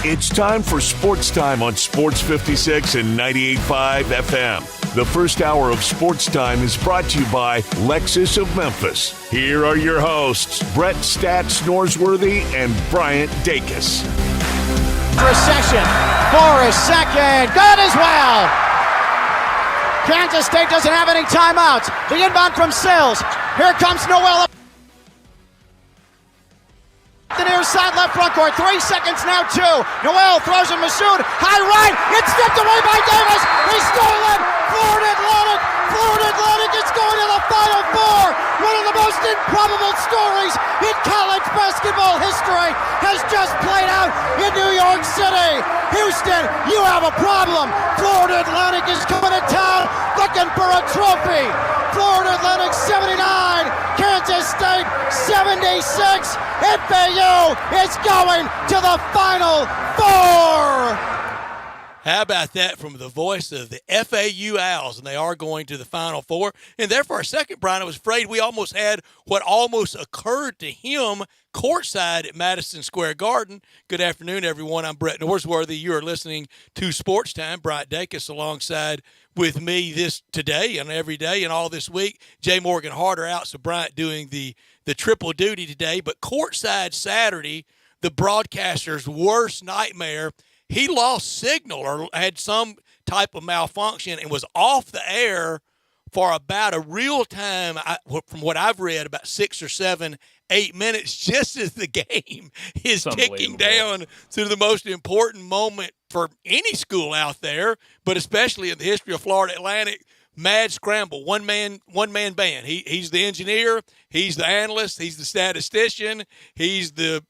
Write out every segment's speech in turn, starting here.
It's time for Sports Time on Sports 56 and 98.5 FM. The first hour of Sports Time is brought to you by Lexus of Memphis. Here are your hosts, Brett Stats Norsworthy and Bryant Dacus. Recession for a second. Good as well. Kansas State doesn't have any timeouts. The inbound from Sills. Here comes Noel. The near side left front court. 3 seconds now, 2. Noel throws it. Massoud. High right. It's stripped away by Davis. He's stolen. Florida Atlantic is going to the Final Four. One of the most improbable stories in college basketball history has just played out in New York City. Houston, you have a problem. Florida Atlantic is coming to town looking for a trophy. Florida Atlantic 79, Kansas State 76. FAU is going to the Final Four. How about that from the voice of the FAU Owls? And they are going to the Final Four. And there for a second, Brian, I was afraid we almost had what almost occurred to him courtside at Madison Square Garden. Good afternoon, everyone. I'm Brett Norsworthy. You are listening to Sports Time. Bryant Dacus alongside with me today and every day and all this week. Jay Morgan Harder out, so Bryant doing the triple duty today. But courtside Saturday, the broadcaster's worst nightmare. He lost signal or had some type of malfunction and was off the air for about a real time, from what I've read, about 6 or 7, 8 minutes, just as the game is ticking down to the most important moment for any school out there, but especially in the history of Florida Atlantic. Mad scramble, one man band. He's the engineer, he's the analyst, he's the statistician, he's the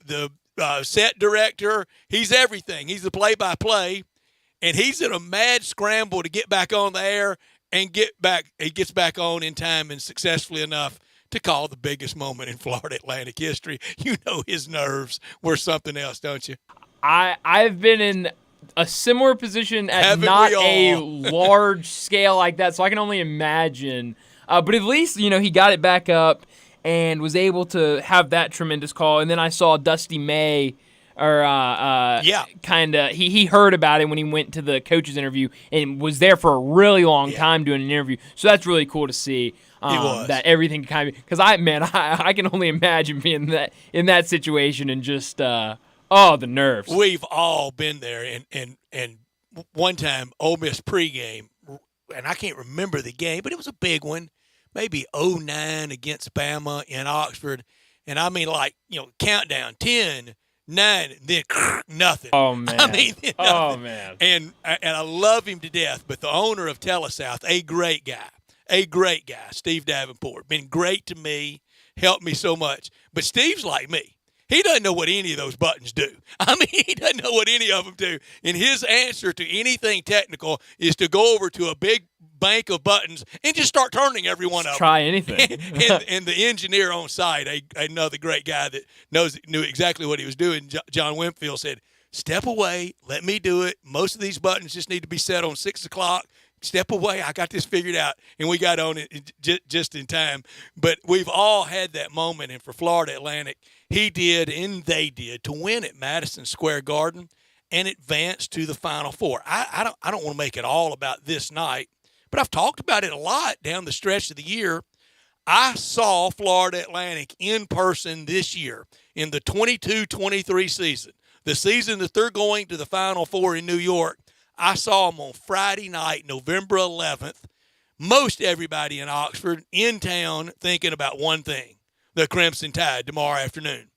set director. He's everything. He's the play-by-play, and he's in a mad scramble to get back on the air and get back. He gets back on in time and successfully enough to call the biggest moment in Florida Atlantic history. You know his nerves were something else, don't you? I've been in a similar position at not a large scale like that, so I can only imagine. But at least, he got it back up and was able to have that tremendous call. And then I saw Dusty May, he heard about it when he went to the coach's interview and was there for a really long time doing an interview. So that's really cool to see that everything kind of, because I can only imagine being in that situation and just the nerves. We've all been there, and one time Ole Miss pregame, and I can't remember the game, but it was a big one. Maybe 09 against Bama in Oxford. And I mean, countdown, 10, 9, then nothing. Oh, man. Nothing. Oh, man. And I love him to death, but the owner of Telesouth, a great guy, Steve Davenport, been great to me, helped me so much. But Steve's like me. He doesn't know what any of those buttons do. I mean, he doesn't know what any of them do. And his answer to anything technical is to go over to a big bank of buttons and just start turning every one of them. Try anything. and the engineer on site, another great guy that knew exactly what he was doing, John Winfield, said, step away, let me do it. Most of these buttons just need to be set on 6 o'clock. Step away, I got this figured out. And we got on it just in time. But we've all had that moment, and for Florida Atlantic, he did and they did to win at Madison Square Garden and advance to the Final Four. I don't want to make it all about this night, but I've talked about it a lot down the stretch of the year. I saw Florida Atlantic in person this year in the 22-23 season, the season that they're going to the Final Four in New York. I saw them on Friday night, November 11th. Most everybody in Oxford in town thinking about one thing, the Crimson Tide tomorrow afternoon.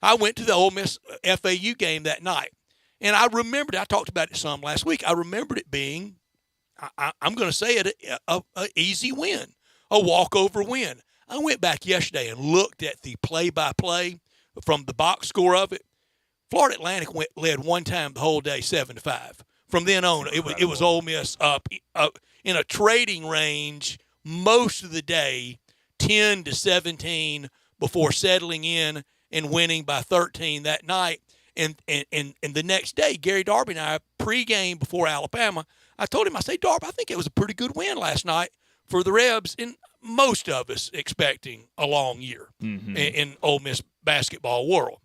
I went to the Ole Miss FAU game that night, and I remembered, I talked about it some last week, I remembered it being, I'm going to say it, an easy win, a walkover win. I went back yesterday and looked at the play-by-play from the box score of it. Florida Atlantic led one time the whole day, 7-5. From then on, it was Ole Miss up in a trading range most of the day, 10-17, before settling in and winning by 13 that night. And the next day, Gary Darby and I, pregame before Alabama, I told him, I said, Darby, I think it was a pretty good win last night for the Rebs, and most of us expecting a long year in Ole Miss basketball world.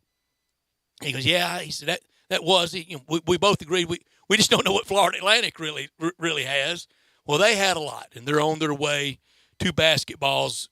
He goes, yeah. He said, That was, we both agreed we just don't know what Florida Atlantic really has. Well, they had a lot, and they're on their way to basketball's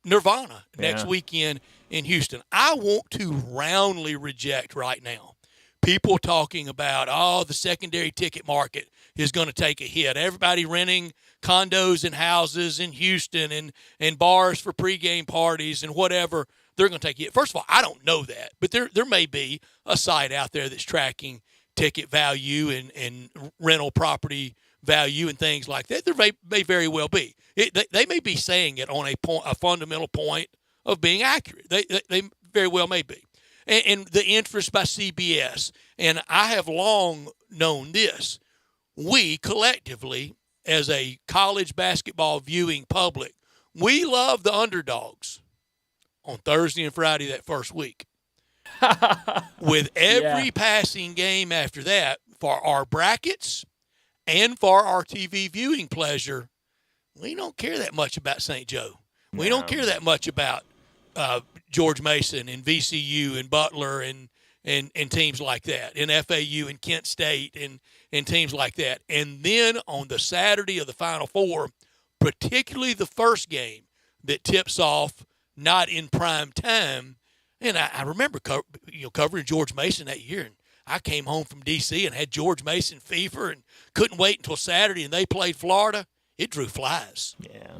nirvana next weekend in Houston. I want to roundly reject right now people talking about, the secondary ticket market is going to take a hit. Everybody renting condos and houses in Houston and bars for pregame parties and whatever, they're going to take a hit. First of all, I don't know that, but there may be a site out there that's tracking ticket value and rental property value and things like that. There may very well be. They may be saying it on a fundamental point of being accurate. They very well may be. And the interest by CBS, and I have long known this, we collectively, as a college basketball viewing public, we love the underdogs on Thursday and Friday that first week. With every passing game after that, for our brackets and for our TV viewing pleasure, we don't care that much about St. Joe. We don't care that much about George Mason and VCU and Butler and teams like that, and FAU and Kent State and teams like that. And then on the Saturday of the Final Four, particularly the first game that tips off not in prime time, and I remember covering George Mason that year, and I came home from D.C. and had George Mason fever and couldn't wait until Saturday, and they played Florida. It drew flies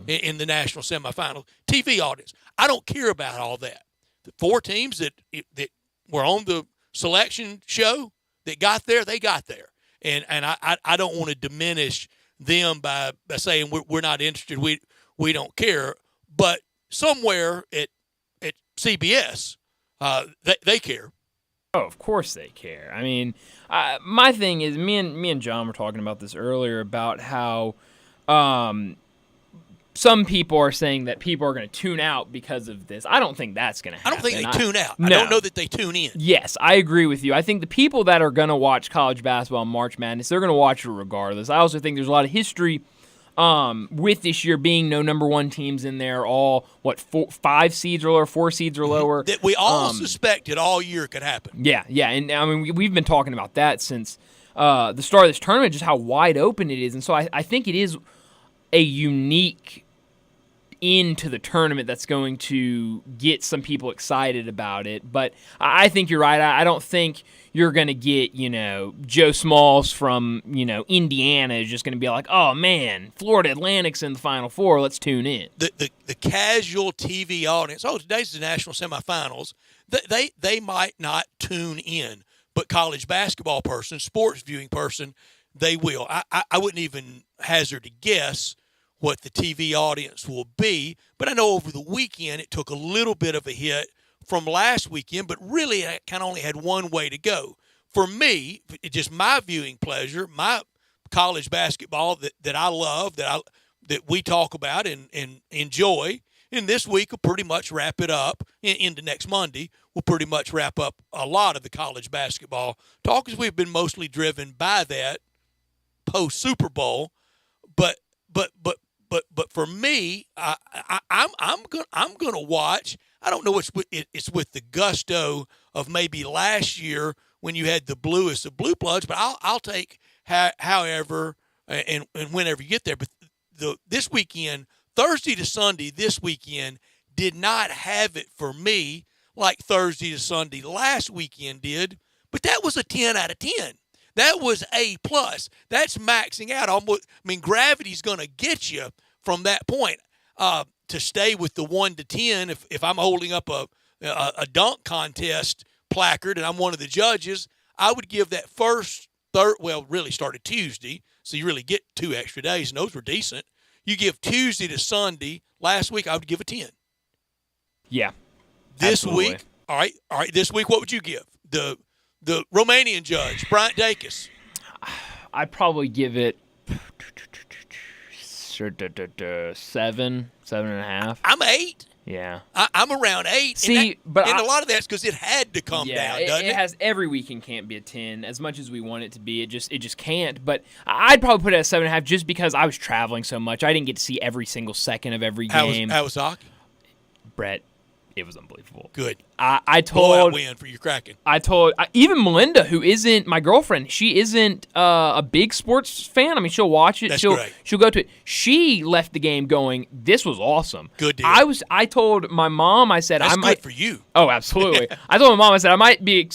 in the national semifinals. TV audience. I don't care about all that. The four teams that were on the selection show that got there, they got there. And I don't want to diminish them by saying we're not interested, we don't care. But somewhere at CBS, they care. Oh, of course they care. I mean, my thing is, me and John were talking about this earlier about how some people are saying that people are going to tune out because of this. I don't think that's going to happen. I don't think they tune out. No. I don't know that they tune in. Yes, I agree with you. I think the people that are going to watch college basketball in March Madness, they're going to watch it regardless. I also think there's a lot of history with this year being no number one teams in there, all, 5 seeds or lower, 4 seeds or lower. That we all suspected all year could happen. Yeah, and I mean, we've been talking about that since the start of this tournament, just how wide open it is. And so I think it is a unique into the tournament that's going to get some people excited about it. But I think you're right. I don't think you're going to get, Joe Smalls from, Indiana is just going to be like, oh, man, Florida Atlantic's in the Final Four. Let's tune in. The casual TV audience, today's the national semifinals, they might not tune in. But college basketball person, sports viewing person, they will. I wouldn't even hazard a guess what the TV audience will be. But I know over the weekend it took a little bit of a hit from last weekend, but really it kind of only had one way to go. For me, it's just my viewing pleasure, my college basketball that I love, that we talk about and enjoy. And this week will pretty much wrap it up. Into next Monday, we'll pretty much wrap up a lot of the college basketball talk, because we've been mostly driven by that post Super Bowl. But for me, I'm gonna watch. I don't know. It's with the gusto of maybe last year when you had the bluest of blue bloods. But I'll take however and whenever you get there. But this weekend, Thursday to Sunday, this weekend did not have it for me like Thursday to Sunday last weekend did. But that was a 10 out of 10. That was A+. That's maxing out. Almost, gravity's going to get you from that point. To stay with the 1 to 10, if I'm holding up a dunk contest placard and I'm one of the judges, I would give that really started Tuesday, so you really get 2 extra days, and those were decent. You give Tuesday to Sunday. Last week, I would give a 10. Yeah. This absolutely. week, all right. This week, what would you give? The Romanian judge, Bryant Dacus. I'd probably give it 7.5. I'm 8. Yeah. I'm around 8. See, a lot of that's because it had to come down, doesn't it? It has every weekend can't be a 10 as much as we want it to be. It just can't. But I'd probably put it at 7.5 just because I was traveling so much. I didn't get to see every single second of every game. How was hockey? Brett, It was unbelievable. Good. I Blowout told win for your Kraken. Even Melinda, who isn't my girlfriend, she isn't a big sports fan. I mean, she'll watch it. That's she'll great. she'll go to it. She left the game going, "This was awesome." Good deal. I told my mom, I said, That's I might. good for you. Oh, absolutely. I told my mom, I said, I might be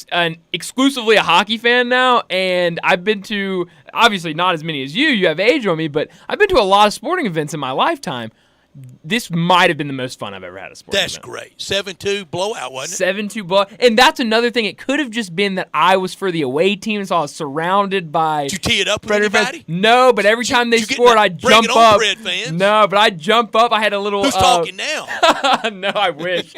exclusively a hockey fan now, and I've been to, obviously not as many as you. You have age on me, but I've been to a lot of sporting events in my lifetime. This might have been the most fun I've ever had at a sporting event. That's great. 7-2 blowout, wasn't it? 7-2 blowout. And that's another thing. It could have just been that I was for the away team, so I was surrounded by Did you tee it up with Predator anybody? fans. No, but every time they you get scored, the I'd bring jump it on, up. Pred fans? No, but I'd jump up. I had a little. Who's talking now? No, I wish.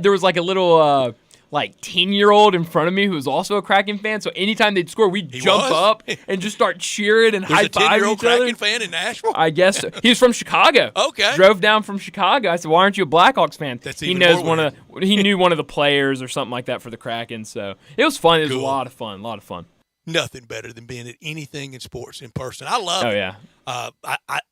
There was like a little 10-year-old in front of me who was also a Kraken fan. So anytime they'd score, we'd jump up and just start cheering and There's a high-five 10-year-old each other. Kraken fan in Nashville? I guess so. He was from Chicago. Okay. Drove down from Chicago. I said, "Why aren't you a Blackhawks fan?" That's he even knows more he knew one of the players or something like that for the Kraken. So it was fun. It was Cool. a lot of fun. A lot of fun. Nothing better than being at anything in sports in person. I love Oh it. yeah.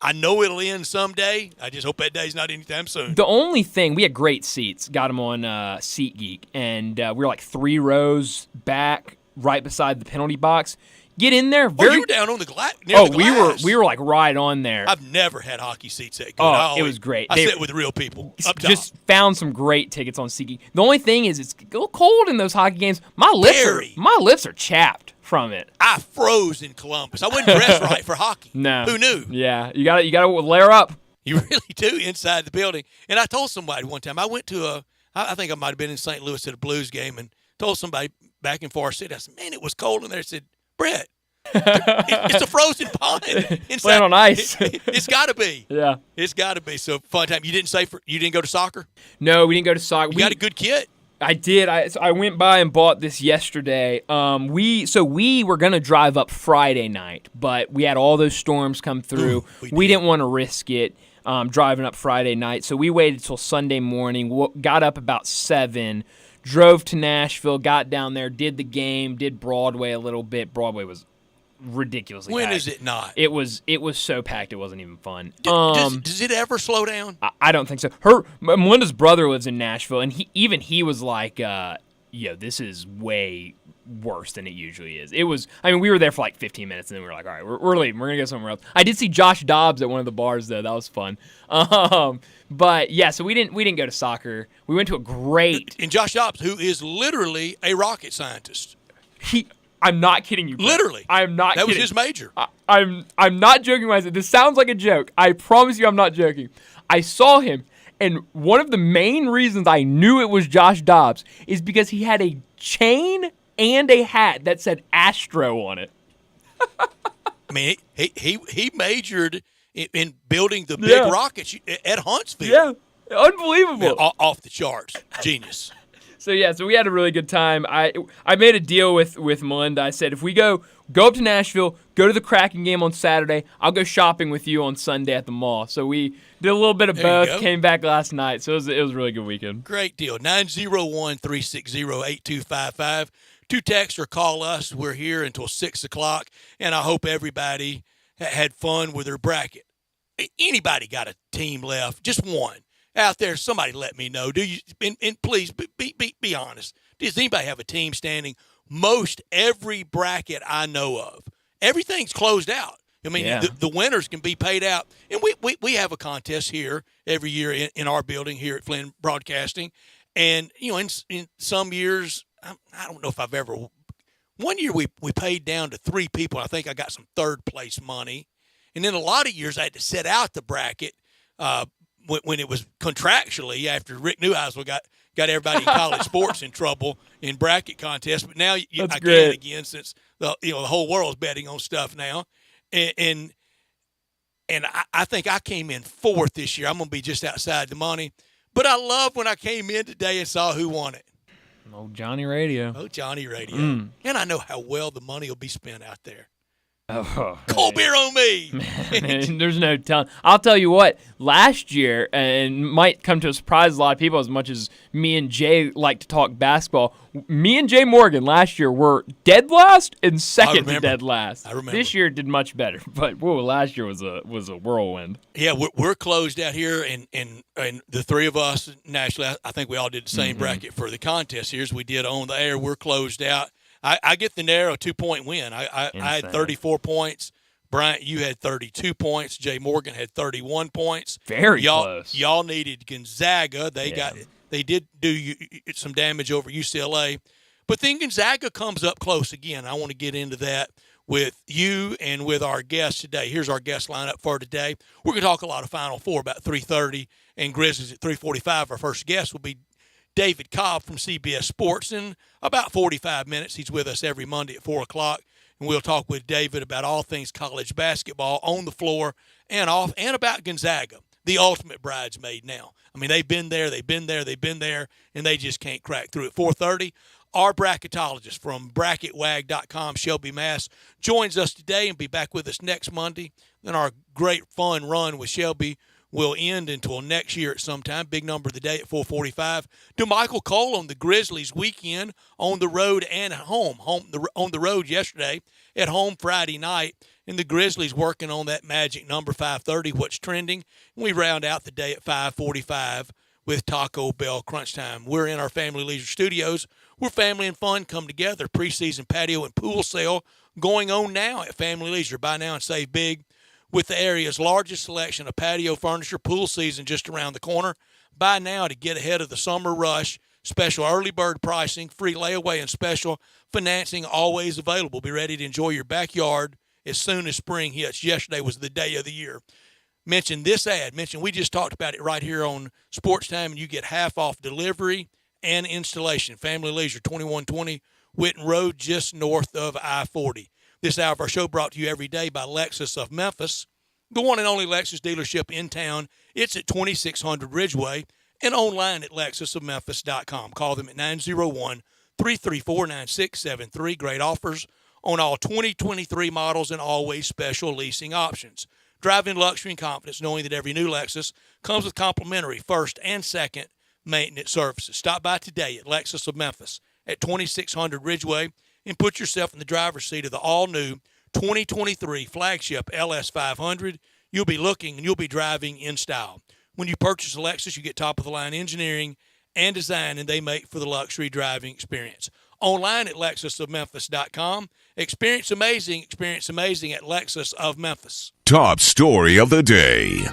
I know it'll end someday. I just hope that day's not anytime soon. The only thing, we had great seats. Got them on SeatGeek, and we were like 3 rows back, right beside the penalty box. Get in there. You were down on the near the glass. we were like right on there. I've never had hockey seats that good. Oh, it was great. I sit with real people up top. Just found some great tickets on SeatGeek. The only thing is, it's a little cold in those hockey games. My lips are chapped from it. I froze in Columbus. I wasn't dressed right for hockey. No. Who knew? Yeah, you got to layer up. You really do inside the building. And I told somebody one time, I went to I think I might have been in St. Louis at a Blues game, and told somebody back in Forest City, I said, "Man, it was cold in there." I said, "Brett, it's a frozen pond inside. Playing on ice." It's got to be. Yeah. It's got to be. So fun time. You didn't go to soccer? No, we didn't go to soccer. You got a good kit. I did. I went by and bought this yesterday. We were gonna drive up Friday night, but we had all those storms come through. We didn't want to risk it driving up Friday night, so we waited till Sunday morning. Got up about 7, drove to Nashville, got down there, did the game, did Broadway a little bit. Broadway was ridiculously When packed. is it not? It was so packed it wasn't even fun. Does it ever slow down? I don't think so. Melinda's brother lives in Nashville, and he was like, this is way worse than it usually is. It was. I mean, we were there for like 15 minutes, and then we were like, all right, we're leaving. We're gonna go somewhere else. I did see Josh Dobbs at one of the bars though. That was fun. But yeah, so we didn't go to soccer. We went to a great. And Josh Dobbs, who is literally a rocket scientist. I'm not kidding you. Brett. Literally. I'm not That kidding. was his major. I'm not joking when I say this sounds like a joke. I promise you I'm not joking. I saw him, and one of the main reasons I knew it was Josh Dobbs is because he had a chain and a hat that said Astro on it. I mean, he majored in building the big rockets at Huntsville. Yeah, unbelievable. Yeah, off the charts. Genius. So we had a really good time. I made a deal with Melinda. I said, if we go up to Nashville, go to the Kraken game on Saturday, I'll go shopping with you on Sunday at the mall. So we did a little bit of There you both, go. came back last night. So it was a really good weekend. Great deal. 901-360-8255. To text or call us. We're here until 6 o'clock, and I hope everybody had fun with their bracket. Anybody got a team left? Just one. Out there, somebody let me know. Do you? And please be honest. Does anybody have a team standing? Most every bracket I know of, everything's closed out. I mean, the winners can be paid out, and we have a contest here every year in our building here at Flynn Broadcasting, and in some years, I don't know if I've ever. One year we paid down to 3 people. I think I got some third place money, and then a lot of years I had to set out the bracket. When it was contractually after Rick Newhouse got everybody in college sports in trouble in bracket contests, but now I can again since the whole world's betting on stuff now, and I think I came in 4th this year. I'm gonna be just outside the money, but I love when I came in today and saw who won it. Oh, Johnny Radio. And I know how well the money will be spent out there. Oh, cold beer on me. Man, there's no telling. I'll tell you what, last year, and might come to a surprise a lot of people as much as me and Jay like to talk basketball, me and Jay Morgan last year were dead last and second to dead last. I remember. This year did much better, but last year was a whirlwind. Yeah, we're closed out here, and the three of us nationally, I think we all did the same bracket for the contest here as we did on the air. We're closed out. I get the narrow 2-point win. I had 34 points. Bryant, you had 32 points. Jay Morgan had 31 points. Very close. Y'all needed Gonzaga. They did do some damage over UCLA. But then Gonzaga comes up close again. I want to get into that with you and with our guests today. Here's our guest lineup for today. We're going to talk a lot of Final Four about 3:30 and Grizzlies at 3:45. Our first guest will be David Cobb from CBS Sports. In about 45 minutes, he's with us every Monday at 4 o'clock, and we'll talk with David about all things college basketball on the floor and off, and about Gonzaga, the ultimate bridesmaid now. I mean, they've been there, and they just can't crack through. At 4:30, our bracketologist from bracketwag.com, Shelby Mass, joins us today and be back with us next Monday. Then our great fun run with Shelby will end until next year at some time. Big number of the day at 4:45. DeMichael Cole on the Grizzlies weekend on the road and at home. On the road yesterday, at home Friday night, and the Grizzlies working on that magic number 5:30, what's trending. And we round out the day at 5:45 with Taco Bell Crunch Time. We're in our Family Leisure Studios where family and fun come together. Preseason patio and pool sale going on now at Family Leisure. Buy now and save big with the area's largest selection of patio furniture. Pool season just around the corner. Buy now to get ahead of the summer rush. Special early bird pricing, free layaway, and special financing always available. Be ready to enjoy your backyard as soon as spring hits. Yesterday was the day of the year. Mention this ad. Mention we just talked about it right here on Sportstime, and you get half off delivery and installation. Family Leisure, 2120 Whitten Road, just north of I-40. This hour of our show brought to you every day by Lexus of Memphis, the one and only Lexus dealership in town. It's at 2600 Ridgeway and online at lexusofmemphis.com. Call them at 901-334-9673. Great offers on all 2023 models and always special leasing options. Drive in luxury and confidence knowing that every new Lexus comes with complimentary first and second maintenance services. Stop by today at Lexus of Memphis at 2600 Ridgeway and put yourself in the driver's seat of the all-new 2023 flagship LS500. You'll be looking and you'll be driving in style. When you purchase a Lexus, you get top-of-the-line engineering and design, and they make for the luxury driving experience. Online at lexusofmemphis.com. Experience amazing at Lexus of Memphis. Top story of the day.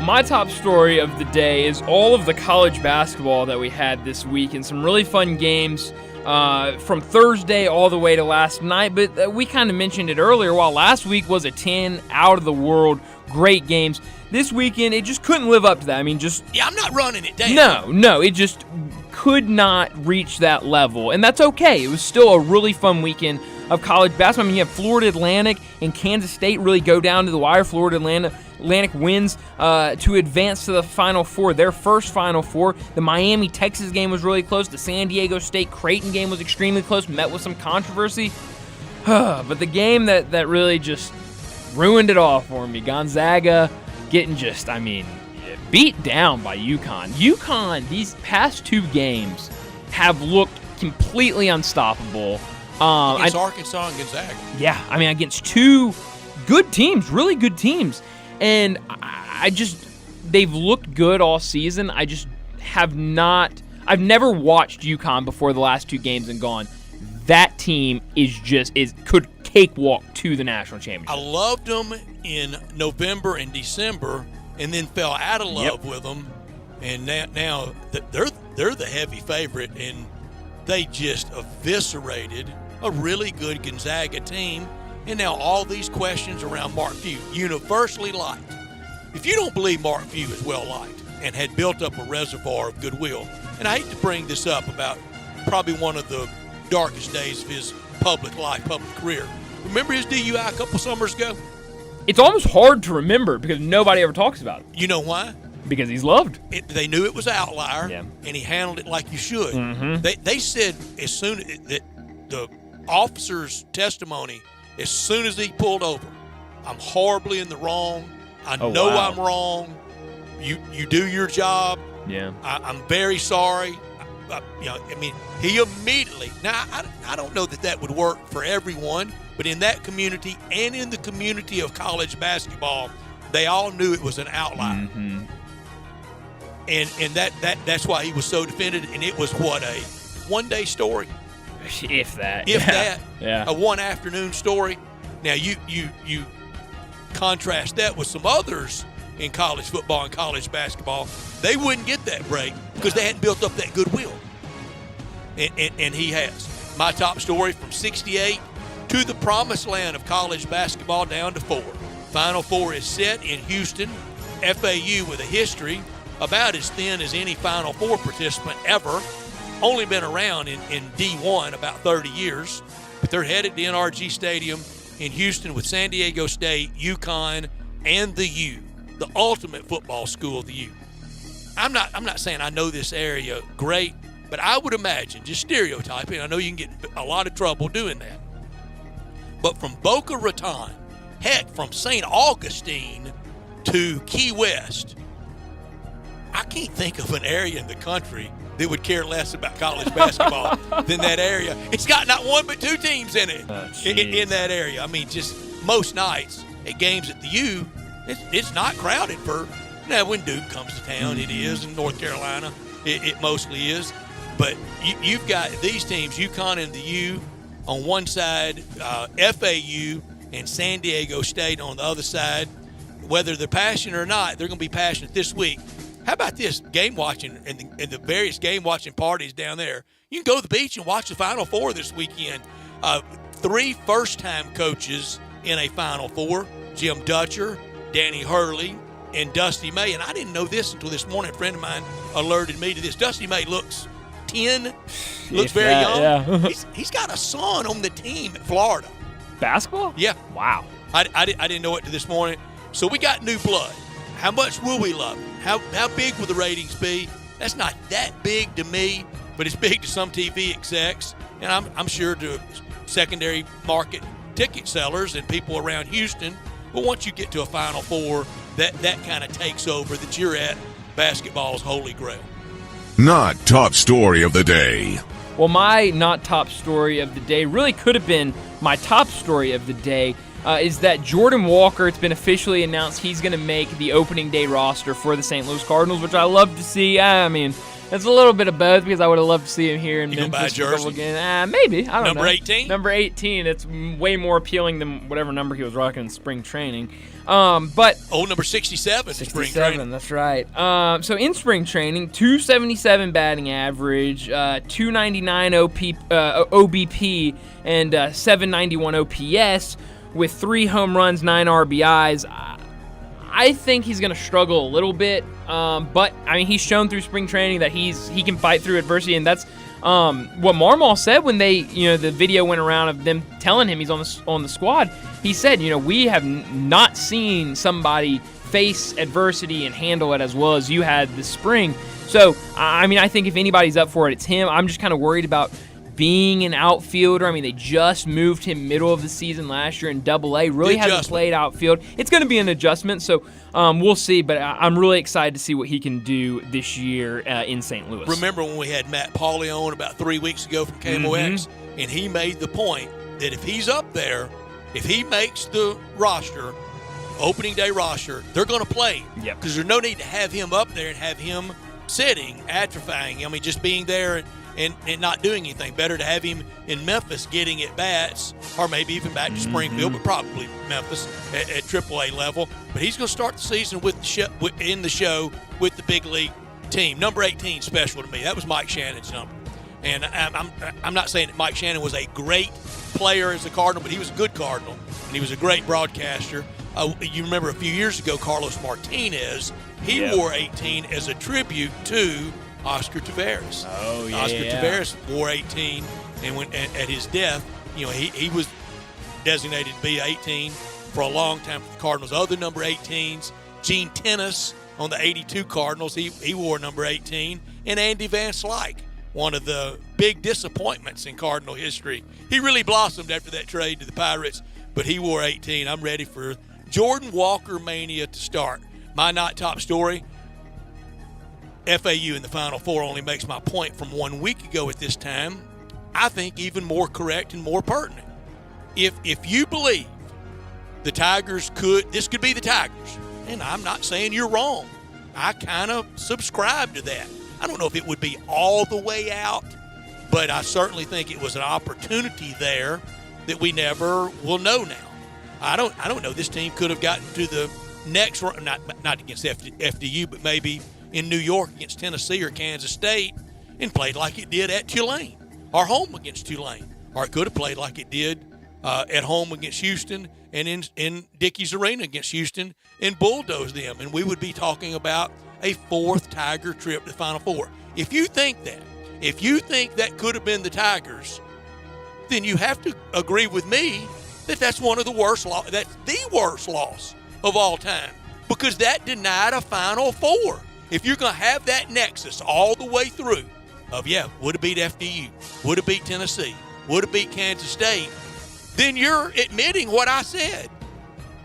My top story of the day is all of the college basketball that we had this week and some really fun games from Thursday all the way to last night. But we kind of mentioned it earlier. While last week was a 10 out-of-the-world great games, this weekend it just couldn't live up to that. I mean, I'm not running it down. No, it just could not reach that level. And that's okay. It was still a really fun weekend of college basketball. I mean, you have Florida Atlantic and Kansas State really go down to the wire. Florida Atlantic wins to advance to the Final Four, their first Final Four. The Miami-Texas game was really close. The San Diego State-Creighton game was extremely close, met with some controversy. But the game that really just ruined it all for me, Gonzaga getting beat down by UConn. UConn, these past two games, have looked completely unstoppable. Against Arkansas and Gonzaga. Yeah, I mean, against two good teams, really good teams. And they've looked good all season. I just I've never watched UConn before the last two games and gone, that team could cakewalk to the national championship. I loved them in November and December and then fell out of love with them. And now they're the heavy favorite, and they just eviscerated a really good Gonzaga team. And now all these questions around Mark Few, universally liked. If you don't believe Mark Few is well liked and had built up a reservoir of goodwill, and I hate to bring this up about probably one of the darkest days of his public career. Remember his DUI a couple summers ago? It's almost hard to remember because nobody ever talks about it. You know why? Because he's loved. They knew it was an outlier, and he handled it like you should. Mm-hmm. They said as soon that the officer's testimony as soon as he pulled over, I'm horribly in the wrong. I know wow. I'm wrong. You do your job. Yeah. I'm very sorry. He immediately. Now, I don't know that would work for everyone, but in that community and in the community of college basketball, they all knew it was an outlier. Mm-hmm. And that's why he was so defended. And it was what, a one-day story? If that. Yeah. A one afternoon story. Now you contrast that with some others in college football and college basketball. They wouldn't get that break because they hadn't built up that goodwill. And he has. My top story, from 68 to the promised land of college basketball, down to 4. Final Four is set in Houston. FAU with a history about as thin as any Final Four participant ever. Only been around in D1 about 30 years. But they're headed to NRG Stadium in Houston with San Diego State, UConn, and the U, the ultimate football school of the U. I'm not saying I know this area great, but I would imagine, just stereotyping, I know you can get a lot of trouble doing that. But from Boca Raton, heck, from St. Augustine to Key West, I can't think of an area in the country that would care less about college basketball than that area. It's got not one but 2 teams in it, in that area. I mean, just most nights at games at the U, it's not crowded for. Now, when Duke comes to town, it is. In North Carolina, it mostly is. But you've got these teams, UConn and the U on one side, FAU and San Diego State on the other side. Whether they're passionate or not, they're going to be passionate this week. How about this game watching and the various game watching parties down there? You can go to the beach and watch the Final Four this weekend. 3 first-time coaches in a Final Four: Jim Dutcher, Danny Hurley, and Dusty May. And I didn't know this until this morning. A friend of mine alerted me to this. Dusty May looks 10, looks very young. Yeah. He's got a son on the team at Florida. Basketball? Yeah. Wow. I didn't know it till this morning. So we got new blood. How much will we love it? How big will the ratings be? That's not that big to me, but it's big to some TV execs, and I'm sure to secondary market ticket sellers and people around Houston. But once you get to a Final Four, that kind of takes over, that you're at basketball's holy grail. Not top story of the day. Well, my not top story of the day really could have been my top story of the day. Is that Jordan Walker, it's been officially announced he's going to make the opening day roster for the St. Louis Cardinals, which I love to see. I mean, it's a little bit of both because I would have loved to see him here in Memphis. You gonna buy a jersey? Maybe. I don't know. Number 18? Number 18. It's way more appealing than whatever number he was rocking in spring training. But number 67 in spring 67, training. that's right. So in spring training, 277 batting average, 299 OBP, and 791 OPS. With 3 home runs, 9 RBIs. I think he's going to struggle a little bit, but I mean, he's shown through spring training that he can fight through adversity, and that's what Marmol said when the video went around of them telling him he's on the squad. He said, we have not seen somebody face adversity and handle it as well as you had this spring. So, I mean, I think if anybody's up for it, it's him. I'm just kind of worried about being an outfielder. I mean, they just moved him middle of the season last year in Double-A. Really hasn't played outfield. It's going to be an adjustment, so we'll see. But I'm really excited to see what he can do this year in St. Louis. Remember when we had Matt Pauley on about 3 weeks ago from KMOX, and he made the point that if he's up there, if he makes the roster, opening day roster, they're going to play. Yep. Because there's no need to have him up there and have him sitting, atrophying. I mean, just being there and not doing anything. Better to have him in Memphis getting at bats, or maybe even back to Springfield, but probably Memphis at AAA level. But he's going to start the season in the show with the big league team. Number 18 special to me. That was Mike Shannon's number. And I'm not saying that Mike Shannon was a great player as a Cardinal, but he was a good Cardinal, and he was a great broadcaster. You remember a few years ago, Carlos Martinez, he wore 18 as a tribute to Oscar Taveras. Oh, yeah. Oscar Taveras wore 18, and when at his death, he was designated to be 18 for a long time for the Cardinals. Other number 18s, Gene Tennis on the 82 Cardinals, he wore number 18, and Andy Van Slyke, one of the big disappointments in Cardinal history. He really blossomed after that trade to the Pirates, but he wore 18. I'm ready for Jordan Walker mania to start. My not top story, FAU in the Final Four only makes my point from 1 week ago at this time, I think, even more correct and more pertinent. If you believe the Tigers this could be the Tigers, and I'm not saying you're wrong. I kind of subscribe to that. I don't know if it would be all the way out, but I certainly think it was an opportunity there that we never will know now. I don't know. This team could have gotten to the next round, not against FDU, but maybe in New York against Tennessee or Kansas State, and played like it did at Tulane, or home against Tulane, or it could have played like it did at home against Houston and in Dickies Arena against Houston and bulldoze them, and we would be talking about a fourth Tiger trip to the Final Four. If you think that could have been the Tigers, then you have to agree with me that that's one of the worst that's the worst loss of all time, because that denied a Final Four. If you're going to have that nexus all the way through of, would have beat FDU, would have beat Tennessee, would have beat Kansas State, then you're admitting what I said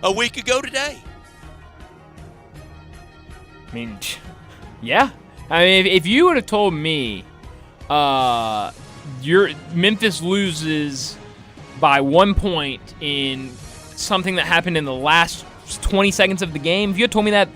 a week ago today. I mean, yeah. I mean, if you would have told me Memphis loses by 1 point in something that happened in the last 20 seconds of the game, if you had told me that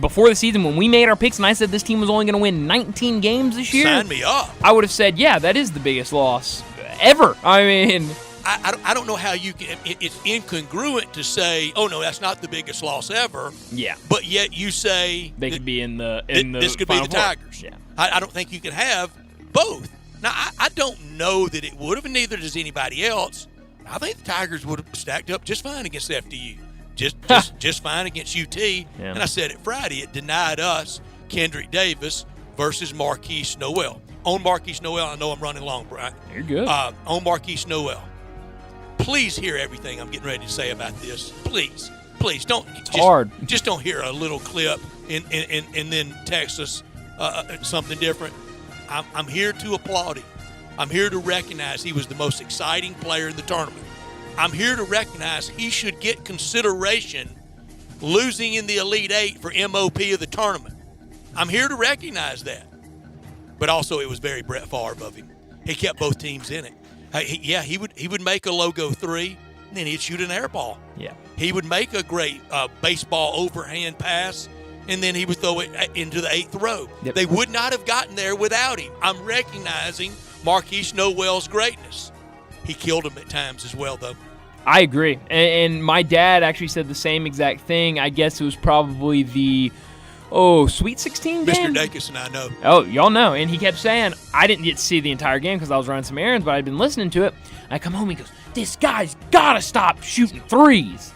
before the season when we made our picks and I said this team was only going to win 19 games this year, sign me up. I would have said, yeah, that is the biggest loss ever. I mean, I don't know how you can. It's incongruent to say, oh no, that's not the biggest loss ever. Yeah. But yet you say they could be in the this could be the Tigers. Yeah. I don't think you can have both. Now I don't know that it would have, and neither does anybody else. I think the Tigers would have stacked up just fine against FDU, just fine against UT. Yeah. And I said it Friday. It denied us Kendrick Davis versus Marquise Noel. On Marquise Noel, I know I'm running long, Brian. You're good. On Marquise Noel. Please hear everything I'm getting ready to say about this. Please don't. Just don't hear a little clip and then text us something different. I'm here to applaud him. I'm here to recognize he was the most exciting player in the tournament. I'm here to recognize he should get consideration losing in the Elite Eight for MOP of the tournament. I'm here to recognize that. But also it was very Brett Favre of him. He kept both teams in it. He would make a logo three, and then he'd shoot an air ball. Yeah. He would make a great baseball overhand pass, and then he would throw it into the eighth row. Yep. They would not have gotten there without him. I'm recognizing Marquise Noel's greatness. He killed him at times as well, though. I agree. And my dad actually said the same exact thing. I guess it was probably the Sweet 16 game? Mr. Dacus and I know. Oh, y'all know. And he kept saying, I didn't get to see the entire game because I was running some errands, but I'd been listening to it. I come home, he goes, this guy's got to stop shooting threes.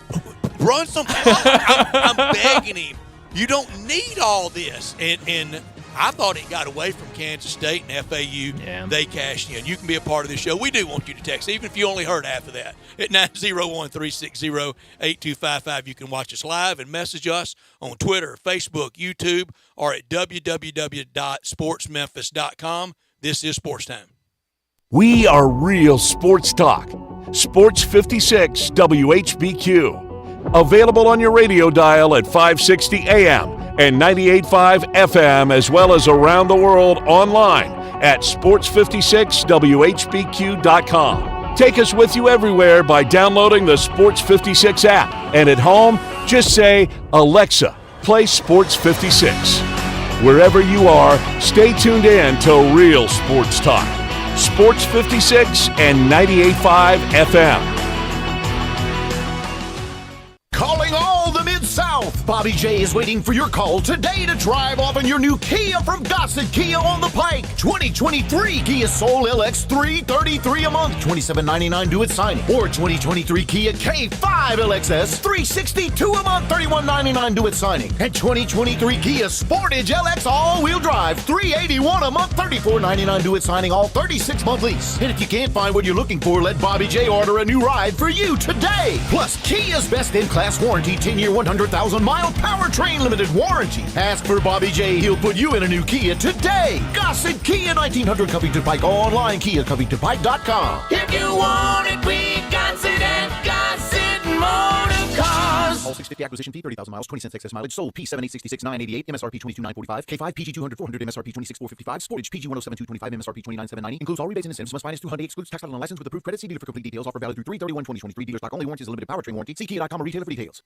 Run some I'm begging him. You don't need all this. And I thought it got away from Kansas State and FAU. Yeah. They cashed in. You can be a part of this show. We do want you to text, even if you only heard half of that. At 901-360-8255, you can watch us live and message us on Twitter, Facebook, YouTube, or at www.sportsmemphis.com. This is Sports Time. We are real sports talk. Sports 56 WHBQ. Available on your radio dial at 560 AM and 98.5 FM, as well as around the world online at sports56whbq.com. Take us with you everywhere by downloading the Sports 56 app. And at home, just say, Alexa, play Sports 56. Wherever you are, stay tuned in to real sports talk. Sports 56 and 98.5 FM. Calling all the Mid-South. Bobby J is waiting for your call today to drive off in your new Kia from Gossett Kia on the Pike. 2023 Kia Soul LX3, $33 a month, $27.99 due at signing. Or 2023 Kia K5 LXS, $362 a month, $31.99 due at signing. And 2023 Kia Sportage LX all-wheel drive, $381 a month, $34.99 due at signing, all 36-month lease. And if you can't find what you're looking for, let Bobby J order a new ride for you today. Plus, Kia's best-in-class warranty, 10-year, 100,000-mile powertrain limited warranty. Ask for Bobby J. He'll put you in a new Kia today. Gossett Kia, 1900 Covington Pike. Online, KiaCovingtonPike.com. If you want it, we got it at Gossett $150 acquisition fee, 30,000 miles, 20 cents excess mileage. Sold P7866 988, MSRP 22,945. K5 PG 200 400, MSRP 26,455. Sportage PG 107,225, MSRP 29,790. Includes all rebates and incentives. Must finance 200. Excludes tax title and license with approved credit. See dealer for complete details. Offer valid through 3/31/2023. Dealer stock only. Warranty is a limited powertrain warranty. See Kia.com or retailer for details.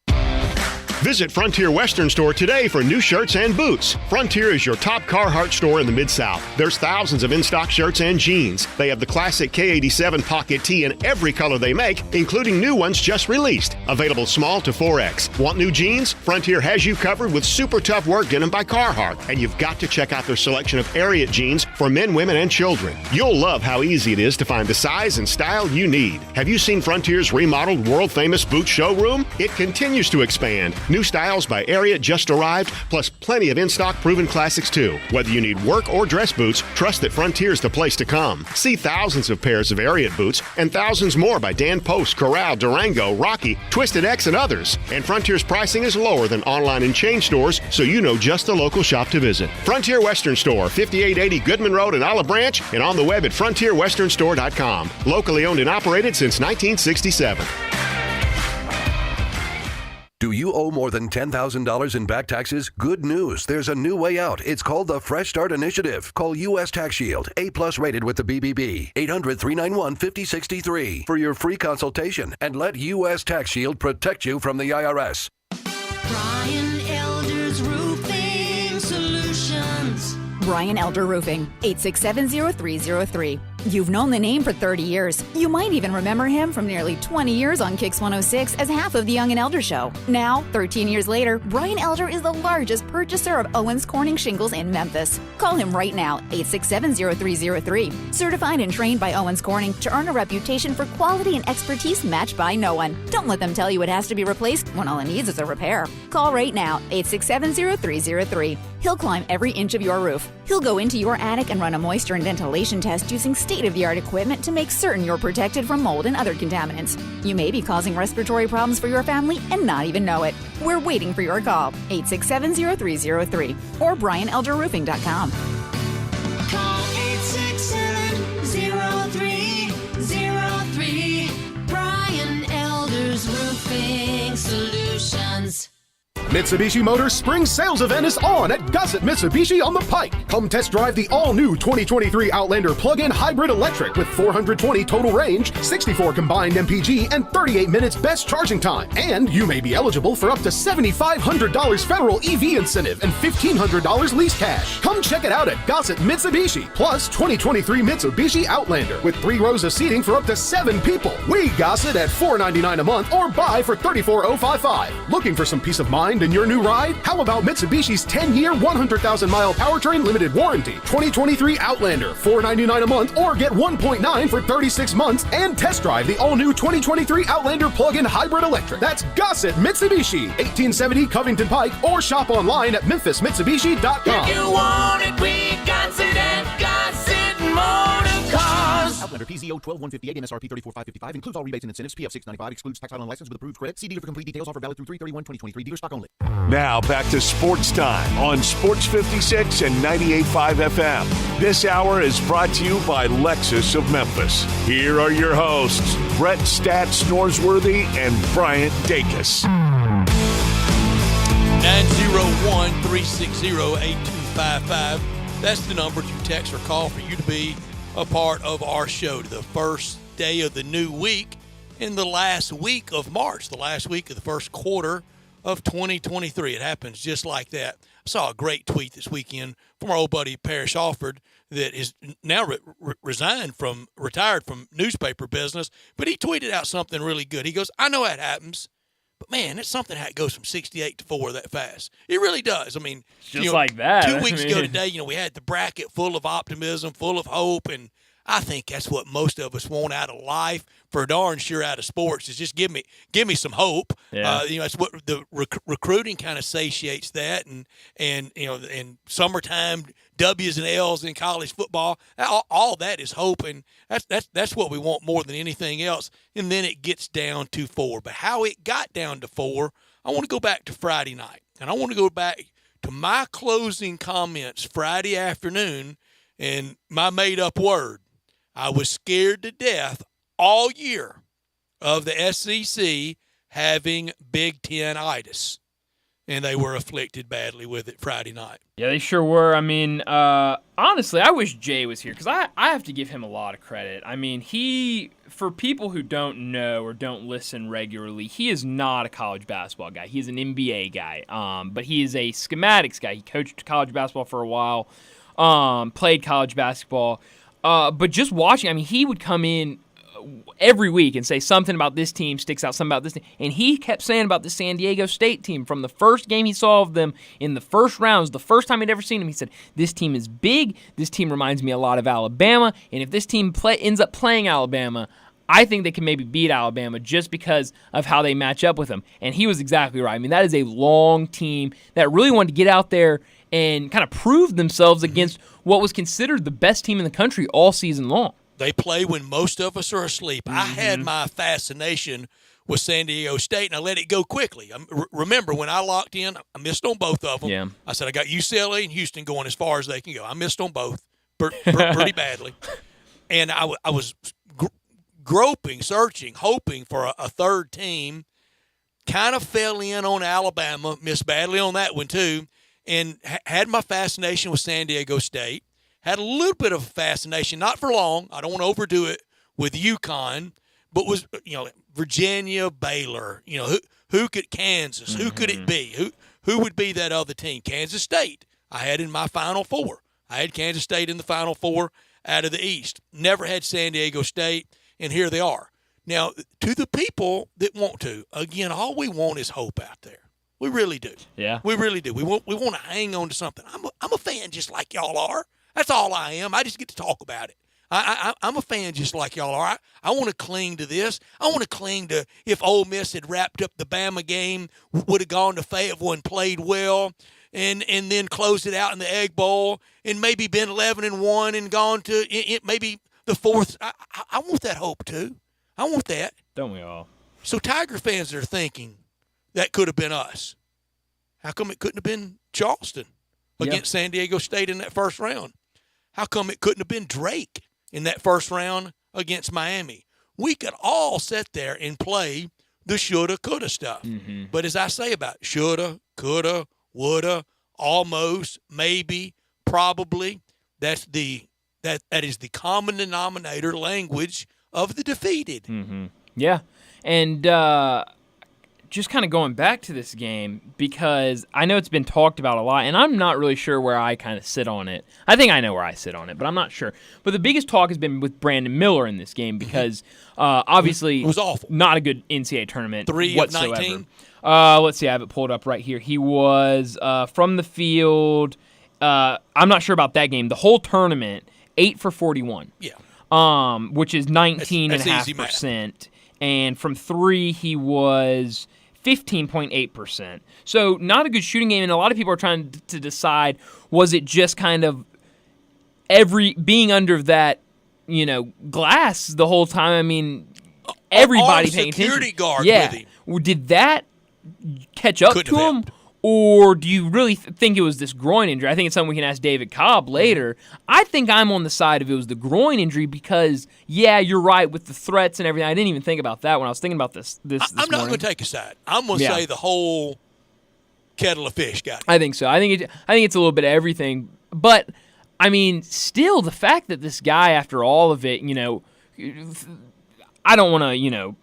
Visit Frontier Western Store today for new shirts and boots. Frontier is your top Carhartt store in the Mid-South. There's thousands of in-stock shirts and jeans. They have the classic K87 pocket tee in every color they make, including new ones just released. Available small to 4X. Want new jeans? Frontier has you covered with super tough work denim by Carhartt. And you've got to check out their selection of Ariat jeans for men, women, and children. You'll love how easy it is to find the size and style you need. Have you seen Frontier's remodeled world-famous boot showroom? It continues to expand. New styles by Ariat just arrived, plus plenty of in-stock proven classics too. Whether you need work or dress boots, trust that Frontier's the place to come. See thousands of pairs of Ariat boots and thousands more by Dan Post, Corral, Durango, Rocky, Twisted X, and others. And Frontier's pricing is lower than online and chain stores, so you know just the local shop to visit. Frontier Western Store, 5880 Goodman Road in Olive Branch, and on the web at frontierwesternstore.com. Locally owned and operated since 1967. Do you owe more than $10,000 in back taxes? Good news. There's a new way out. It's called the Fresh Start Initiative. Call U.S. Tax Shield, A+ rated with the BBB. 800-391-5063 for your free consultation and let U.S. Tax Shield protect you from the IRS. Brian Elder's Roofing Solutions. Brian Elder Roofing, 867-0303. You've known the name for 30 years. You might even remember him from nearly 20 years on Kix 106 as half of the Young and Elder Show. Now, 13 years later, Brian Elder is the largest purchaser of Owens Corning shingles in Memphis. Call him right now, 867-0303. Certified and trained by Owens Corning to earn a reputation for quality and expertise matched by no one. Don't let them tell you it has to be replaced when all it needs is a repair. Call right now, 867-0303. He'll climb every inch of your roof. He'll go into your attic and run a moisture and ventilation test using state-of-the-art equipment to make certain you're protected from mold and other contaminants. You may be causing respiratory problems for your family and not even know it. We're waiting for your call, 867-0303 or brianelderroofing.com. Call 867-0303. Brian Elder's Roofing Solutions. Mitsubishi Motors Spring Sales Event is on at Gossett Mitsubishi on the Pike. Come test drive the all-new 2023 Outlander plug-in hybrid electric with 420 total range, 64 combined MPG, and 38 minutes best charging time. And you may be eligible for up to $7,500 federal EV incentive and $1,500 lease cash. Come check it out at Gossett Mitsubishi. Plus 2023 Mitsubishi Outlander with 3 rows of seating for up to 7 people. We Gossett at $499 a month or buy for $34,055. Looking for some peace of mind in your new ride? How about Mitsubishi's 10-year, 100,000-mile powertrain limited warranty? 2023 Outlander, $499 a month, or get 1.9 for 36 months and test drive the all-new 2023 Outlander plug-in hybrid electric. That's Gossett Mitsubishi, 1870 Covington Pike, or shop online at memphismitsubishi.com. If you want it, we Gossett at Gossett Motor Cars. Outlander PZO 12158, MSRP 34555, includes all rebates and incentives. PF 695, excludes tax title and license with approved credit. See dealer for complete details. Offer valid through 3/31/2023. Dealer stock only. Now back to Sports Time on Sports 56 and 98.5 FM. This hour is brought to you by Lexus of Memphis. Here are your hosts, Brett Stats Norsworthy and Bryant Dacus. 901-360-8255. That's the number to text or call for you to be a part of our show. The first day of the new week in the last week of March, the last week of the first quarter of 2023. It happens just like that. I saw a great tweet this weekend from our old buddy Parrish Alford that is now retired from newspaper business, but he tweeted out something really good. He goes, I know that happens, but man, it's something that goes from 68 to 4 that fast. It really does. I mean, just like that. 2 weeks ago today, we had the bracket full of optimism, full of hope, and I think that's what most of us want out of life, for darn sure out of sports, is just give me some hope. Yeah. That's what the recruiting kind of satiates that, and and summertime W's and L's in college football, all that is hope, and that's what we want more than anything else. And then it gets down to 4. But how it got down to 4, I want to go back to Friday night, and I want to go back to my closing comments Friday afternoon, and my made-up word. I was scared to death all year of the SEC having Big Ten-itis, and they were afflicted badly with it Friday night. Yeah, they sure were. I mean, honestly, I wish Jay was here because I have to give him a lot of credit. I mean, for people who don't know or don't listen regularly, he is not a college basketball guy. He's an NBA guy, but he is a schematics guy. He coached college basketball for a while, played college basketball. But just watching, I mean, he would come in every week and say something about this team sticks out, something about this team. And he kept saying about the San Diego State team from the first game he saw of them in the first round. It was the first time he'd ever seen them. He said, this team is big. This team reminds me a lot of Alabama. And if this team ends up playing Alabama, I think they can maybe beat Alabama just because of how they match up with them. And he was exactly right. I mean, that is a long team that really wanted to get out there and kind of prove themselves against what was considered the best team in the country all season long. They play when most of us are asleep. I had my fascination with San Diego State, and I let it go quickly. Remember, when I locked in, I missed on both of them. Yeah. I said I got UCLA and Houston going as far as they can go. I missed on both pretty badly. And I was groping, searching, hoping for a third team. Kind of fell in on Alabama, missed badly on that one too, and had my fascination with San Diego State. Had a little bit of fascination, not for long. I don't want to overdo it with UConn, but was Virginia, Baylor. Who could Kansas? Who could it be? Who would be that other team? Kansas State. I had in my Final Four. I had Kansas State in the Final Four out of the East. Never had San Diego State, and here they are. Now, to the people that want to, again, all we want is hope out there. We really do. Yeah, we really do. We want to hang on to something. I'm a fan just like y'all are. That's all I am. I just get to talk about it. I'm a fan just like y'all are. I want to cling to this. I want to cling to if Ole Miss had wrapped up the Bama game, would have gone to Fayetteville and played well, and then closed it out in the Egg Bowl, and maybe been 11-1 and gone to maybe the fourth. I want that hope too. I want that. Don't we all? So Tiger fans are thinking that could have been us. How come it couldn't have been Charleston against San Diego State in that first round? How come it couldn't have been Drake in that first round against Miami? We could all sit there and play the shoulda, coulda stuff. But as I say about shoulda, coulda, woulda, almost, maybe, probably, that is the common denominator language of the defeated. Yeah, and just kind of going back to this game, because I know it's been talked about a lot, and I'm not really sure where I kind of sit on it. I think I know where I sit on it, but I'm not sure. But the biggest talk has been with Brandon Miller in this game because obviously it was awful. Not a good NCAA tournament 3 whatsoever. of 19? Let's see, I have it pulled up right here. He was from the field. I'm not sure about that game. The whole tournament, 8 for 41. Yeah. Which is 19.5%. And from 3, he was 15.8%. So not a good shooting game, and a lot of people are trying to decide, was it just kind of being under that, glass the whole time? I mean, everybody paying attention. Security guard yeah. with him. Well, did that catch up Couldn't to have him? helped. Or do you really think it was this groin injury? I think it's something we can ask David Cobb later. I think I'm on the side of it was the groin injury because, yeah, you're right with the threats and everything. I didn't even think about that when I was thinking about this I'm not going to take a side. I'm going to say the whole kettle of fish got it. I think so. I think it's a little bit of everything. But, I mean, still, the fact that this guy, after all of it, I don't want to,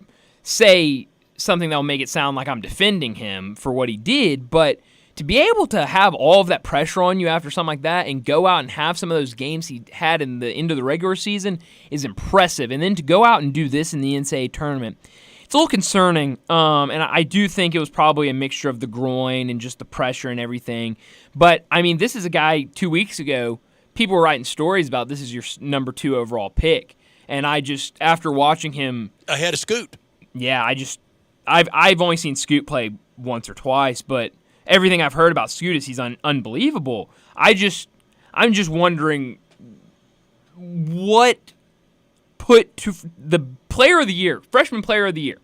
say something that will make it sound like I'm defending him for what he did, but to be able to have all of that pressure on you after something like that and go out and have some of those games he had in the end of the regular season is impressive. And then to go out and do this in the NCAA tournament, it's a little concerning. And I do think it was probably a mixture of the groin and just the pressure and everything. But, I mean, this is a guy 2 weeks ago, people were writing stories about this is your number 2 overall pick. And I just, after watching him... Ahead of Scoot. Yeah, I've only seen Scoot play once or twice, but everything I've heard about Scoot is he's unbelievable. I'm just wondering what put to the player of the year, freshman player of the year,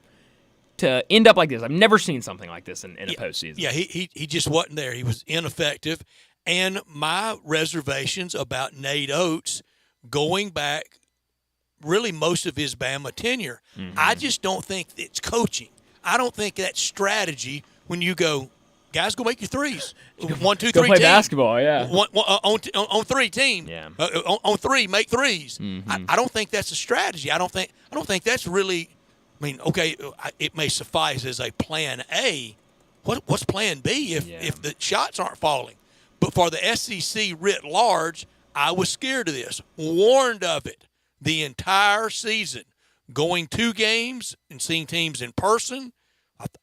to end up like this. I've never seen something like this in a postseason. Yeah, he just wasn't there. He was ineffective. And my reservations about Nate Oates going back really most of his Bama tenure, I just don't think it's coaching. I don't think that's strategy when you go, guys, go make your threes. 1, 2, 3 Go play team. basketball, yeah. On 3 team. Yeah. On 3, make threes. Mm-hmm. I don't think that's a strategy. I don't think that's really. I mean, okay, it may suffice as a plan A. What's plan B if the shots aren't falling? But for the SEC writ large, I was scared of this, warned of it the entire season. Going 2 games and seeing teams in person,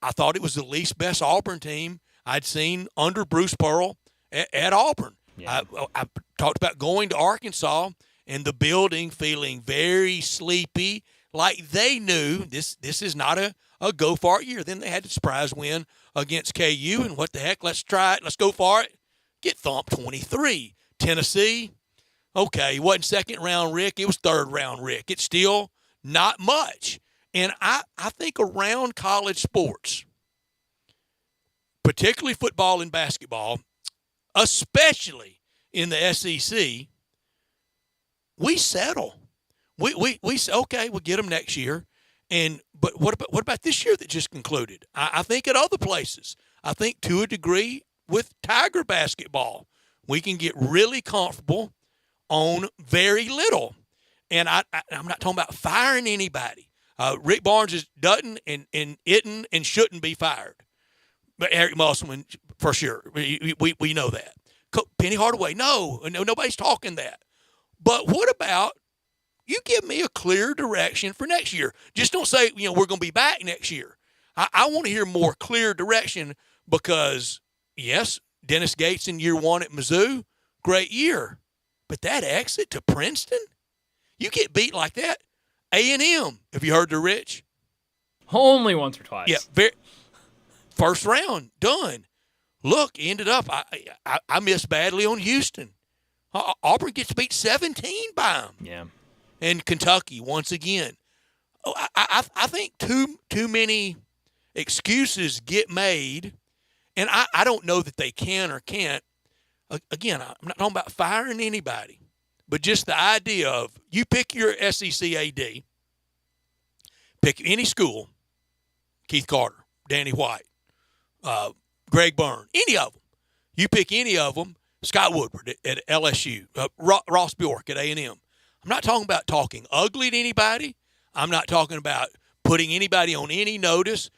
I thought it was the least best Auburn team I'd seen under Bruce Pearl at Auburn. Yeah. I talked about going to Arkansas and the building feeling very sleepy, like they knew this is not a go for it year. Then they had the surprise win against KU, and what the heck, let's try it, let's go for it. Get thumped 23. Tennessee, okay, it wasn't second-round Rick, it was third-round Rick. It's still not much. And I think around college sports, particularly football and basketball, especially in the SEC, we settle. We say, okay, we'll get them next year. But what about this year that just concluded? I think at other places, I think to a degree with Tiger basketball, we can get really comfortable on very little. And I'm not talking about firing anybody. Rick Barnes doesn't and isn't and shouldn't be fired. But Eric Musselman, for sure. We know that. Penny Hardaway, no, nobody's talking that. But what about you give me a clear direction for next year? Just don't say, we're going to be back next year. I want to hear more clear direction because, yes, Dennis Gates in year 1 at Mizzou, great year. But that exit to Princeton? You get beat like that. A&M, have you heard the Rich? Only once or twice. Yeah, first round, done. Look, ended up, I missed badly on Houston. Auburn gets beat 17 by them. Yeah. And Kentucky, once again. I think too many excuses get made, and I don't know that they can or can't. Again, I'm not talking about firing anybody, but just the idea of you pick your SEC AD, pick any school, Keith Carter, Danny White, Greg Byrne, any of them. You pick any of them, Scott Woodward at LSU, Ross Bjork at A&M. I'm not talking about talking ugly to anybody. I'm not talking about putting anybody on any notice.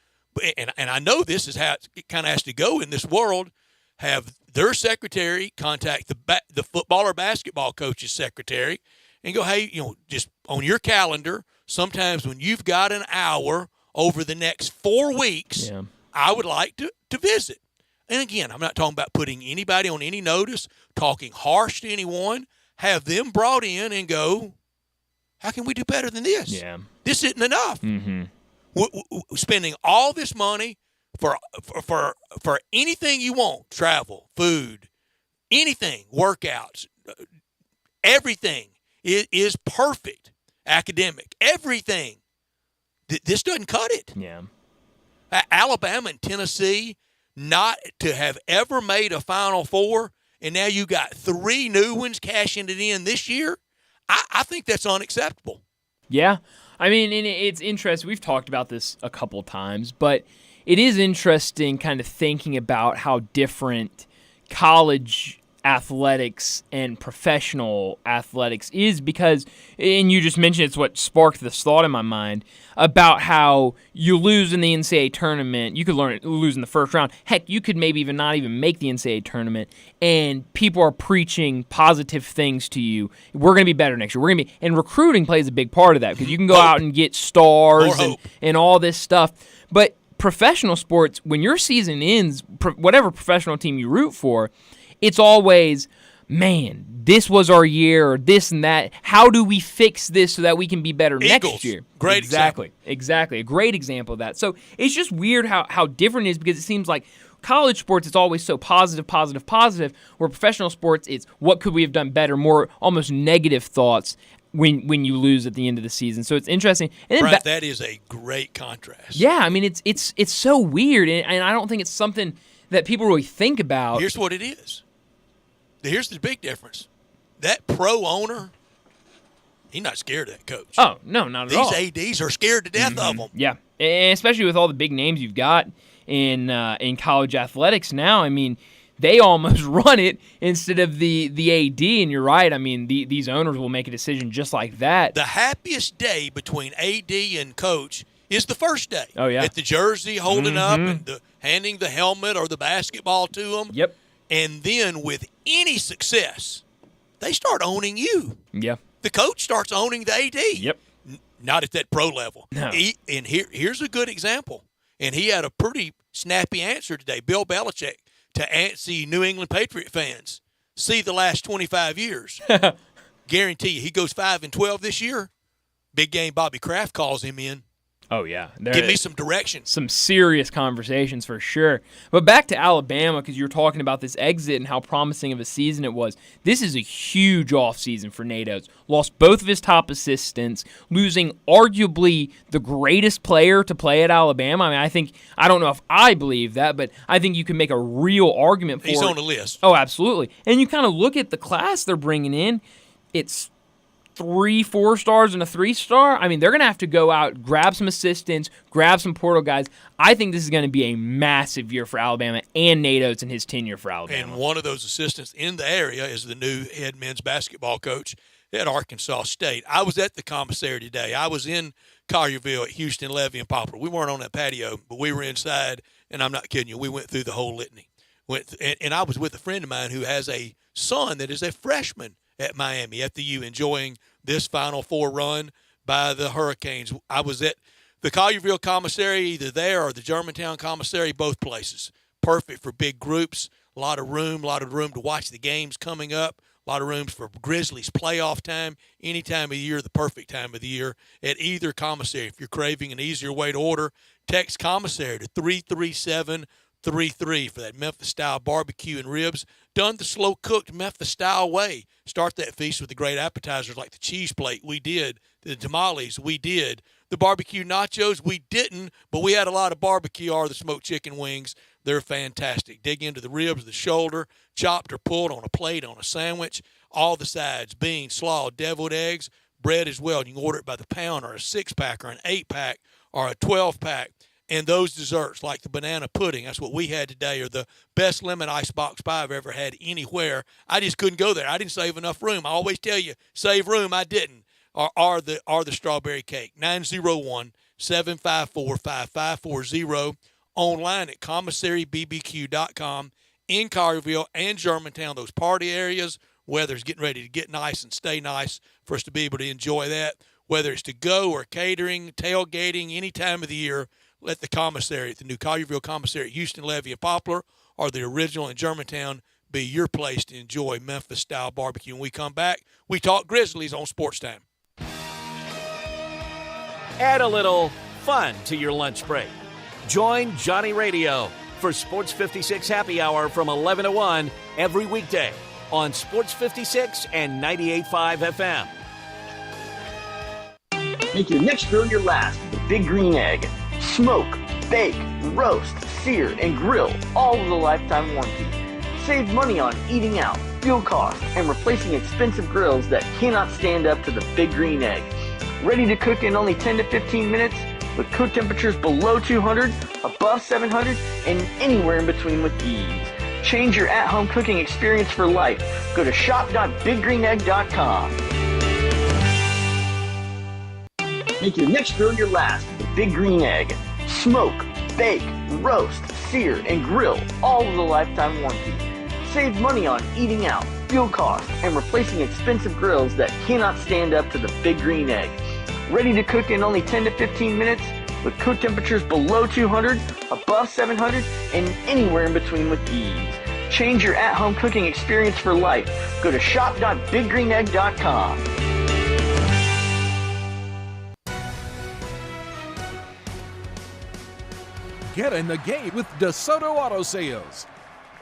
And I know this is how it kind of has to go in this world. Have their secretary contact the football or basketball coach's secretary and go, hey, just on your calendar, sometimes when you've got an hour over the next 4 weeks, I would like to visit. And again, I'm not talking about putting anybody on any notice, talking harsh to anyone. Have them brought in and go, how can we do better than this? Yeah. This isn't enough. Mm-hmm. We're spending all this money for anything you want, travel, food, anything, workouts, everything is perfect, academic, everything. This doesn't cut it. Yeah. Alabama and Tennessee not to have ever made a Final Four, and now you got 3 new ones cashing it in this year. I think that's unacceptable. Yeah. I mean, and it's interesting. We've talked about this a couple of times, but it is interesting kind of thinking about how different college athletics and professional athletics is because, and you just mentioned it's what sparked this thought in my mind about how you lose in the NCAA tournament. You could lose in the first round. Heck, you could maybe even not even make the NCAA tournament, and people are preaching positive things to you. We're going to be better next year. And recruiting plays a big part of that because you can go out and get stars and all this stuff. But professional sports, when your season ends, whatever professional team you root for, it's always, man, this was our year or this and that. How do we fix this so that we can be better next year? Great example. Exactly. A great example of that. So it's just weird how different it is because it seems like college sports, it's always so positive, where professional sports, it's what could we have done better, more almost negative thoughts when you lose at the end of the season. So it's interesting. And then Brett, that is a great contrast. Yeah, I mean, it's so weird, and I don't think it's something that people really think about. Here's what it is. Here's the big difference. That pro owner, he's not scared of that coach. Oh, no, not at all. These ADs are scared to death of him. Yeah. And especially with all the big names you've got in college athletics now. I mean, they almost run it instead of the AD, and you're right. I mean, these owners will make a decision just like that. The happiest day between AD and coach is the first day. Oh, yeah. At the jersey, holding up and handing the helmet or the basketball to them. Yep. And then with any success, they start owning you. Yeah. The coach starts owning the AD. Yep. Not at that pro level. No. And here's a good example. And he had a pretty snappy answer today. Bill Belichick, to antsy New England Patriot fans, see the last 25 years. Guarantee you, he goes 5-12 this year. Big game Bobby Kraft calls him in. Oh, yeah. Give me some direction. Some serious conversations for sure. But back to Alabama, because you were talking about this exit and how promising of a season it was. This is a huge offseason for Nate Oates. Lost both of his top assistants, losing arguably the greatest player to play at Alabama. I mean, I don't know if I believe that, but I think you can make a real argument for He's it. on the list. Oh, absolutely. And you kind of look at the class they're bringing in. It's 3 4-stars and a 3-star. I mean, they're going to have to go out, grab some assistants, grab some portal guys. I think this is going to be a massive year for Alabama and Nate Oates in his tenure for Alabama. And one of those assistants in the area is the new head men's basketball coach at Arkansas State. I was at the commissary today. I was in Collierville at Houston, Levy, and Poplar. We weren't on that patio, but we were inside, and I'm not kidding you. We went through the whole litany. And I was with a friend of mine who has a son that is a freshman at Miami, at the U, enjoying this Final Four run by the Hurricanes. I was at the Collierville commissary, either there or the Germantown commissary, both places. Perfect for big groups, a lot of room to watch the games coming up, a lot of rooms for Grizzlies playoff time, any time of year, the perfect time of the year at either commissary. If you're craving an easier way to order, text commissary to 33733 for that Memphis-style barbecue and ribs, done the slow-cooked Memphis-style way. Start that feast with the great appetizers like the cheese plate. We did. The tamales. We did. The barbecue nachos. We didn't, but we had a lot of barbecue or the smoked chicken wings. They're fantastic. Dig into the ribs, the shoulder, chopped or pulled on a plate, on a sandwich. All the sides, beans, slaw, deviled eggs, bread as well. You can order it by the pound or a 6-pack or an 8-pack or a 12-pack. And those desserts, like the banana pudding, that's what we had today, are the best lemon icebox pie I've ever had anywhere. I just couldn't go there. I didn't save enough room. I always tell you, save room. I didn't. Or the strawberry cake. 901-754-5540. Online at commissarybbq.com. In Collierville and Germantown, those party areas, weather's getting ready to get nice and stay nice for us to be able to enjoy that. Whether it's to go or catering, tailgating, any time of the year, let the commissary at the new Collierville commissary at Houston, Levy, and Poplar, or the original in Germantown, be your place to enjoy Memphis-style barbecue. When we come back, we talk Grizzlies on Sportstime. Add a little fun to your lunch break. Join Johnny Radio for Sports 56 Happy Hour from 11 to 1 every weekday on Sports 56 and 98.5 FM. Make your next grill your last with the Big Green Egg. Smoke, bake, roast, sear, and grill, all with a lifetime warranty. Save money on eating out, fuel costs, and replacing expensive grills that cannot stand up to the Big Green Egg. Ready to cook in only 10 to 15 minutes with cook temperatures below 200, above 700, and anywhere in between with ease. Change your at-home cooking experience for life. Go to shop.biggreenegg.com. Make your next grill your last with the Big Green Egg. Smoke, bake, roast, sear, and grill, all with a lifetime warranty. Save money on eating out, fuel costs, and replacing expensive grills that cannot stand up to the Big Green Egg. Ready to cook in only 10 to 15 minutes with cook temperatures below 200, above 700, and anywhere in between with ease. Change your at-home cooking experience for life. Go to shop.biggreenegg.com. Get in the game with DeSoto Auto Sales.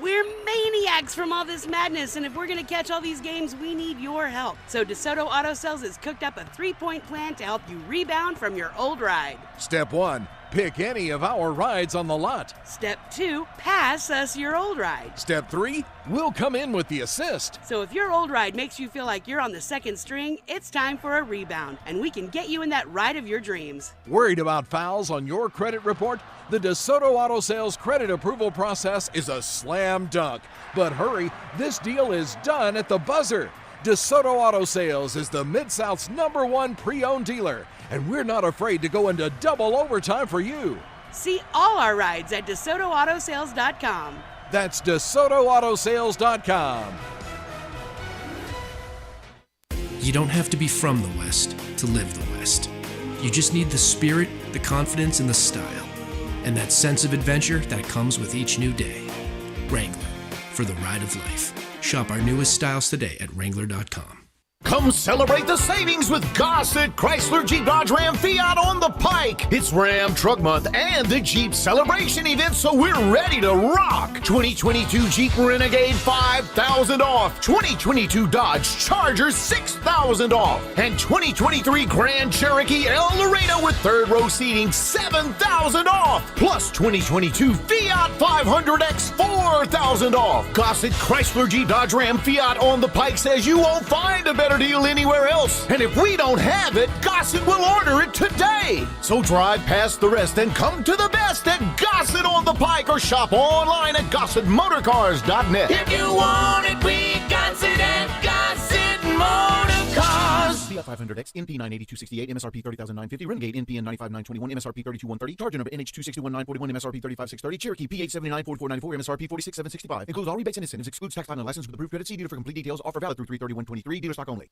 We're maniacs from all this madness, and if we're going to catch all these games, we need your help. So DeSoto Auto Sales has cooked up a 3-point plan to help you rebound from your old ride. Step 1, Pick any of our rides on the lot. Step 2, pass us your old ride. Step 3, we'll come in with the assist. So if your old ride makes you feel like you're on the second string, it's time for a rebound, and we can get you in that ride of your dreams. Worried about fouls on your credit report? The DeSoto Auto Sales credit approval process is a slam dunk. But hurry, this deal is done at the buzzer. DeSoto Auto Sales is the Mid-South's #1 pre-owned dealer, and we're not afraid to go into double overtime for you. See all our rides at DeSotoAutoSales.com. That's DeSotoAutoSales.com. You don't have to be from the West to live the West. You just need the spirit, the confidence, and the style, and that sense of adventure that comes with each new day. Wrangler, for the ride of life. Shop our newest styles today at Wrangler.com. Come celebrate the savings with Gossett Chrysler Jeep Dodge Ram Fiat on the Pike. It's Ram Truck Month and the Jeep Celebration event, so we're ready to rock. 2022 Jeep Renegade $5,000 off. 2022 Dodge Charger $6,000 off. And 2023 Grand Cherokee El Laredo with third row seating $7,000 off. Plus 2022 Fiat 500X $4,000 off. Gossett Chrysler Jeep Dodge Ram Fiat on the Pike says you won't find a better deal anywhere else. And if we don't have it, Gossett will order it today. So drive past the rest and come to the best at Gossett on the Pike or shop online at GossettMotorCars.net. If you want it, we got it at Gossett Motor Cars. Fiat 500X, NP 98268, MSRP 30,950, Renegade, NPN 95921, MSRP 32130, Charger number NH261941, MSRP 35630, Cherokee PH794494, MSRP 46765. Includes all rebates and incentives, excludes tax line and license with approved credit. See dealer for complete details. Offer valid through 3/31/23. Dealer stock only.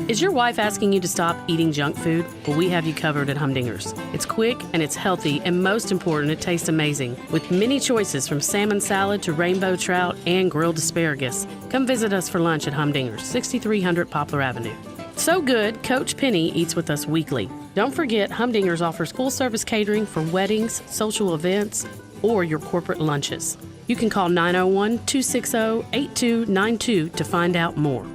Is your wife asking you to stop eating junk food? Well, we have you covered at Humdinger's. It's quick and it's healthy, and most important, it tastes amazing. With many choices from salmon salad to rainbow trout and grilled asparagus. Come visit us for lunch at Humdinger's, 6300 Poplar Avenue. So good, Coach Penny eats with us weekly. Don't forget, Humdinger's offers full-service catering for weddings, social events, or your corporate lunches. You can call 901-260-8292 to find out more.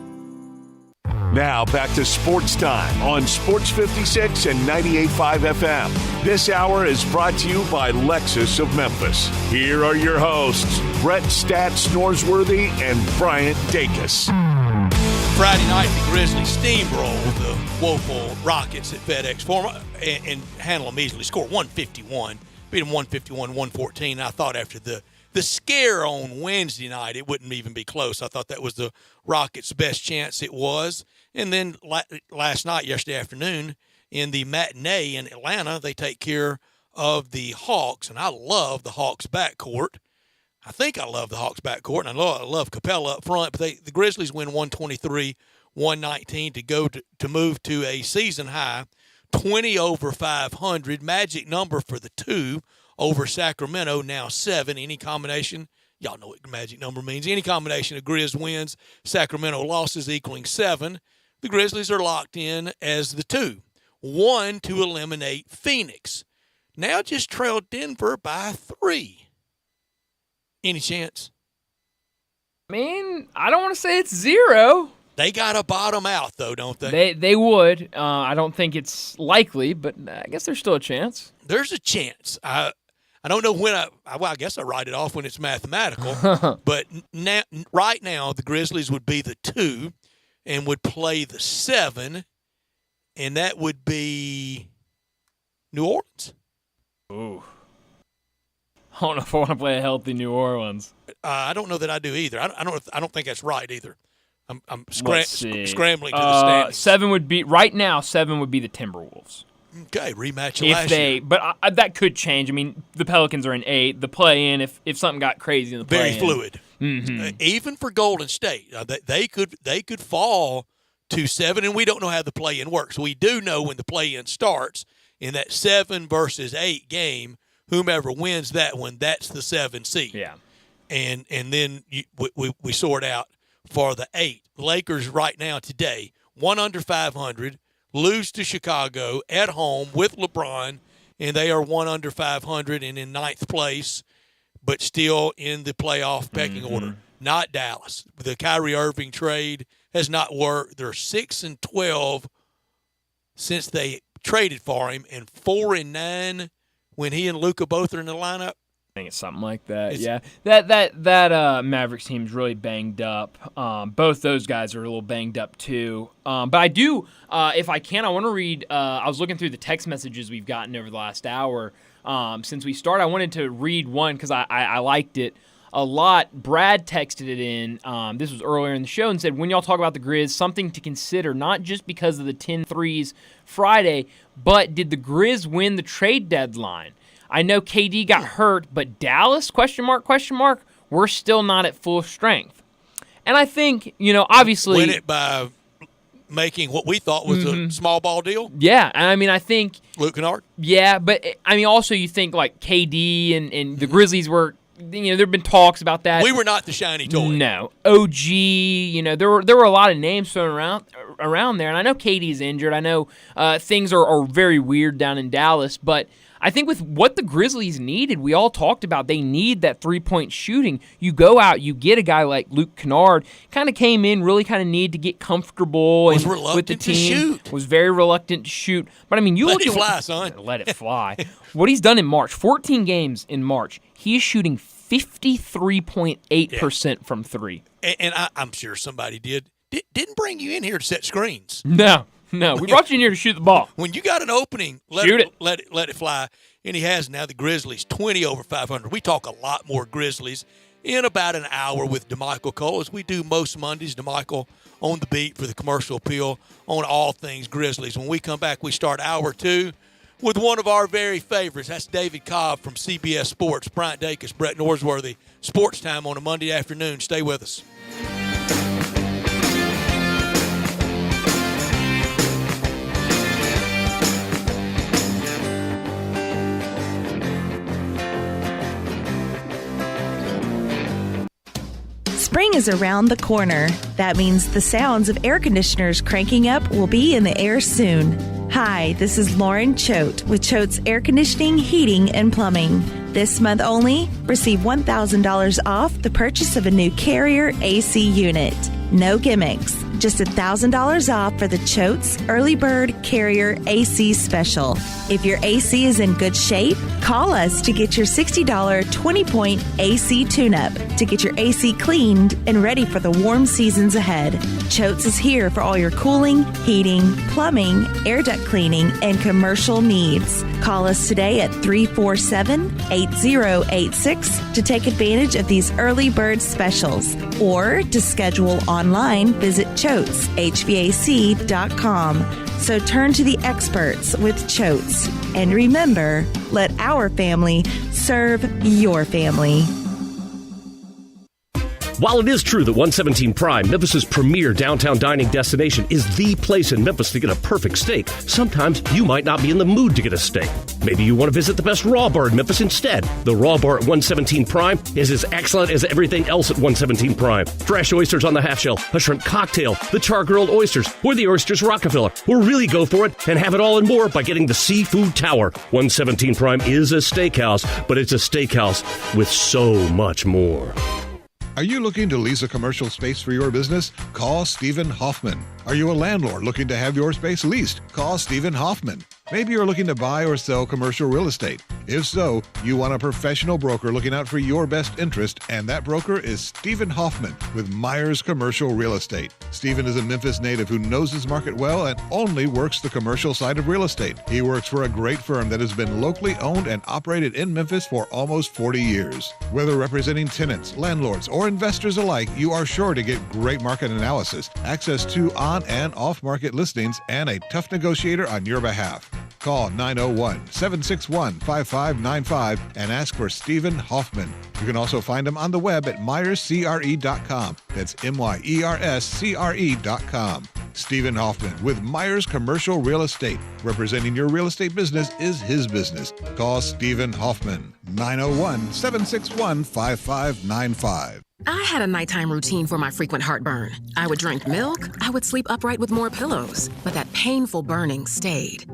Now back to Sports Time on Sports 56 and 98.5 FM. This hour is brought to you by Lexus of Memphis. Here are your hosts, Brett Stats Norsworthy and Bryant Dacus. Friday night, the Grizzlies steamrolled the woeful Rockets at FedEx Forum and handled them easily. Scored 151, beat them 151-114. I thought after the scare on Wednesday night, it wouldn't even be close. I thought that was the Rockets' best chance. It was. And then last night, yesterday afternoon, in the matinee in Atlanta, they take care of the Hawks, and I love the Hawks backcourt. I think I love the Hawks backcourt, and I love Capella up front. But the Grizzlies win 123-119 to move to a season high 20 over 500. Magic number for the 2 over Sacramento, now 7. Any combination, y'all know what the magic number means. Any combination of Grizz wins, Sacramento losses equaling 7. The Grizzlies are locked in as the 2. 1 to eliminate Phoenix. Now just trailed Denver by 3. Any chance? I mean, I don't want to say it's 0. They got to bottom out, though, don't they? They would. I don't think it's likely, but I guess there's still a chance. There's a chance. I don't know when I guess I write it off when it's mathematical. But right now, the Grizzlies would be the 2 and would play the 7, and that would be New Orleans. Ooh. I don't know if I want to play a healthy New Orleans. I don't know that I do either. I don't think that's right either. I'm scrambling to the standings. 7 would be right now. 7 would be the Timberwolves. Okay, rematch last year. But that could change. I mean, the Pelicans are in 8. The play-in, if something got crazy in the play-in, very fluid. Mm-hmm. Even for Golden State, they could fall to 7, and we don't know how the play-in works. We do know when the play-in starts in that 7 versus 8 game. Whomever wins that one, that's the 7 seed. Yeah, and then we sort out for the 8. Lakers right now today 1 under 500, lose to Chicago at home with LeBron, and they are 1 under 500 and in 9th place, but still in the playoff pecking order. Not Dallas. The Kyrie Irving trade has not worked. They're 6-12 since they traded for him, and 4-9 when he and Luka both are in the lineup? I think it's something like that. Yeah, that Mavericks team's really banged up. Both those guys are a little banged up too. But I do, if I can, I want to read. I was looking through the text messages we've gotten over the last hour since we started. I wanted to read one because I liked it a lot. Brad texted it in. This was earlier in the show and said, when y'all talk about the Grizz, something to consider, not just because of the 10 threes Friday, but did the Grizz win the trade deadline? I know KD got hurt, but Dallas, question mark, we're still not at full strength. And I think, obviously. Win it by making what we thought was a small ball deal? Yeah, and I mean, I think. Luke Kennard? Yeah, but I mean, also you think like KD and the Grizzlies were. There have been talks about that. We were not the shiny toy. No. OG, there were a lot of names thrown around there. And I know KD's injured. I know things are very weird down in Dallas. But I think with what the Grizzlies needed, we all talked about, they need that three-point shooting. You go out, you get a guy like Luke Kennard, kind of came in, really kind of needed to get comfortable with the team. To shoot. Was very reluctant to shoot. But I mean, you let look it at fly, son. Let it fly. What he's done in March, 14 games in March, he is shooting 53.8% from three. And I'm sure somebody didn't bring you in here to set screens. No, we brought you in here to shoot the ball. When you got an opening, let it fly. And he has now. The Grizzlies 20 over 500. We talk a lot more Grizzlies in about an hour with DeMichael Cole, as we do most Mondays. DeMichael on the beat for the commercial appeal on all things Grizzlies. When we come back, we start hour 2 with one of our very favorites. That's David Cobb from CBS Sports. Bryant Dacus, Brett Norsworthy. Sports Time on a Monday afternoon. Stay with us. Spring is around the corner. That means the sounds of air conditioners cranking up will be in the air soon. Hi, this is Lauren Choate with Choate's Air Conditioning, Heating, and Plumbing. This month only, receive $1,000 off the purchase of a new Carrier AC unit. No gimmicks, just $1,000 off for the Choate's Early Bird Carrier AC special. If your AC is in good shape, call us to get your $60 20-point AC tune-up to get your AC cleaned and ready for the warm seasons ahead. Choate's is here for all your cooling, heating, plumbing, air duct cleaning, and commercial needs. Call us today at 347-8086 to take advantage of these early bird specials. Or to schedule online, visit ChoatesHVAC.com. So turn to the experts with Choates. And remember, let our family serve your family. While it is true that 117 Prime, Memphis's premier downtown dining destination, is the place in Memphis to get a perfect steak, sometimes you might not be in the mood to get a steak. Maybe you want to visit the best raw bar in Memphis instead. The raw bar at 117 Prime is as excellent as everything else at 117 Prime. Fresh oysters on the half shell, a shrimp cocktail, the char-grilled oysters, or the oysters Rockefeller. Or really go for it and have it all and more by getting the Seafood Tower. 117 Prime is a steakhouse, but it's a steakhouse with so much more. Are you looking to lease a commercial space for your business? Call Stephen Hoffman. Are you a landlord looking to have your space leased? Call Stephen Hoffman. Maybe you're looking to buy or sell commercial real estate. If so, you want a professional broker looking out for your best interest, and that broker is Stephen Hoffman with Myers Commercial Real Estate. Stephen is a Memphis native who knows his market well and only works the commercial side of real estate. He works for a great firm that has been locally owned and operated in Memphis for almost 40 years. Whether representing tenants, landlords, or investors alike, you are sure to get great market analysis, access to on and off market listings, and a tough negotiator on your behalf. Call 901-761-5595 and ask for Stephen Hoffman. You can also find him on the web at MyersCRE.com. That's MYERSCRE.com. Stephen Hoffman with Myers Commercial Real Estate. Representing your real estate business is his business. Call Stephen Hoffman, 901-761-5595. I had a nighttime routine for my frequent heartburn. I would drink milk, I would sleep upright with more pillows, but that painful burning stayed.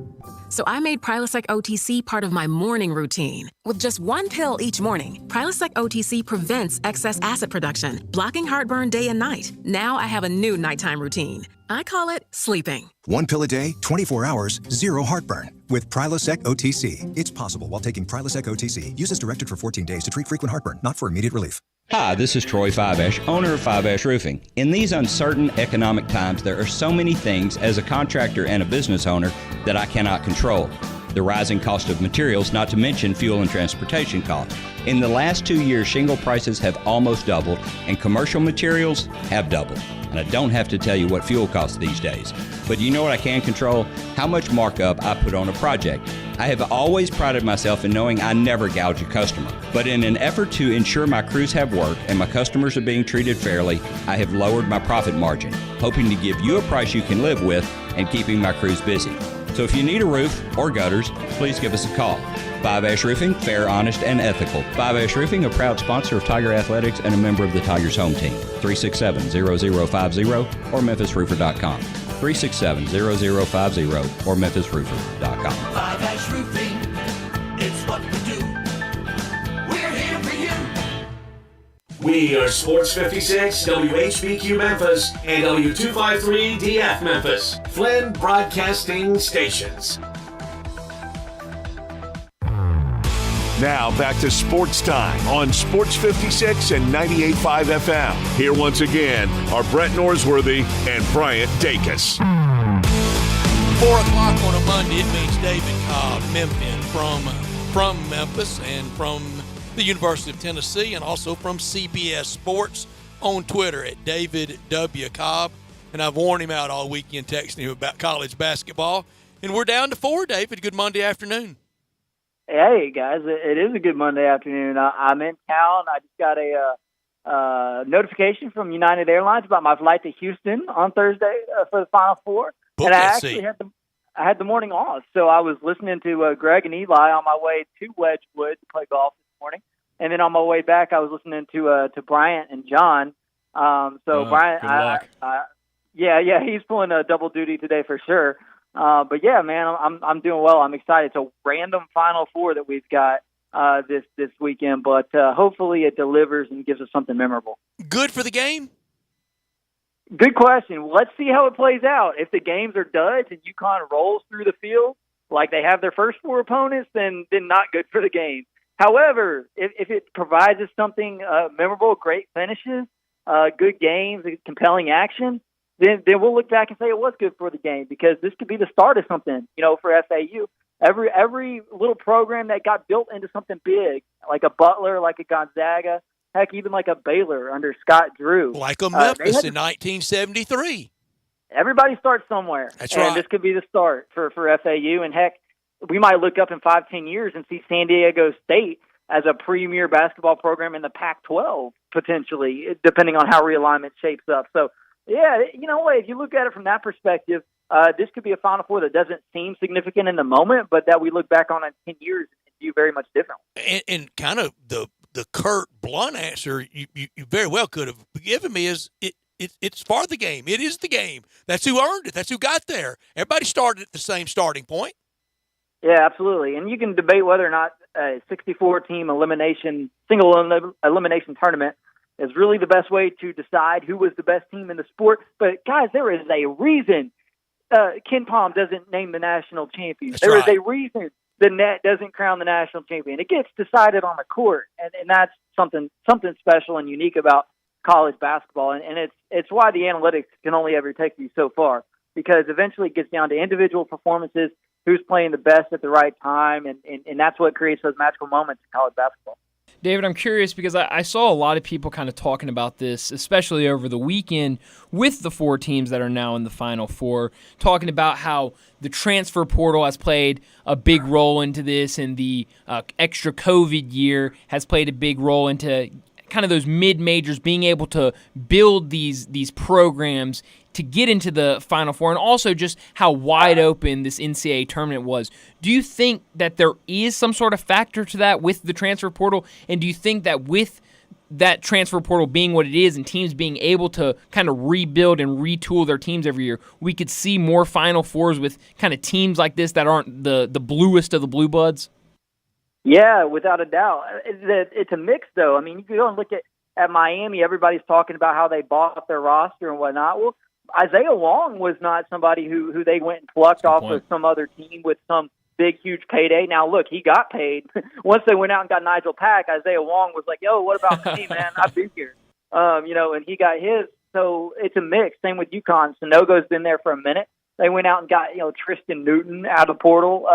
So I made Prilosec OTC part of my morning routine. With just one pill each morning, Prilosec OTC prevents excess acid production, blocking heartburn day and night. Now I have a new nighttime routine. I call it sleeping. One pill a day, 24 hours, zero heartburn. With Prilosec OTC. It's possible while taking Prilosec OTC. Use as directed for 14 days to treat frequent heartburn, not for immediate relief. Hi, this is Troy Fiveash, owner of Fiveash Roofing. In these uncertain economic times, there are so many things as a contractor and a business owner that I cannot control. The rising cost of materials, not to mention fuel and transportation costs. In the last 2 years, shingle prices have almost doubled and commercial materials have doubled. And I don't have to tell you what fuel costs these days. But you know what I can control? How much markup I put on a project. I have always prided myself in knowing I never gouge a customer. But in an effort to ensure my crews have work and my customers are being treated fairly, I have lowered my profit margin, hoping to give you a price you can live with and keeping my crews busy. So if you need a roof or gutters, please give us a call. Fiveash Roofing, fair, honest, and ethical. Fiveash Roofing, a proud sponsor of Tiger Athletics and a member of the Tigers home team. 367-0050 or memphisroofer.com. 367-0050 or memphisroofer.com. Fiveash Roofing, it's what we do. We're here for you. We are Sports 56, WHBQ Memphis, and W253DF Memphis, Flynn Broadcasting Stations. Now back to Sports Time on Sports 56 and 98.5 FM. Here once again are Brett Norsworthy and Bryant Dacus. 4 o'clock on a Monday, it means David Cobb, Memphian, from Memphis and from the University of Tennessee, and also from CBS Sports on Twitter at David W. Cobb. And I've worn him out all weekend texting him about college basketball. And we're down to 4, David. Good Monday afternoon. Hey, guys, it is a good Monday afternoon. I'm in town. I just got a notification from United Airlines about my flight to Houston on Thursday for the Final Four. And I actually had the morning off, so I was listening to Greg and Eli on my way to Wedgwood to play golf this morning. And then on my way back, I was listening to Bryant and John. Bryant, yeah, he's pulling a double duty today for sure. But yeah, man, I'm doing well. I'm excited. It's a random Final Four that we've got this weekend, but hopefully it delivers and gives us something memorable. Good for the game? Good question. Let's see how it plays out. If the games are duds and UConn rolls through the field like they have their first 4 opponents, then not good for the game. However, if it provides us something memorable, great finishes, good games, compelling action, then we'll look back and say it was good for the game, because this could be the start of something, for FAU. Every little program that got built into something big, like a Butler, like a Gonzaga, heck, even like a Baylor under Scott Drew. Like a Memphis in 1973. Everybody starts somewhere. That's right. And this could be the start for FAU. And heck, we might look up in 5-10 years and see San Diego State as a premier basketball program in the Pac-12, potentially, depending on how realignment shapes up. So, yeah, you know what? If you look at it from that perspective, this could be a Final Four that doesn't seem significant in the moment, but that we look back on in 10 years and view very much differently. And kind of the curt, blunt answer you very well could have given me is it's for the game. It is the game. That's who earned it. That's who got there. Everybody started at the same starting point. Yeah, absolutely. And you can debate whether or not a 64-team single elimination tournament is really the best way to decide who was the best team in the sport. But, guys, there is a reason Ken Palm doesn't name the national champion. There is a reason the net doesn't crown the national champion. It gets decided on the court, and that's something special and unique about college basketball. And it's why the analytics can only ever take you so far, because eventually it gets down to individual performances, who's playing the best at the right time, and that's what creates those magical moments in college basketball. David, I'm curious because I saw a lot of people kind of talking about this, especially over the weekend with the 4 teams that are now in the Final Four, talking about how the transfer portal has played a big role into this, and the extra COVID year has played a big role into kind of those mid-majors being able to build these programs to get into the Final Four, and also just how wide open this NCAA tournament was. Do you think that there is some sort of factor to that with the transfer portal, and do you think that with that transfer portal being what it is and teams being able to kind of rebuild and retool their teams every year, we could see more Final Fours with kind of teams like this that aren't the bluest of the blue bloods? Yeah, without a doubt. It's a mix, though. I mean, you go and look at Miami. Everybody's talking about how they bought their roster and whatnot. Well, Isaiah Wong was not somebody who they went and plucked off of some other team with some big, huge payday. Now, look, he got paid. Once they went out and got Nigel Pack, Isaiah Wong was like, yo, what about me, man? I've been here. And he got his. So it's a mix. Same with UConn. Sonogo's been there for a minute. They went out and got, Tristan Newton out of the portal.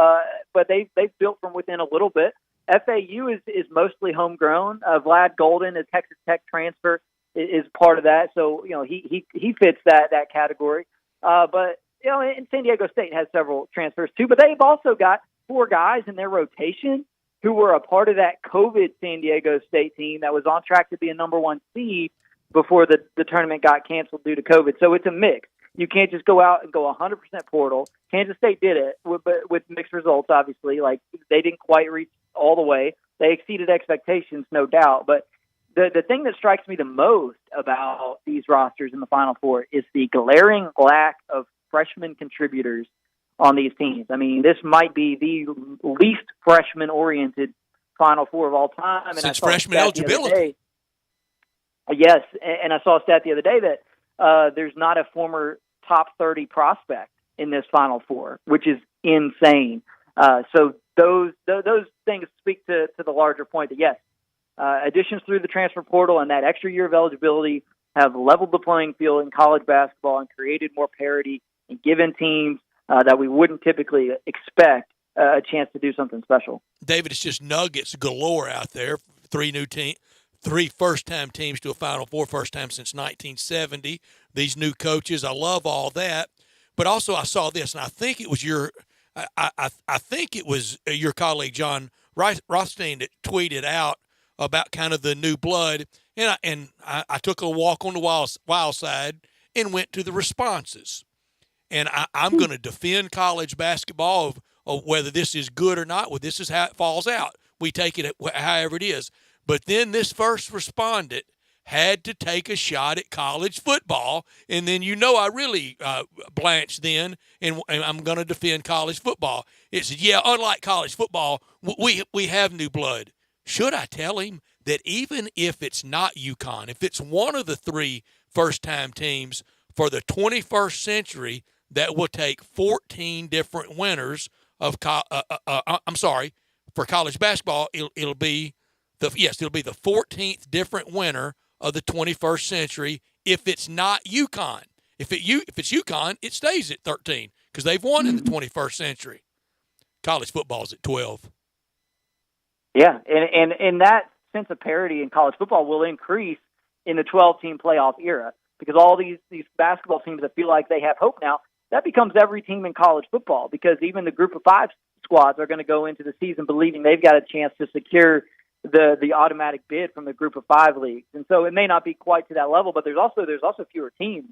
But they've built from within a little bit. FAU is mostly homegrown. Vlad Golden, a Texas Tech transfer, is part of that. So, he fits that category. But and San Diego State has several transfers too, but they've also got 4 guys in their rotation who were a part of that COVID San Diego State team that was on track to be a number 1 seed before the tournament got canceled due to COVID. So it's a mix. You can't just go out and go 100% portal. Kansas State did it, but with mixed results, obviously. Like, they didn't quite reach all the way. They exceeded expectations, no doubt. But the thing that strikes me the most about these rosters in the Final Four is the glaring lack of freshman contributors on these teams. I mean, this might be the least freshman-oriented Final Four of all time. And since freshman eligibility. Yes, and I saw a stat the other day that there's not a former top 30 prospect in this Final Four, which is insane. So those things speak to the larger point that, yes, additions through the transfer portal and that extra year of eligibility have leveled the playing field in college basketball and created more parity and given teams that we wouldn't typically expect a chance to do something special. David, it's just nuggets galore out there. 3 first-time teams to a Final Four, first time since 1970. These new coaches, I love all that. But also I saw this, and I think it was your colleague John Rothstein that tweeted out about kind of the new blood. And I took a walk on the wild side and went to the responses. And I'm going to defend college basketball of whether this is good or not. Well, this is how it falls out. We take it however it is. But then this first respondent had to take a shot at college football, and then I really blanched then, and I'm going to defend college football. It said, yeah, unlike college football, we have new blood. Should I tell him that even if it's not UConn, if it's one of the 3 first-time teams for the 21st century, that will take 14 different winners of for college basketball, it'll be the 14th different winner of the 21st century if it's not UConn. If it's UConn, it stays at 13 because they've won in the 21st century. College football's at 12. Yeah, and that sense of parity in college football will increase in the 12-team playoff era because all these basketball teams that feel like they have hope now, that becomes every team in college football because even the group of 5 squads are going to go into the season believing they've got a chance to secure the automatic bid from the group of 5 leagues. And so it may not be quite to that level, but there's also fewer teams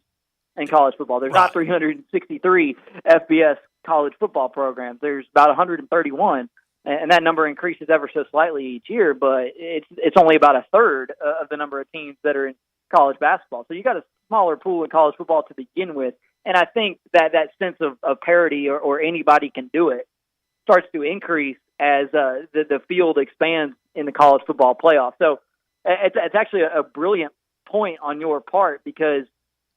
in college football. There's not 363 FBS college football programs. There's about 131, and that number increases ever so slightly each year, but it's only about a third of the number of teams that are in college basketball. So you got a smaller pool in college football to begin with. And I think that sense of parity or anybody can do it starts to increase as the field expands in the college football playoff. So it's actually a brilliant point on your part because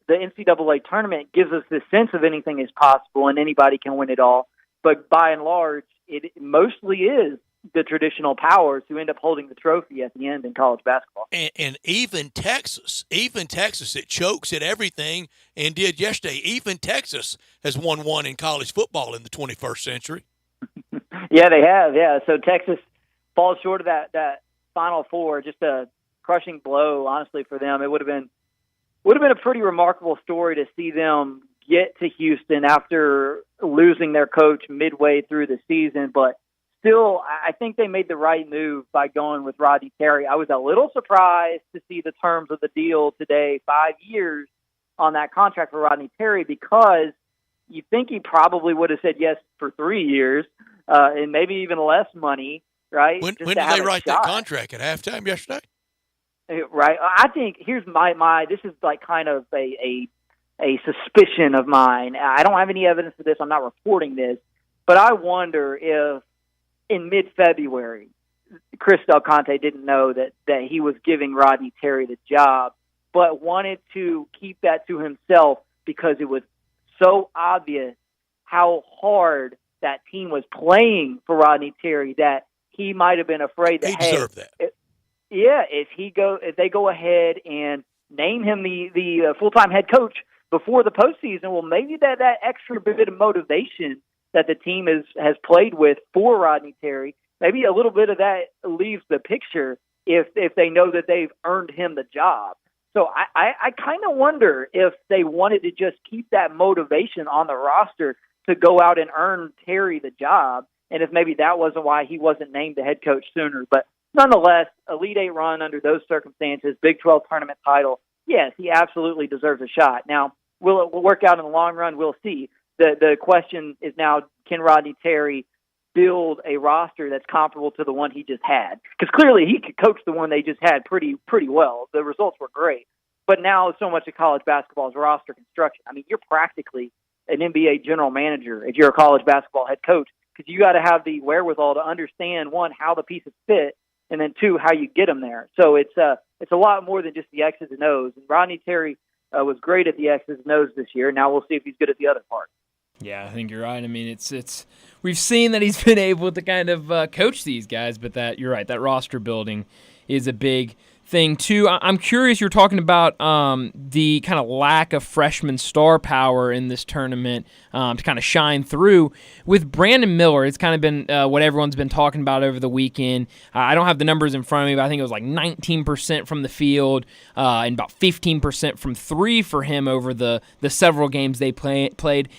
the NCAA tournament gives us this sense of anything is possible and anybody can win it all. But by and large, it mostly is the traditional powers who end up holding the trophy at the end in college basketball. And even Texas, it chokes at everything and did yesterday. Even Texas has won one in college football in the 21st century. Yeah, they have. Yeah, so Texas falls short of that Final Four. Just a crushing blow, honestly, for them. It would have been a pretty remarkable story to see them get to Houston after losing their coach midway through the season. But still, I think they made the right move by going with Rodney Terry. I was a little surprised to see the terms of the deal today, 5 years on that contract for Rodney Terry, because you think he probably would have said yes for 3 years and maybe even less money, right? When did they write that contract? At halftime yesterday? Right. I think here's my this is like kind of a suspicion of mine. I don't have any evidence of this. I'm not reporting this, but I wonder if in mid-February, Chris Del Conte didn't know that he was giving Rodney Terry the job, but wanted to keep that to himself because it was so obvious how hard that team was playing for Rodney Terry that he might have been afraid that, he deserved that. If they go ahead and name him the full-time head coach before the postseason, well, maybe that extra bit of motivation that the team has played with for Rodney Terry, maybe a little bit of that leaves the picture if they know that they've earned him the job. So I kind of wonder if they wanted to just keep that motivation on the roster to go out and earn Terry the job, and if maybe that wasn't why he wasn't named the head coach sooner. But nonetheless, Elite Eight run under those circumstances, Big 12 tournament title, yes, he absolutely deserves a shot. Now, will it work out in the long run? We'll see. The question is now, can Rodney Terry build a roster that's comparable to the one he just had? Because clearly he could coach the one they just had pretty well. The results were great. But now so much of college basketball is roster construction. I mean, you're practically an NBA general manager if you're a college basketball head coach, because you got to have the wherewithal to understand, one, how the pieces fit, and then two, how you get them there. So it's a lot more than just the X's and O's. And Rodney Terry was great at the X's and O's this year. Now we'll see if he's good at the other part. Yeah, I think you're right. I mean, it's we've seen that he's been able to kind of coach these guys, but that you're right, that roster building is a big thing too. I'm curious, you're talking about the kind of lack of freshman star power in this tournament to kind of shine through. With Brandon Miller, it's kind of been what everyone's been talking about over the weekend. I don't have the numbers in front of me, but I think it was like 19% from the field and about 15% from three for him over the several games they played.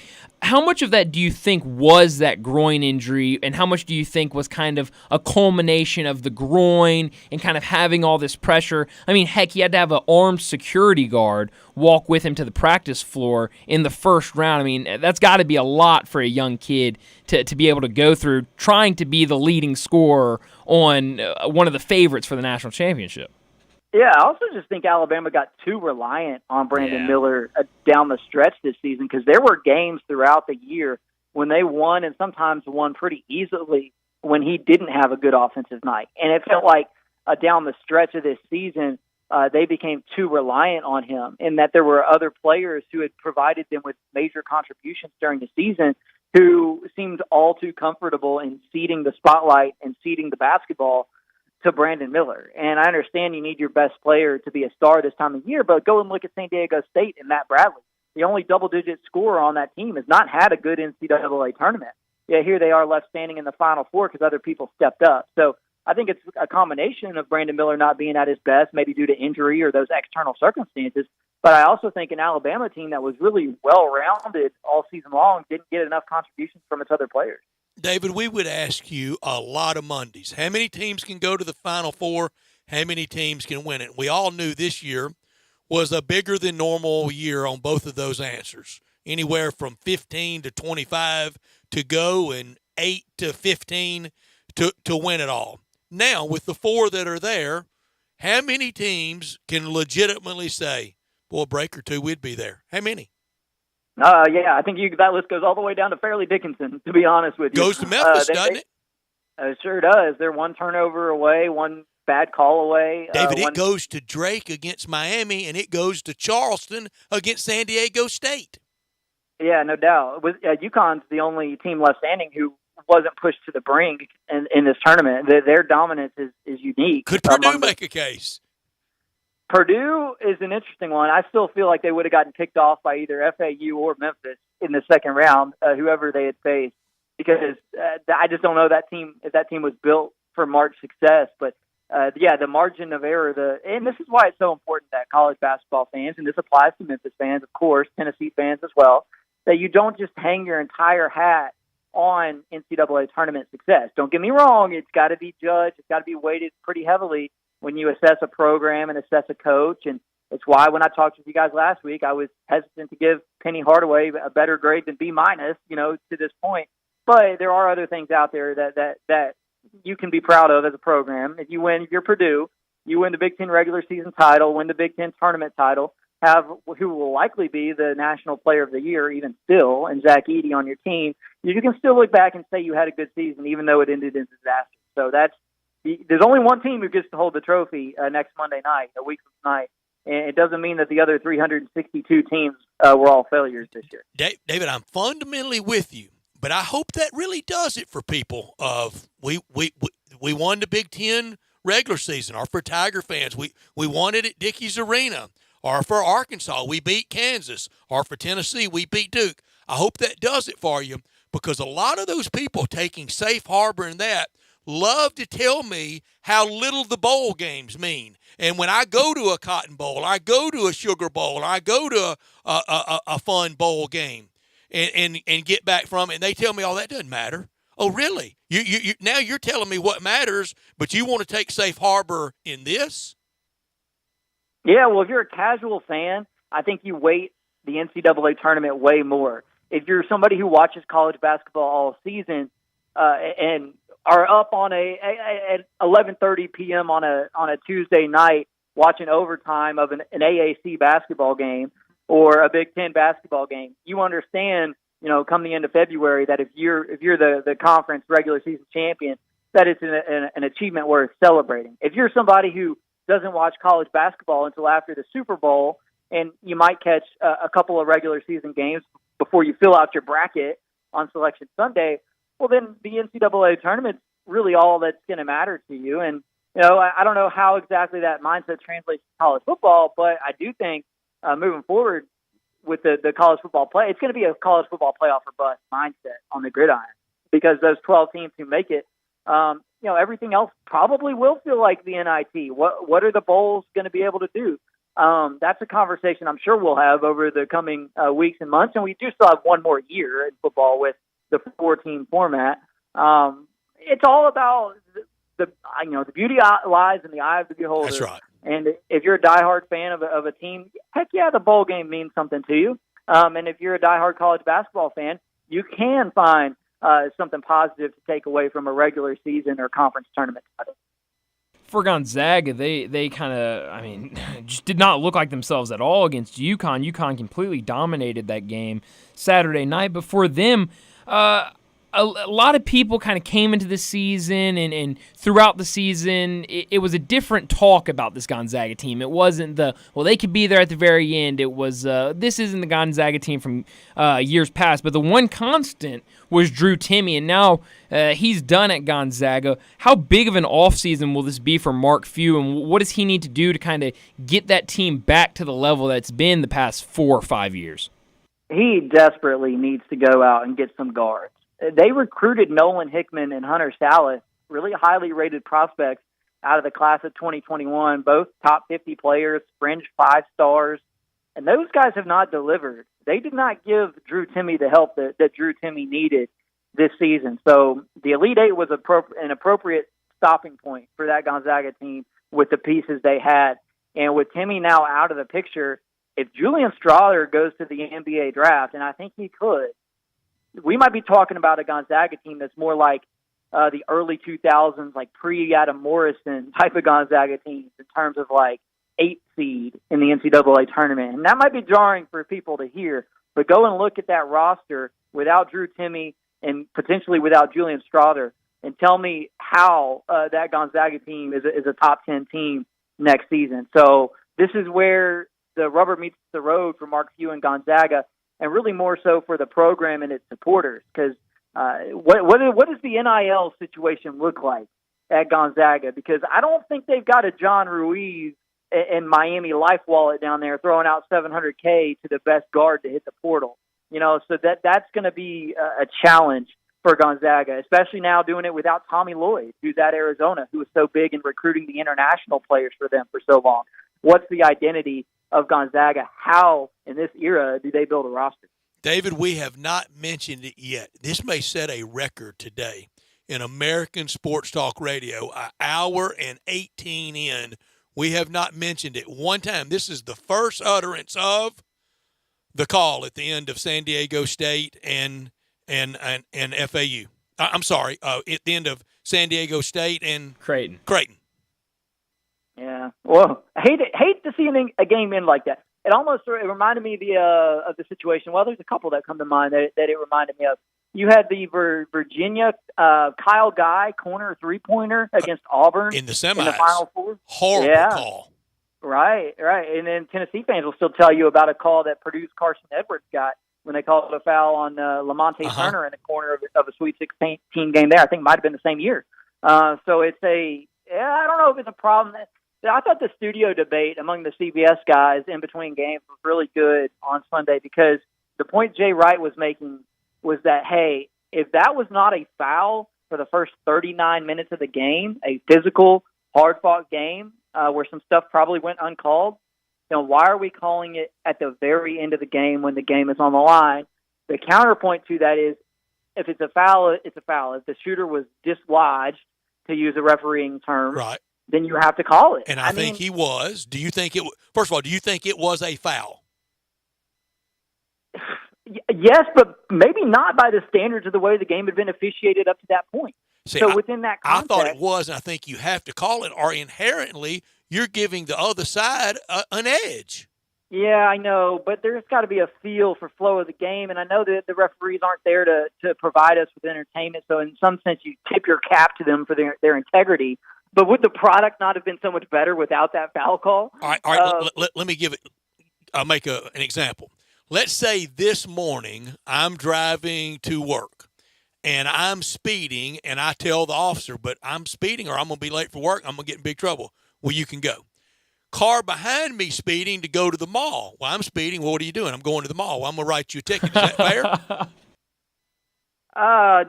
How much of that do you think was that groin injury, and how much do you think was kind of a culmination of the groin and kind of having all this pressure? I mean, heck, he had to have an armed security guard walk with him to the practice floor in the first round. I mean, that's got to be a lot for a young kid to be able to go through trying to be the leading scorer on one of the favorites for the national championship. Yeah, I also just think Alabama got too reliant on Brandon Miller down the stretch this season, because there were games throughout the year when they won, and sometimes won pretty easily, when he didn't have a good offensive night. And it felt like down the stretch of this season, they became too reliant on him, in that there were other players who had provided them with major contributions during the season who seemed all too comfortable in ceding the spotlight and ceding the basketball to Brandon Miller. And I understand you need your best player to be a star this time of year, but go and look at San Diego State and Matt Bradley. The only double-digit scorer on that team has not had a good NCAA tournament. Yeah, here they are left standing in the Final Four because other people stepped up. So I think it's a combination of Brandon Miller not being at his best, maybe due to injury or those external circumstances. But I also think an Alabama team that was really well-rounded all season long didn't get enough contributions from its other players. David, we would ask you a lot of Mondays. How many teams can go to the Final Four? How many teams can win it? We all knew this year was a bigger than normal year on both of those answers. Anywhere from 15 to 25 to go and 8 to 15 to win it all. Now, with the four that are there, how many teams can legitimately say, boy, a break or two, we'd be there? How many? Yeah, I think that list goes all the way down to Fairleigh Dickinson, to be honest with you. Goes to Memphis, doesn't it? It sure does. They're one turnover away, one bad call away. David, it goes to Drake against Miami, and it goes to Charleston against San Diego State. Yeah, no doubt. UConn's the only team left standing who wasn't pushed to the brink in this tournament. Their dominance is unique. Could Purdue make a case? Purdue is an interesting one. I still feel like they would have gotten kicked off by either FAU or Memphis in the second round, whoever they had faced, because I just don't know if that team was built for March success. But the margin of error, and this is why it's so important that college basketball fans, and this applies to Memphis fans, of course, Tennessee fans as well, that you don't just hang your entire hat on NCAA tournament success. Don't get me wrong; it's got to be judged, it's got to be weighted pretty heavily when you assess a program and assess a coach. And it's why when I talked to you guys last week, I was hesitant to give Penny Hardaway a better grade than B-, to this point. But there are other things out there that you can be proud of as a program. If you're Purdue, you win the Big Ten regular season title, win the Big Ten tournament title, have who will likely be the National Player of the Year even still, and Zach Edey on your team, you can still look back and say you had a good season, even though it ended in disaster. So there's only one team who gets to hold the trophy next Monday night, a week from tonight. And it doesn't mean that the other 362 teams were all failures this year. David, I'm fundamentally with you, but I hope that really does it for people. We won the Big Ten regular season, or for Tiger fans, we won it at Dickies Arena, or for Arkansas, we beat Kansas, or for Tennessee, we beat Duke. I hope that does it for you, because a lot of those people taking safe harbor in that love to tell me how little the bowl games mean. And when I go to a Cotton Bowl, I go to a Sugar Bowl, I go to a fun bowl game and get back from it, and they tell me, oh, that doesn't matter. Oh, really? You now you're telling me what matters, but you want to take safe harbor in this? Yeah, well, if you're a casual fan, I think you weight the NCAA tournament way more. If you're somebody who watches college basketball all season and are up on at 11:30 p.m. on a Tuesday night watching overtime of an AAC basketball game or a Big Ten basketball game, you understand, come the end of February, that if you're the conference regular season champion, that it's an achievement worth celebrating. If you're somebody who doesn't watch college basketball until after the Super Bowl, and you might catch a couple of regular season games before you fill out your bracket on Selection Sunday, well, then the NCAA tournament's really all that's going to matter to you. And, I don't know how exactly that mindset translates to college football, but I do think moving forward with the college football play, it's going to be a college football playoff or bust mindset on the gridiron, because those 12 teams who make it, everything else probably will feel like the NIT. What are the bowls going to be able to do? That's a conversation I'm sure we'll have over the coming weeks and months, and we do still have one more year in football with the 4-team format. It's all about the beauty lies in the eye of the beholder. That's right. And if you're a diehard fan of a team, heck yeah, the bowl game means something to you. And if you're a diehard college basketball fan, you can find something positive to take away from a regular season or conference tournament title. For Gonzaga, they kind of, just did not look like themselves at all against UConn. UConn completely dominated that game Saturday night. But for them, a lot of people kind of came into the season, and throughout the season, it was a different talk about this Gonzaga team. It wasn't they could be there at the very end. It was, this isn't the Gonzaga team from years past. But the one constant was Drew Timme, and now he's done at Gonzaga. How big of an offseason will this be for Mark Few, and what does he need to do to kind of get that team back to the level that's been the past 4 or 5 years? He desperately needs to go out and get some guards. They recruited Nolan Hickman and Hunter Salas, really highly rated prospects out of the class of 2021, both top 50 players, fringe 5 stars, and those guys have not delivered. They did not give Drew Timme the help that Drew Timme needed this season. So the Elite Eight was an appropriate stopping point for that Gonzaga team with the pieces they had. And with Timme now out of the picture, if Julian Strawther goes to the NBA draft, and I think he could, we might be talking about a Gonzaga team that's more like the early 2000s, like pre-Adam Morrison type of Gonzaga teams in terms of like 8th seed in the NCAA tournament. And that might be jarring for people to hear, but go and look at that roster without Drew Timme and potentially without Julian Strawther and tell me how that Gonzaga team is a top 10 team next season. So this is where the rubber meets the road for Mark Few and Gonzaga, and really more so for the program and its supporters, because what does the NIL situation look like at Gonzaga? Because I don't think they've got a John Ruiz and Miami Life Wallet down there throwing out $700K to the best guard to hit the portal. So that's going to be a challenge for Gonzaga, especially now doing it without Tommy Lloyd, who's at Arizona, who was so big in recruiting the international players for them for so long. What's the identity of Gonzaga? How, in this era, do they build a roster? David, we have not mentioned it yet. This may set a record today in American Sports Talk Radio, an hour and 18 in. We have not mentioned it one time. This is the first utterance of the call at the end of San Diego State and FAU. I'm sorry, at the end of San Diego State and Creighton. Yeah. Well, I hate to see a game end like that. It reminded me of the situation. Well, there's a couple that come to mind that it reminded me of. You had the Virginia Kyle Guy corner 3-pointer against Auburn in the semis. In the Final Four. Horrible call. Right. And then Tennessee fans will still tell you about a call that Purdue's Carson Edwards got when they called a foul on Lamonte Turner in the corner of a Sweet 16 game there. I think it might have been the same year. So it's I don't know if it's a problem. I thought the studio debate among the CBS guys in between games was really good on Sunday because the point Jay Wright was making was that, hey, if that was not a foul for the first 39 minutes of the game, a physical, hard-fought game where some stuff probably went uncalled, why are we calling it at the very end of the game when the game is on the line? The counterpoint to that is if it's a foul, it's a foul. If the shooter was dislodged, to use a refereeing term, right, then you have to call it. And I think he was. Do you think first of all, do you think it was a foul? Yes, but maybe not by the standards of the way the game had been officiated up to that point. See, so within that context, I thought it was, and I think you have to call it, or inherently you're giving the other side an edge. Yeah, I know, but there's got to be a feel for flow of the game, and I know that the referees aren't there to provide us with entertainment, so in some sense you tip your cap to them for their integrity. But would the product not have been so much better without that foul call? All right. Let me give it. I'll make an example. Let's say this morning I'm driving to work and I'm speeding, and I tell the officer, but I'm speeding or I'm going to be late for work. I'm going to get in big trouble. Well, you can go. Car behind me speeding to go to the mall. Well, I'm speeding. Well, what are you doing? I'm going to the mall. Well, I'm going to write you a ticket. Is that fair?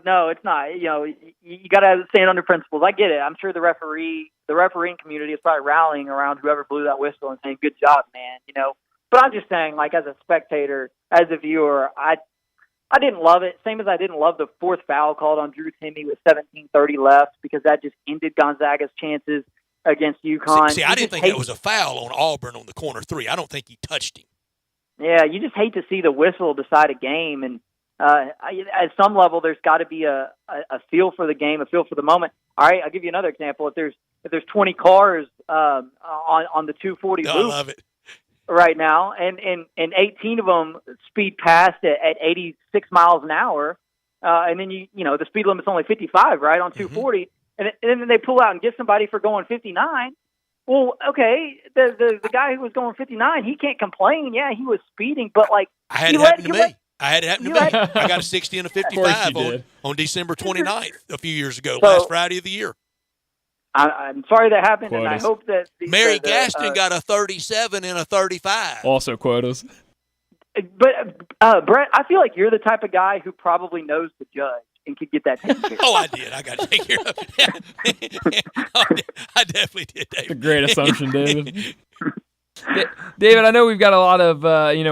No, it's not. You got to stand under principles. I get it. I'm sure the refereeing community is probably rallying around whoever blew that whistle and saying, "Good job, man." But I'm just saying, like, as a spectator, as a viewer, I didn't love it. Same as I didn't love the fourth foul called on Drew Timme with 17:30 left because that just ended Gonzaga's chances against UConn. See, I didn't think that was a foul on Auburn on the corner three. I don't think he touched him. Yeah, you just hate to see the whistle decide a game, and at some level, there's got to be a feel for the game, a feel for the moment. All right, I'll give you another example. If there's 20 cars on the 240 loop, I love it right now, and 18 of them speed past at 86 miles an hour, and then the speed limit's only 55, right, on 240, and then they pull out and get somebody for going 59. Well, okay, the guy who was going 59, he can't complain. Yeah, he was speeding, but like I had it happen to me. I got a 60 and a 55 on December 29th a few years ago, last Friday of the year. I'm sorry that happened, and I hope that Mary Gaston got a 37 and a 35. Also quotas. But Brett, I feel like you're the type of guy who probably knows the judge and could get that taken care of. Oh, I did. I got to take care of it. I definitely did, David. A great assumption, David. David, I know we've got a lot of,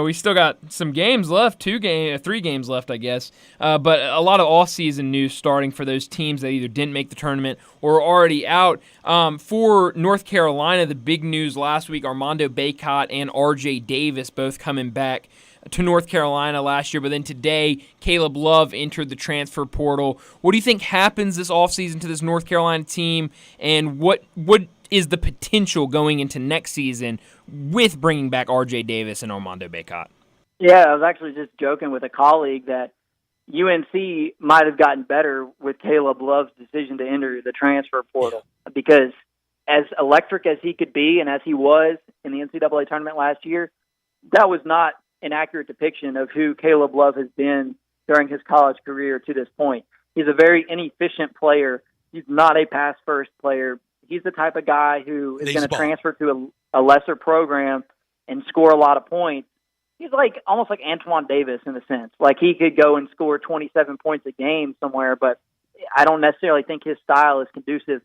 we still got some games left, 3 games left, I guess, but a lot of off-season news starting for those teams that either didn't make the tournament or are already out. For North Carolina, the big news last week, Armando Bacot and R.J. Davis both coming back to North Carolina last year, but then today, Caleb Love entered the transfer portal. What do you think happens this offseason to this North Carolina team, and what is the potential going into next season with bringing back R.J. Davis and Armando Bacot? Yeah, I was actually just joking with a colleague that UNC might have gotten better with Caleb Love's decision to enter the transfer portal because as electric as he could be and as he was in the NCAA tournament last year, that was not an accurate depiction of who Caleb Love has been during his college career to this point. He's a very inefficient player. He's not a pass-first player. He's the type of guy who is going to transfer to a lesser program and score a lot of points. He's almost like Antoine Davis in a sense. Like he could go and score 27 points a game somewhere, but I don't necessarily think his style is conducive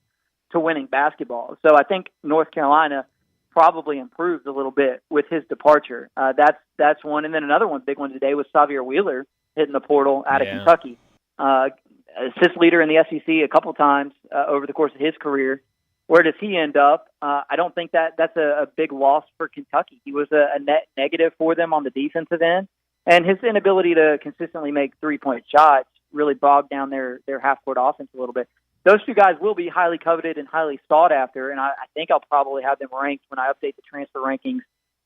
to winning basketball. So I think North Carolina probably improved a little bit with his departure. That's one. And then another one, big one today, was Xavier Wheeler hitting the portal out of Kentucky. Assist leader in the SEC a couple times over the course of his career. Where does he end up? I don't think that's a big loss for Kentucky. He was a net negative for them on the defensive end, and his inability to consistently make three-point shots really bogged down their half-court offense a little bit. those two guys will be highly coveted and highly sought after, and I think I'll probably have them ranked when I update the transfer rankings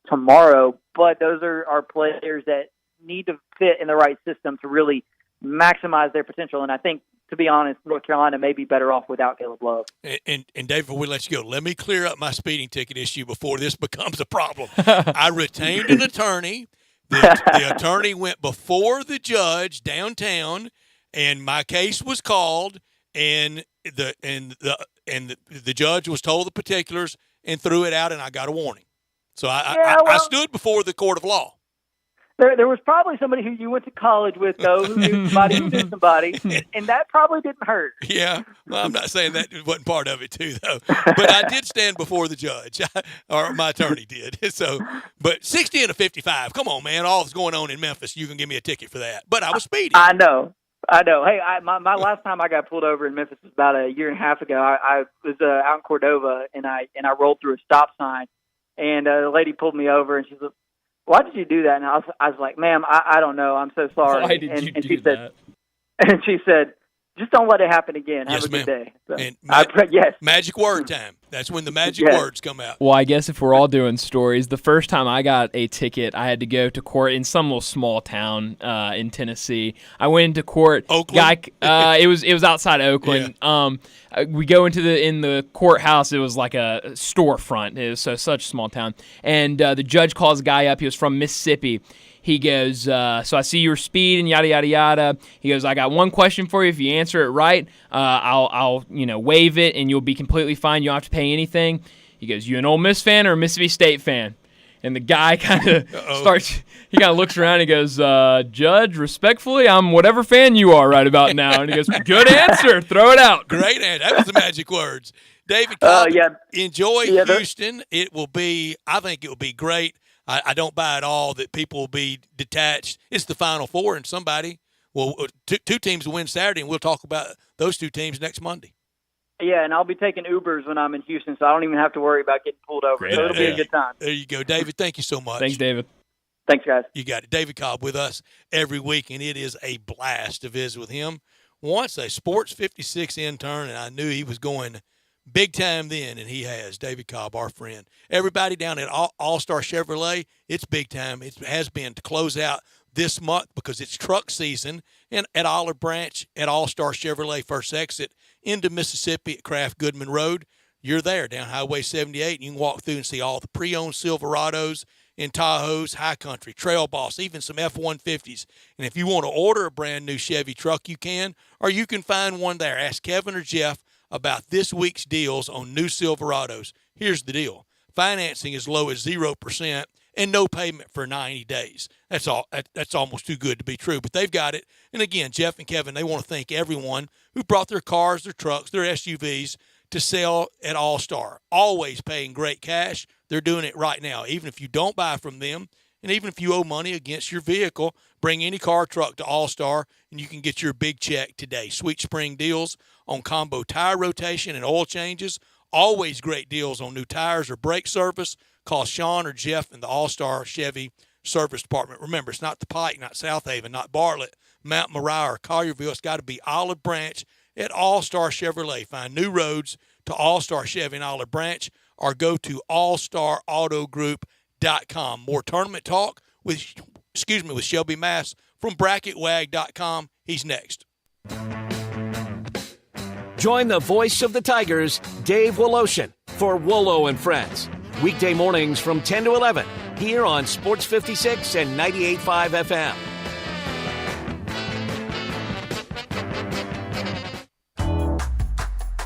tomorrow. But those are players that need to fit in the right system to really maximize their potential. And I think, to be honest, North Carolina may be better off without Caleb Love. And Dave, before we let you go, let me clear up my speeding ticket issue before this becomes a problem. I retained an attorney. The attorney went before the judge downtown, and my case was called, and the judge was told the particulars and threw it out, and I got a warning. So I stood before the court of law. There was probably somebody who you went to college with, though, who knew somebody who knew somebody, and that probably didn't hurt. Yeah, well, I'm not saying that wasn't part of it, too, though. But I did stand before the judge, or my attorney did. So, but 60 and a 55, come on, man, all that's going on in Memphis, you can give me a ticket for that. But I was speeding. I know. Hey, my last time I got pulled over in Memphis was about a year and a half ago. I was out in Cordova, and I rolled through a stop sign, and a lady pulled me over, and she's like, "Why did you do that?" And I was like, "Ma'am, I don't know. I'm so sorry." Why did you do that? And she said, "Just don't let it happen again. Have a good day." So, yes. Magic word time. That's when the magic words come out. Well, I guess if we're all doing stories, the first time I got a ticket, I had to go to court in some little small town in Tennessee. I went into court. Oakland? It was outside Oakland. Yeah. We go into the courthouse. It was like a storefront. It was such a small town. And the judge calls a guy up. He was from Mississippi. He goes, so I see you were speeding, yada, yada, yada. He goes, I got one question for you. If you answer it right, I'll waive it, and you'll be completely fine. You don't have to pay anything. He goes, you an Ole Miss fan or a Mississippi State fan? And the guy kind of he kind of looks around and goes, Judge, respectfully, I'm whatever fan you are right about now. And he goes, good answer. Throw it out. Great answer. That was the magic words. David Cobb, enjoy Houston. I think it will be great. I don't buy at all that people will be detached. It's the Final Four, and two teams will win Saturday, and we'll talk about those two teams next Monday. Yeah, and I'll be taking Ubers when I'm in Houston, so I don't even have to worry about getting pulled over. Great. So it'll be a good time. There you go. David, thank you so much. Thanks, David. Thanks, guys. You got it. David Cobb with us every week, and it is a blast to visit with him. Once a Sports 56 intern, and I knew he was going big time then, and he has. David Cobb, our friend. Everybody down at All-Star Chevrolet, it's big time. It has been to close out this month because it's truck season. And at Olive Branch, at All-Star Chevrolet first exit into Mississippi at Kraft Goodman Road, you're there down Highway 78, and you can walk through and see all the pre-owned Silverados and Tahoes, High Country, Trail Boss, even some F-150s. And if you want to order a brand new Chevy truck, you can, or you can find one there. Ask Kevin or Jeff about this week's deals on new Silverados. Here's the deal. Financing as low as 0% and no payment for 90 days. That's almost too good to be true, but they've got it. And again, Jeff and Kevin, they want to thank everyone who brought their cars, their trucks, their SUVs to sell at All-Star. Always paying great cash. They're doing it right now. Even if you don't buy from them, and even if you owe money against your vehicle, bring any car or truck to All-Star, and you can get your big check today. Sweet spring deals on combo tire rotation and oil changes. Always great deals on new tires or brake service. Call Sean or Jeff in the All-Star Chevy Service Department. Remember, it's not the Pike, not South Haven, not Bartlett, Mount Moriah, or Collierville. It's got to be Olive Branch at All-Star Chevrolet. Find new roads to All-Star Chevy in Olive Branch, or go to allstarautogroup.com. More tournament talk with Shelby Mass from bracketwag.com. He's next. Join the voice of the Tigers, Dave Woloshin, for Wolo and Friends. Weekday mornings from 10 to 11 here on Sports 56 and 98.5 FM.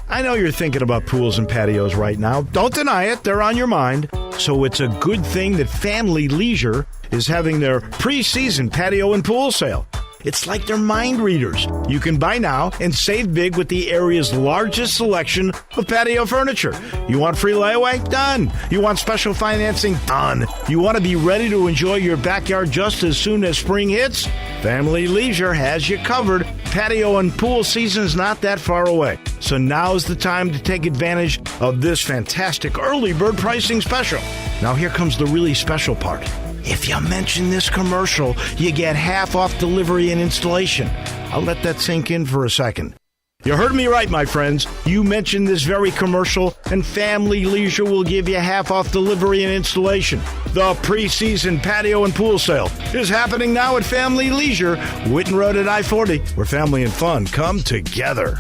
I know you're thinking about pools and patios right now. Don't deny it. They're on your mind. So it's a good thing that Family Leisure is having their pre-season patio and pool sale. It's like they're mind readers. You can buy now and save big with the area's largest selection of patio furniture. You want free layaway? Done. You want special financing? Done. You want to be ready to enjoy your backyard just as soon as spring hits? Family Leisure has you covered. Patio and pool season's not that far away. So now's the time to take advantage of this fantastic early bird pricing special. Now here comes the really special part. If you mention this commercial, you get half off delivery and installation. I'll let that sink in for a second. You heard me right, my friends. You mentioned this very commercial, and Family Leisure will give you half off delivery and installation. The preseason patio and pool sale is happening now at Family Leisure, Witten Road at I-40, where family and fun come together.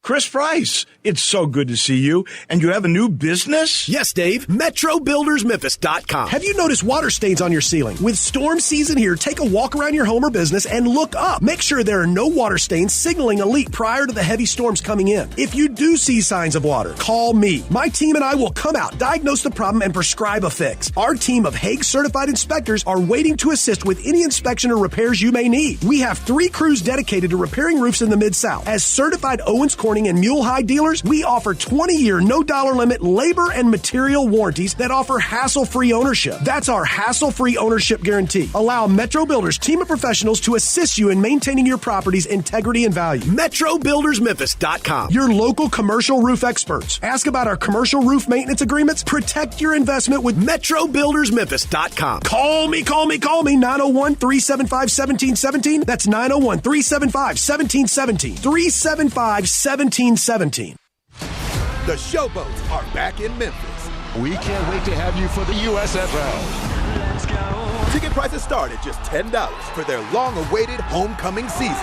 Chris Price, it's so good to see you. And you have a new business? Yes, Dave. MetroBuildersMemphis.com. Have you noticed water stains on your ceiling? With storm season here, take a walk around your home or business and look up. Make sure there are no water stains signaling a leak prior to the heavy storms coming in. If you do see signs of water, call me. My team and I will come out, diagnose the problem, and prescribe a fix. Our team of Hague-certified inspectors are waiting to assist with any inspection or repairs you may need. We have 3 crews dedicated to repairing roofs in the Mid-South. As certified Owens Corning and Mule High dealers, we offer 20-year, no-dollar limit labor and material warranties that offer hassle-free ownership. That's our hassle-free ownership guarantee. Allow Metro Builders team of professionals to assist you in maintaining your property's integrity and value. MetroBuildersMemphis.com. Your local commercial roof experts. Ask about our commercial roof maintenance agreements. Protect your investment with MetroBuildersMemphis.com. Call me, 901-375-1717. That's 901-375-1717. 375-1717. The Showboats are back in Memphis. We can't wait to have you for the USFL. Let's go. Ticket prices start at just $10 for their long-awaited homecoming season.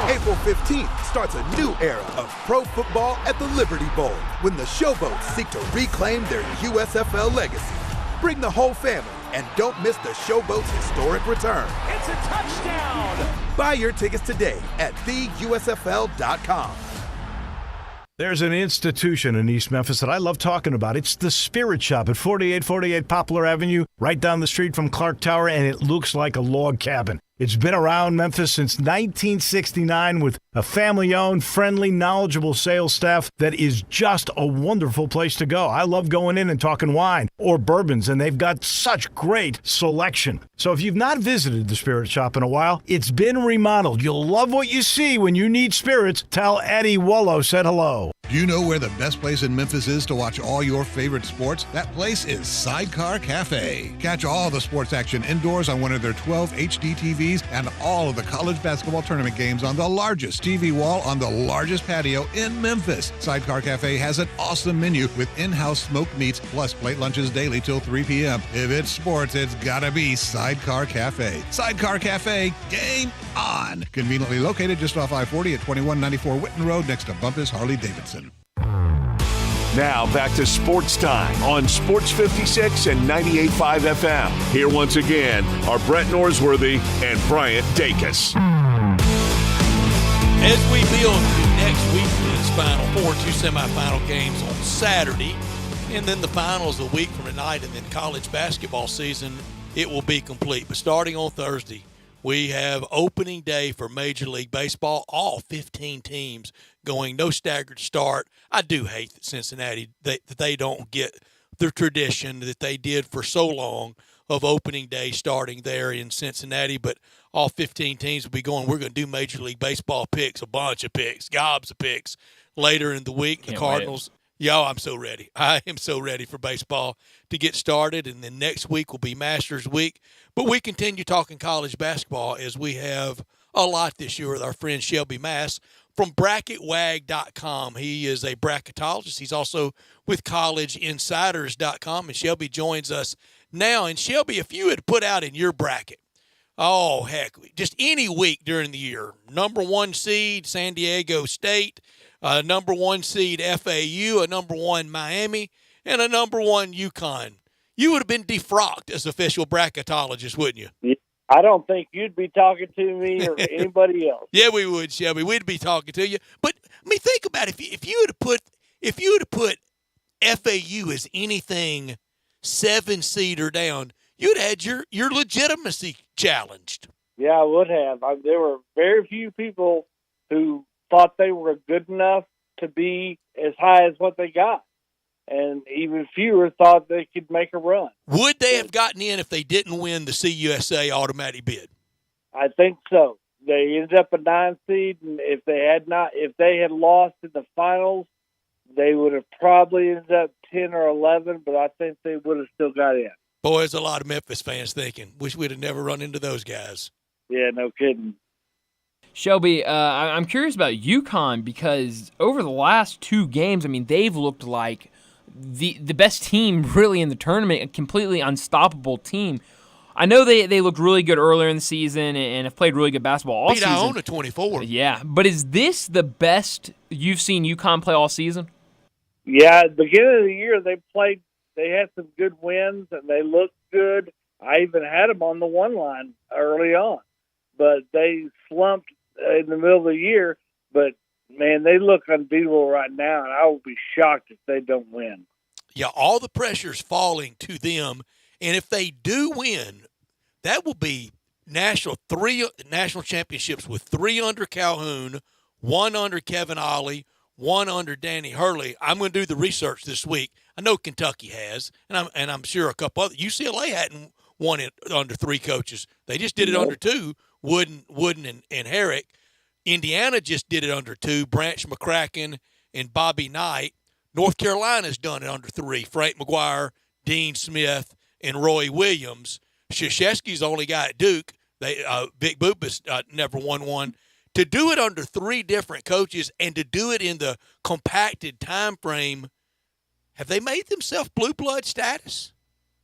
April 15th starts a new era of pro football at the Liberty Bowl when the Showboats seek to reclaim their USFL legacy. Bring the whole family and don't miss the Showboats' historic return. It's a touchdown! Buy your tickets today at theusfl.com. There's an institution in East Memphis that I love talking about. It's the Spirit Shop at 4848 Poplar Avenue, right down the street from Clark Tower, and it looks like a log cabin. It's been around Memphis since 1969 with a family-owned, friendly, knowledgeable sales staff that is just a wonderful place to go. I love going in and talking wine or bourbons, and they've got such great selection. So if you've not visited the Spirit Shop in a while, it's been remodeled. You'll love what you see when you need spirits. Tell Eddie Wollo said hello. Do you know where the best place in Memphis is to watch all your favorite sports? That place is Sidecar Cafe. Catch all the sports action indoors on one of their 12 HD TVs and all of the college basketball tournament games on the largest TV wall on the largest patio in Memphis. Sidecar Cafe has an awesome menu with in-house smoked meats plus plate lunches daily till 3 p.m. If it's sports, it's gotta be Sidecar Cafe. Sidecar Cafe, game on! Conveniently located just off I-40 at 2194 Witten Road next to Bumpus Harley-Davidson. Now back to Sports Time on Sports 56 and 98.5 FM. Here once again are Brett Norsworthy and Bryant Dacus. As we build to next weekend's Final Four, 2 semifinal games on Saturday, and then the finals a week from tonight, and then college basketball season, it will be complete. But starting on Thursday, we have opening day for Major League Baseball, all 15 teams going, no staggered start. I do hate that Cincinnati, that they don't get the tradition that they did for so long of opening day starting there in Cincinnati, but all 15 teams will be going. We're going to do Major League Baseball picks, a bunch of picks, gobs of picks later in the week. The Cardinals. Yo, I'm so ready. I am so ready for baseball to get started, and then next week will be Masters Week. But we continue talking college basketball as we have a lot this year with our friend Shelby Mass from BracketWag.com. He is a bracketologist. He's also with CollegeInsiders.com, and Shelby joins us now. And Shelby, if you had put out in your bracket, oh, heck, just any week during the year, number 1 seed San Diego State, number 1 seed FAU, a number 1 Miami, and a number 1 UConn, you would have been defrocked as official bracketologist, wouldn't you? Yeah, I don't think you'd be talking to me or anybody else. Yeah, we would, Shelby. We'd be talking to you. But I mean, think about it. If you had put FAU as anything 7 seed or down, you'd had your legitimacy challenged. Yeah, I would have. There were very few people who thought they were good enough to be as high as what they got. And even fewer thought they could make a run. Would they have gotten in if they didn't win the CUSA automatic bid? I think so. They ended up a 9 seed, and if they had lost in the finals, they would have probably ended up 10 or 11, but I think they would have still got in. Boy, there's a lot of Memphis fans thinking, wish we'd have never run into those guys. Yeah, no kidding. Shelby, I'm curious about UConn because over the last 2 games, I mean, they've looked like the best team really in the tournament, a completely unstoppable team. I know they looked really good earlier in the season and have played really good basketball all season. Beat Iona 24. Yeah, but is this the best you've seen UConn play all season? Yeah, at the beginning of the year, they had some good wins, and they looked good. I even had them on the one line early on, but they slumped in the middle of the year. But, man, they look unbeatable right now, and I will be shocked if they don't win. Yeah, all the pressure's falling to them, and if they do win, that will be 3 national championships with 3 under Calhoun, 1 under Kevin Ollie, 1 under Danny Hurley. I'm going to do the research this week. I know Kentucky has, and I'm sure a couple other. UCLA hadn't won it under 3 coaches. They just did it under 2, Wooden and Herrick. Indiana just did it under 2, Branch McCracken and Bobby Knight. North Carolina's done it under 3, Frank McGuire, Dean Smith, and Roy Williams. Krzyzewski's only guy at Duke. Vic Bubas never won one. To do it under 3 different coaches and to do it in the compacted time frame, have they made themselves blue blood status?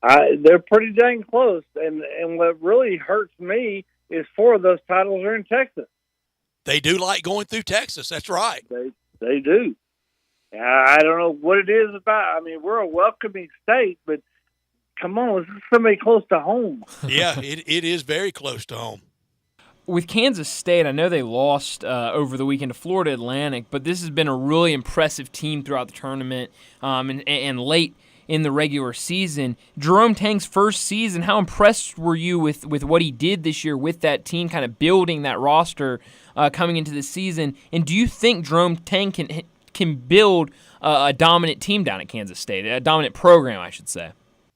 They're pretty dang close, and what really hurts me is 4 of those titles are in Texas. They do like going through Texas. That's right. They do. I don't know what it is about. I mean, we're a welcoming state, but come on, this is somebody close to home. Yeah, it is very close to home. With Kansas State, I know they lost over the weekend to Florida Atlantic, but this has been a really impressive team throughout the tournament and late in the regular season. Jerome Tang's first season, how impressed were you with what he did this year with that team, kind of building that roster coming into the season? And do you think Jerome Tang can build a dominant team down at Kansas State, a dominant program, I should say?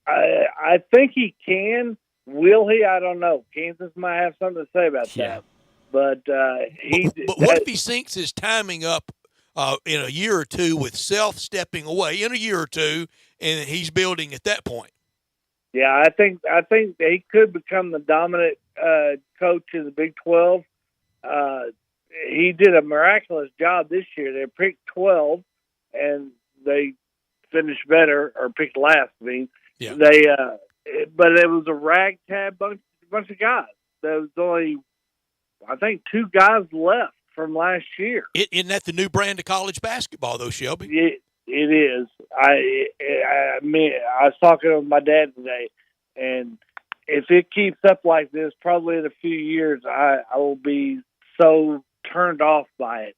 I think he can. Will he? I don't know. Kansas might have something to say about that. But But what if he syncs his timing up in a year or 2 with Self stepping away in a year or 2, and he's building at that point? Yeah, I think he could become the dominant coach in the Big 12. He did a miraculous job this year. They picked 12, and they finished better, or picked last. I mean, but it was a ragtag bunch of guys. There was only, I think, 2 guys left from last year. Isn't that the new brand of college basketball, though, Shelby? It is. I was talking with my dad today, and if it keeps up like this, probably in a few years, I will be so turned off by it.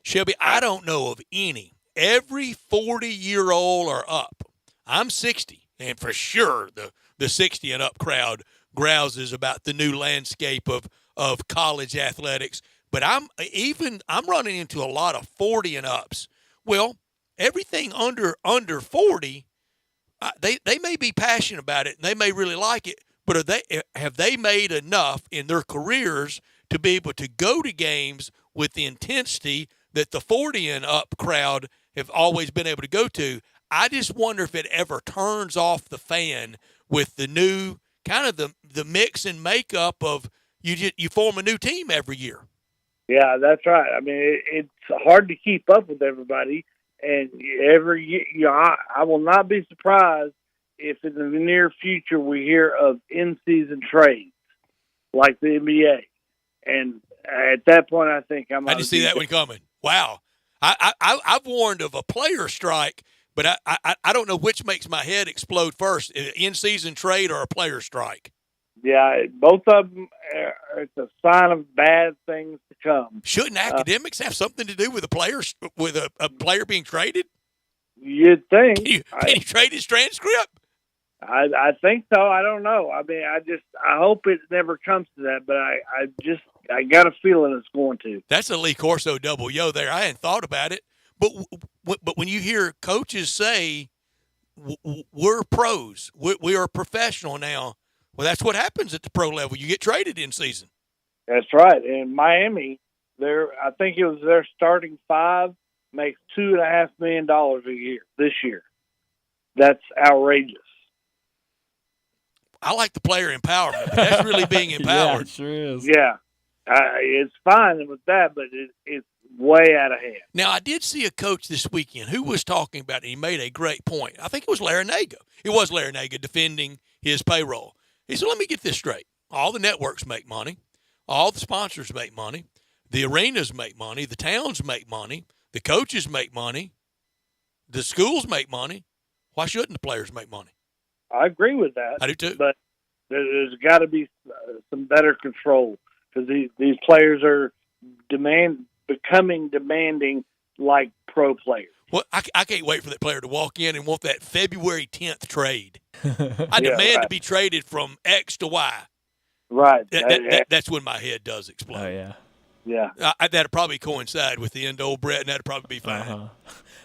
Shelby, I don't know of any. Every 40-year-old or up. I'm 60. And for sure, the 60 and up crowd grouses about the new landscape of college athletics. But I'm running into a lot of 40 and ups. Well, everything under 40, they may be passionate about it and they may really like it. But have they made enough in their careers to be able to go to games with the intensity that the 40 and up crowd have always been able to go to? I just wonder if it ever turns off the fan with the new kind of the mix and makeup of you form a new team every year. Yeah, that's right. I mean, it's hard to keep up with everybody, and every year, I will not be surprised if in the near future we hear of in-season trades like the NBA. And at that point, I think I didn't see that one coming. Wow, I've warned of a player strike. But I don't know which makes my head explode first, an in-season trade or a player strike. Yeah, both of them, it's a sign of bad things to come. Shouldn't academics have something to do with a player being traded? You'd think. Can he trade his transcript? I think so. I don't know. I mean, I hope it never comes to that, but I got a feeling it's going to. That's a Lee Corso double yo there. I hadn't thought about it. But when you hear coaches say, we're pros, we are professional now, well, that's what happens at the pro level. You get traded in season. That's right. In Miami, I think it was their starting 5 makes $2.5 million a year this year. That's outrageous. I like the player empowerment. That's really being empowered. Yeah, it sure is. Yeah. It's fine with that, but it's way out of hand. Now, I did see a coach this weekend who was talking about it. He made a great point. I think it was Larinaga. It was Larinaga defending his payroll. He said, let me get this straight. All the networks make money. All the sponsors make money. The arenas make money. The towns make money. The coaches make money. The schools make money. Why shouldn't the players make money? I agree with that. I do too. But there's got to be some better control because these players are becoming demanding like pro players. Well, I can't wait for that player to walk in and want that February 10th trade. I demand to be traded from X to Y. Right. That's when my head does explode. Oh, yeah. Yeah. That'd probably coincide with the end of old Brett, and that'd probably be fine.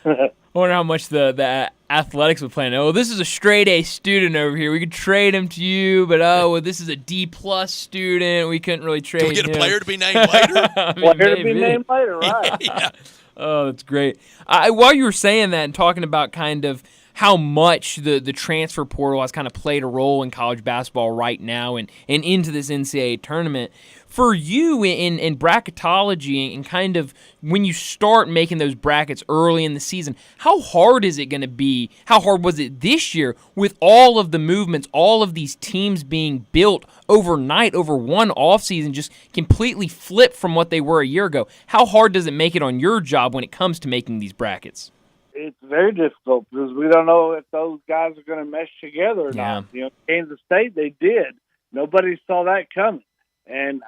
I wonder how much the athletics would plan. Oh, this is a straight A student over here. We could trade him to you, but this is a D+ student. We couldn't really trade him. Can we get a player to be named later? Player to be named later, right? Yeah. Oh, that's great. While you were saying that and talking about kind of how much the transfer portal has kind of played a role in college basketball right now and into this NCAA tournament, for you in bracketology and kind of when you start making those brackets early in the season, how hard is it going to be? How hard was it this year with all of the movements, all of these teams being built overnight over one offseason, just completely flipped from what they were a year ago? How hard does it make it on your job when it comes to making these brackets? It's very difficult because we don't know if those guys are going to mesh together or not. You know, Kansas State, they did. Nobody saw that coming. And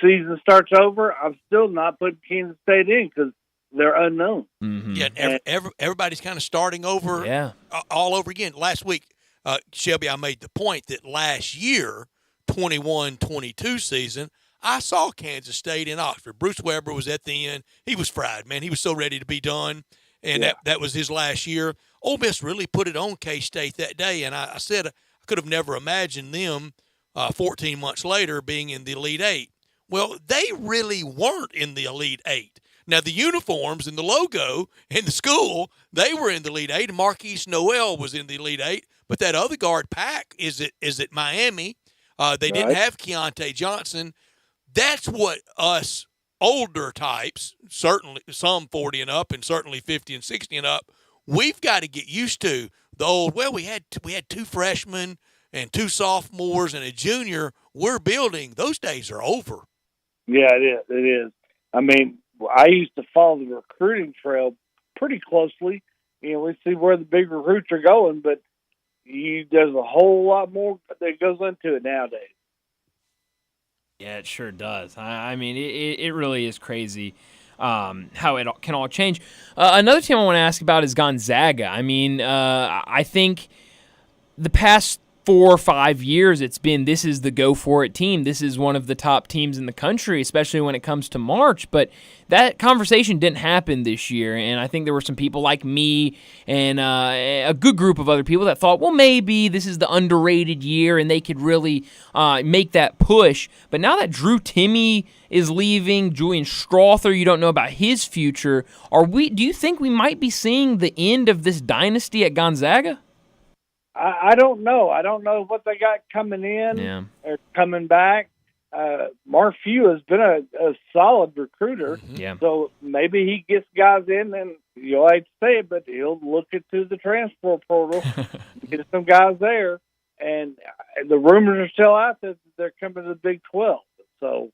season starts over, I'm still not putting Kansas State in because they're unknown. Mm-hmm. Yeah, everybody's kind of starting over all over again. Last week, Shelby, I made the point that last year, 21-22 season, I saw Kansas State in Oxford. Bruce Weber was at the end. He was fried, man. He was so ready to be done, and that was his last year. Ole Miss really put it on K-State that day, and I said I could have never imagined them 14 months later being in the Elite Eight. Well, they really weren't in the Elite Eight. Now, the uniforms and the logo and the school, they were in the Elite Eight, and Marquise Noel was in the Elite Eight, but that other guard, Pack, is at Miami. They didn't have Keontae Johnson. That's what us older types, certainly some 40 and up and certainly 50 and 60 and up, we've got to get used to the old, we had two freshmen and two sophomores and a junior. We're building. Those days are over. Yeah, it is. I mean, I used to follow the recruiting trail pretty closely. You know, we see where the big recruits are going, but there's a whole lot more that goes into it nowadays. Yeah, it sure does. I mean, it really is crazy how it can all change. Another team I want to ask about is Gonzaga. I mean, I think the past 4 or 5 years, it's been this is the go-for-it team. This is one of the top teams in the country, especially when it comes to March. But that conversation didn't happen this year, and I think there were some people like me and a good group of other people that thought, well, maybe this is the underrated year and they could really make that push. But now that Drew Timme is leaving, Julian Strother, you don't know about his future. Do you think we might be seeing the end of this dynasty at Gonzaga? I don't know. I don't know what they got coming in or coming back. Mark Few has been a solid recruiter. Yeah. So maybe he gets guys in, and you'll hate to say it, but he'll look into the transfer portal, get some guys there. And the rumors are still out that they're coming to the Big 12. So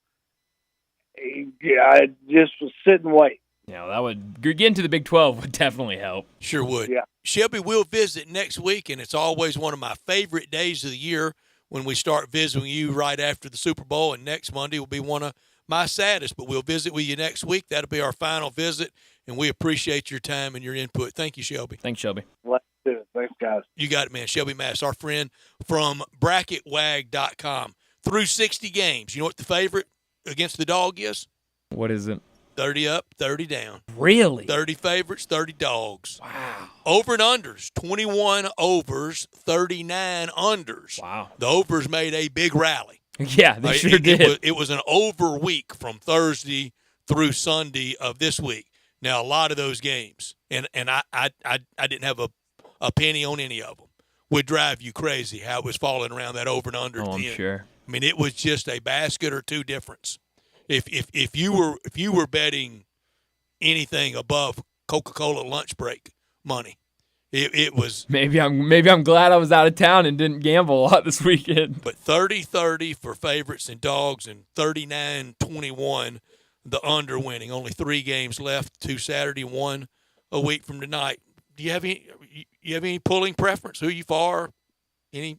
I just was sit and wait. Yeah, that would get into the Big 12 would definitely help. Sure would. Yeah. Shelby, we'll visit next week, and it's always one of my favorite days of the year when we start visiting you right after the Super Bowl, and next Monday will be one of my saddest, but we'll visit with you next week. That'll be our final visit, and we appreciate your time and your input. Thank you, Shelby. Thanks, Shelby. Let's do it. Thanks, guys. You got it, man. Shelby Mass, our friend from BracketWag.com. Through 60 games, you know what the favorite against the dog is? What is it? 30 up, 30 down. Really? 30 favorites, 30 dogs. Wow. Over and unders, 21 overs, 39 unders. Wow. The overs made a big rally. Yeah, they sure did. It was an over week from Thursday through Sunday of this week. Now, a lot of those games, and I didn't have a penny on any of them, would drive you crazy how it was falling around that over and under. Oh, at I'm the end. sure. I mean, it was just a basket or two difference. If you were betting anything above Coca-Cola lunch break money, it was. Maybe I'm glad I was out of town and didn't gamble a lot this weekend. But 30-30 for favorites and dogs, and 39-21 the under winning. Only 3 games left, 2 Saturday, 1 a week from tonight. Do you have any pulling preference? Who you for? Any?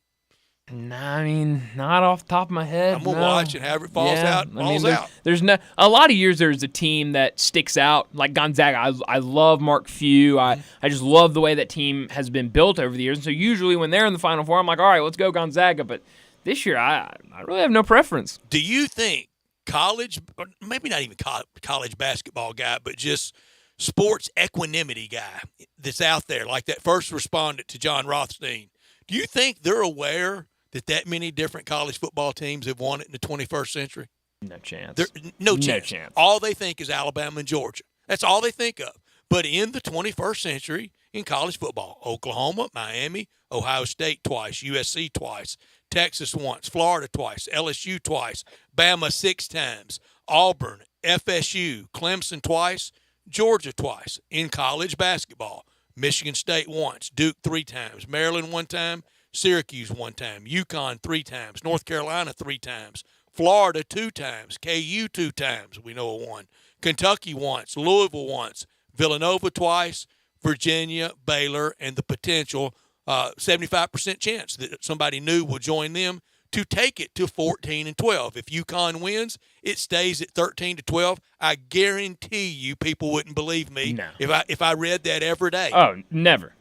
Nah, I mean, not off the top of my head. I'm gonna watch and however it falls out, out. There's no a lot of years. There's a team that sticks out, like Gonzaga. I love Mark Few. I just love the way that team has been built over the years. And so usually when they're in the Final Four, I'm like, all right, let's go Gonzaga. But this year, I really have no preference. Do you think college, or maybe not even college basketball guy, but just sports equanimity guy that's out there, like that first respondent to John Rothstein, do you think they're aware that many different college football teams have won it in the 21st century? No chance. No chance. All they think is Alabama and Georgia. That's all they think of. But in the 21st century, in college football, Oklahoma, Miami, Ohio State twice, USC twice, Texas once, Florida twice, LSU twice, Bama 6 times, Auburn, FSU, Clemson twice, Georgia twice. In college basketball, Michigan State once, Duke 3 times, Maryland 1 time, Syracuse 1 time, UConn 3 times, North Carolina 3 times, Florida 2 times, KU 2 times, we know of 1, Kentucky once, Louisville once, Villanova twice, Virginia, Baylor, and the potential 75% chance that somebody new will join them to take it to 14-12. If UConn wins, it stays at 13-12. I guarantee you people wouldn't believe me if I read that every day. Oh, never.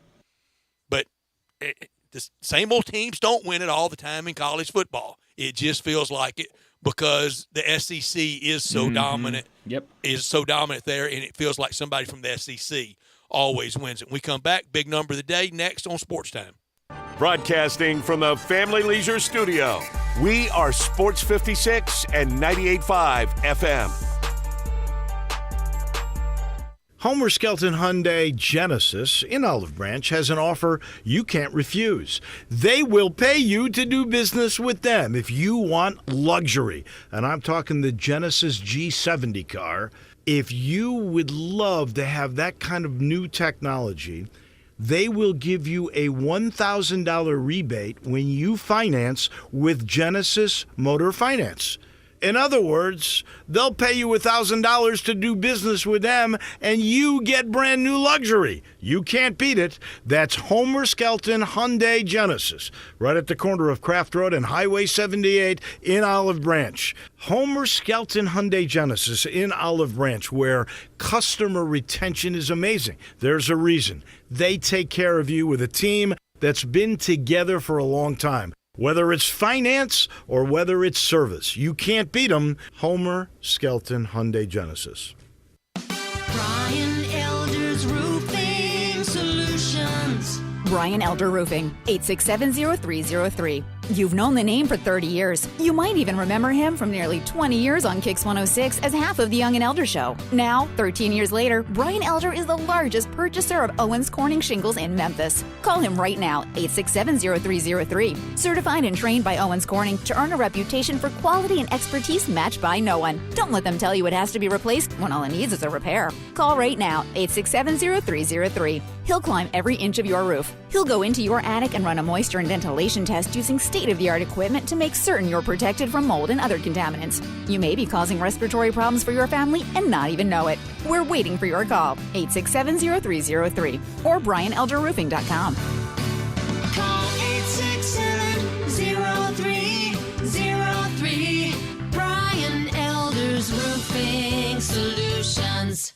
But the same old teams don't win it all the time in college football. It just feels like it because the SEC is so dominant. Yep. Is so dominant there, and it feels like somebody from the SEC always wins it. When we come back, big number of the day next on Sportstime. Broadcasting from the Family Leisure Studio, we are Sports 56 and 98.5 FM. Homer Skelton Hyundai Genesis in Olive Branch has an offer you can't refuse. They will pay you to do business with them if you want luxury. And I'm talking the Genesis G70 car. If you would love to have that kind of new technology, they will give you a $1,000 rebate when you finance with Genesis Motor Finance. In other words, they'll pay you $1,000 to do business with them, and you get brand new luxury. You can't beat it. That's Homer Skelton Hyundai Genesis, right at the corner of Craft Road and Highway 78 in Olive Branch. Homer Skelton Hyundai Genesis in Olive Branch, where customer retention is amazing. There's a reason. They take care of you with a team that's been together for a long time. Whether it's finance or whether it's service, you can't beat them. Homer Skelton Hyundai Genesis. Brian Elder's Roofing Solutions. Brian Elder Roofing, 867-0303. You've known the name for 30 years. You might even remember him from nearly 20 years on Kix 106 as half of the Young and Elder Show. Now, 13 years later, Brian Elder is the largest purchaser of Owens Corning shingles in Memphis. Call him right now, 867-0303. Certified and trained by Owens Corning to earn a reputation for quality and expertise matched by no one. Don't let them tell you it has to be replaced when all it needs is a repair. Call right now, 867-0303. He'll climb every inch of your roof. He'll go into your attic and run a moisture and ventilation test using state-of-the-art equipment to make certain you're protected from mold and other contaminants. You may be causing respiratory problems for your family and not even know it. We're waiting for your call, 867-0303 or BrianElderRoofing.com. Call 867-0303. Brian Elder's Roofing Solutions.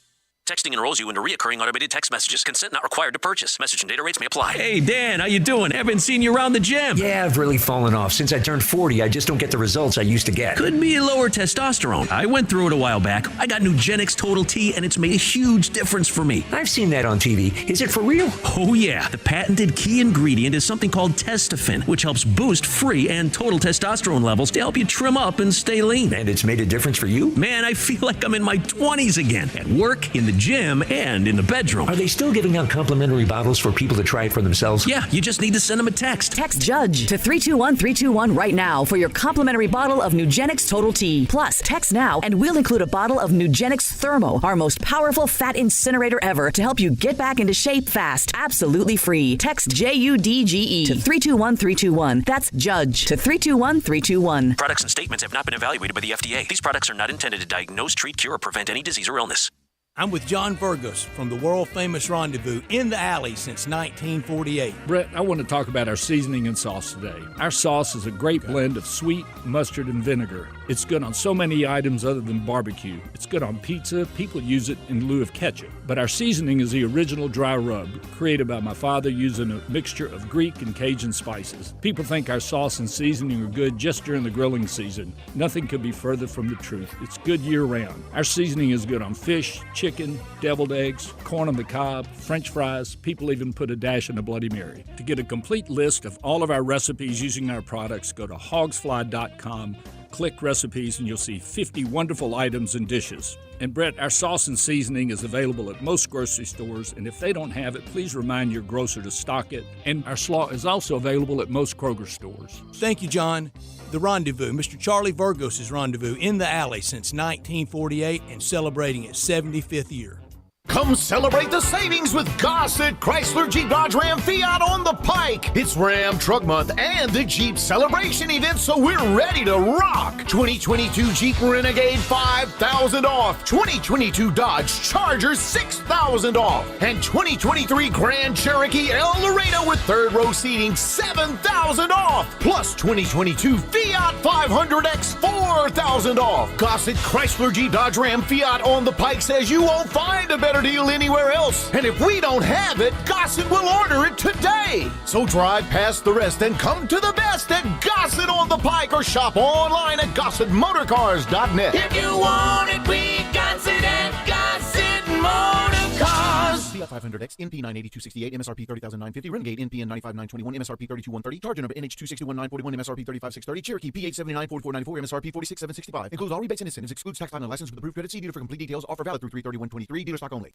Texting enrolls you into recurring automated text messages. Consent not required to purchase. Message and data rates may apply. Hey, Dan, how you doing? Haven't seen you around the gym. Yeah, I've really fallen off. Since I turned 40, I just don't get the results I used to get. Could be lower testosterone. I went through it a while back. I got Nugenix Total T, and it's made a huge difference for me. I've seen that on TV. Is it for real? Oh, yeah. The patented key ingredient is something called Testofen, which helps boost free and total testosterone levels to help you trim up and stay lean. And it's made a difference for you? Man, I feel like I'm in my 20s again. At work, in the gym, and in the bedroom. Are they still giving out complimentary bottles for people to try it for themselves? Yeah, you just need to send them a text. Text JUDGE to 321-321 right now for your complimentary bottle of Nugenix Total T. Plus, text now and we'll include a bottle of Nugenix Thermo, our most powerful fat incinerator ever, to help you get back into shape fast. Absolutely free. Text JUDGE to 321-321. That's JUDGE to 321-321. Products and statements have not been evaluated by the FDA. These products are not intended to diagnose, treat, cure, or prevent any disease or illness. I'm with John Burgos from the world-famous Rendezvous in the Alley since 1948. Brett, I want to talk about our seasoning and sauce today. Our sauce is a great blend of sweet, mustard, and vinegar. It's good on so many items other than barbecue. It's good on pizza. People use it in lieu of ketchup. But our seasoning is the original dry rub, created by my father using a mixture of Greek and Cajun spices. People think our sauce and seasoning are good just during the grilling season. Nothing could be further from the truth. It's good year-round. Our seasoning is good on fish, chicken, deviled eggs, corn on the cob, French fries. People even put a dash in a Bloody Mary. To get a complete list of all of our recipes using our products, go to hogsfly.com, click recipes, and you'll see 50 wonderful items and dishes. And Brett, our sauce and seasoning is available at most grocery stores, and if they don't have it, please remind your grocer to stock it. And our slaw is also available at most Kroger stores. Thank you, John. The Rendezvous, Mr. Charlie Burgos' Rendezvous in the Alley since 1948 and celebrating its 75th year. Come celebrate the savings with Gossett Chrysler Jeep Dodge Ram Fiat on the Pike. It's Ram Truck Month and the Jeep Celebration event, so we're ready to rock. 2022 Jeep Renegade $5,000 off. 2022 Dodge Charger $6,000 off. And 2023 Grand Cherokee El Laredo with third row seating $7,000 off. Plus 2022 Fiat 500X $4,000 off. Gossett Chrysler Jeep Dodge Ram Fiat on the Pike says you won't find a better deal anywhere else. And if we don't have it, Gossett will order it today. So drive past the rest and come to the best at Gossett on the Pike or shop online at GossettMotorCars.net. If you want it, we got it at Gossett Motor Cars. Fiat 500X, NP 98268, MSRP 30,950, Renegade NPN 95921, MSRP 32130, Charger number NH261941, MSRP 35630, Cherokee PH794494, MSRP 46765. Includes all rebates and incentives, excludes tax, time, and license with approved credit. See dealer for complete details. Offer valid through 3/31/23. Dealer stock only.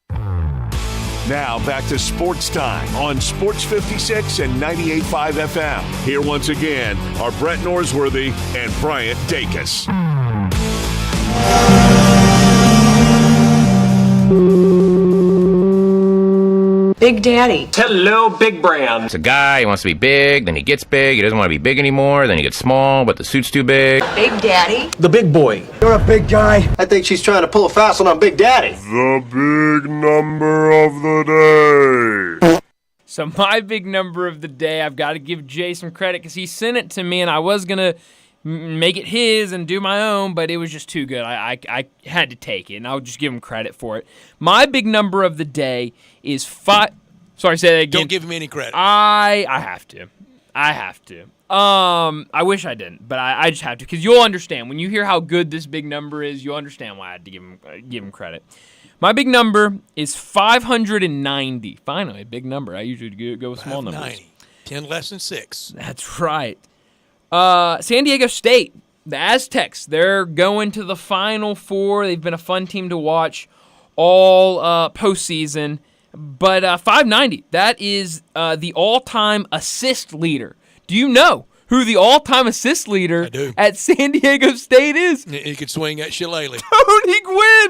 Now back to Sports Time on Sports 56 and 98.5 FM. Here once again are Brett Norsworthy and Bryant Dacus. Big Daddy. Hello, Big Brand. It's a guy, he wants to be big, then he gets big, he doesn't want to be big anymore, then he gets small, but the suit's too big. Big Daddy. The big boy. You're a big guy. I think she's trying to pull a fast one on Big Daddy. The big number of the day. So my big number of the day, I've got to give Jay some credit because he sent it to me, and I was going to make it his and do my own, but it was just too good. I had to take it, and I'll just give him credit for it. My big number of the day is 5. Sorry, say that again. Don't give him any credit. I have to. I wish I didn't, but I just have to because you'll understand. When you hear how good this big number is, you'll understand why I had to give him credit. My big number is 590. Finally, a big number. I usually go with small numbers. 590. 10 less than 6. That's right. San Diego State, the Aztecs, they're going to the Final Four. They've been a fun team to watch all postseason. But 590, that is the all-time assist leader. Do you know who the all-time assist leader at San Diego State is? He could swing that shillelagh.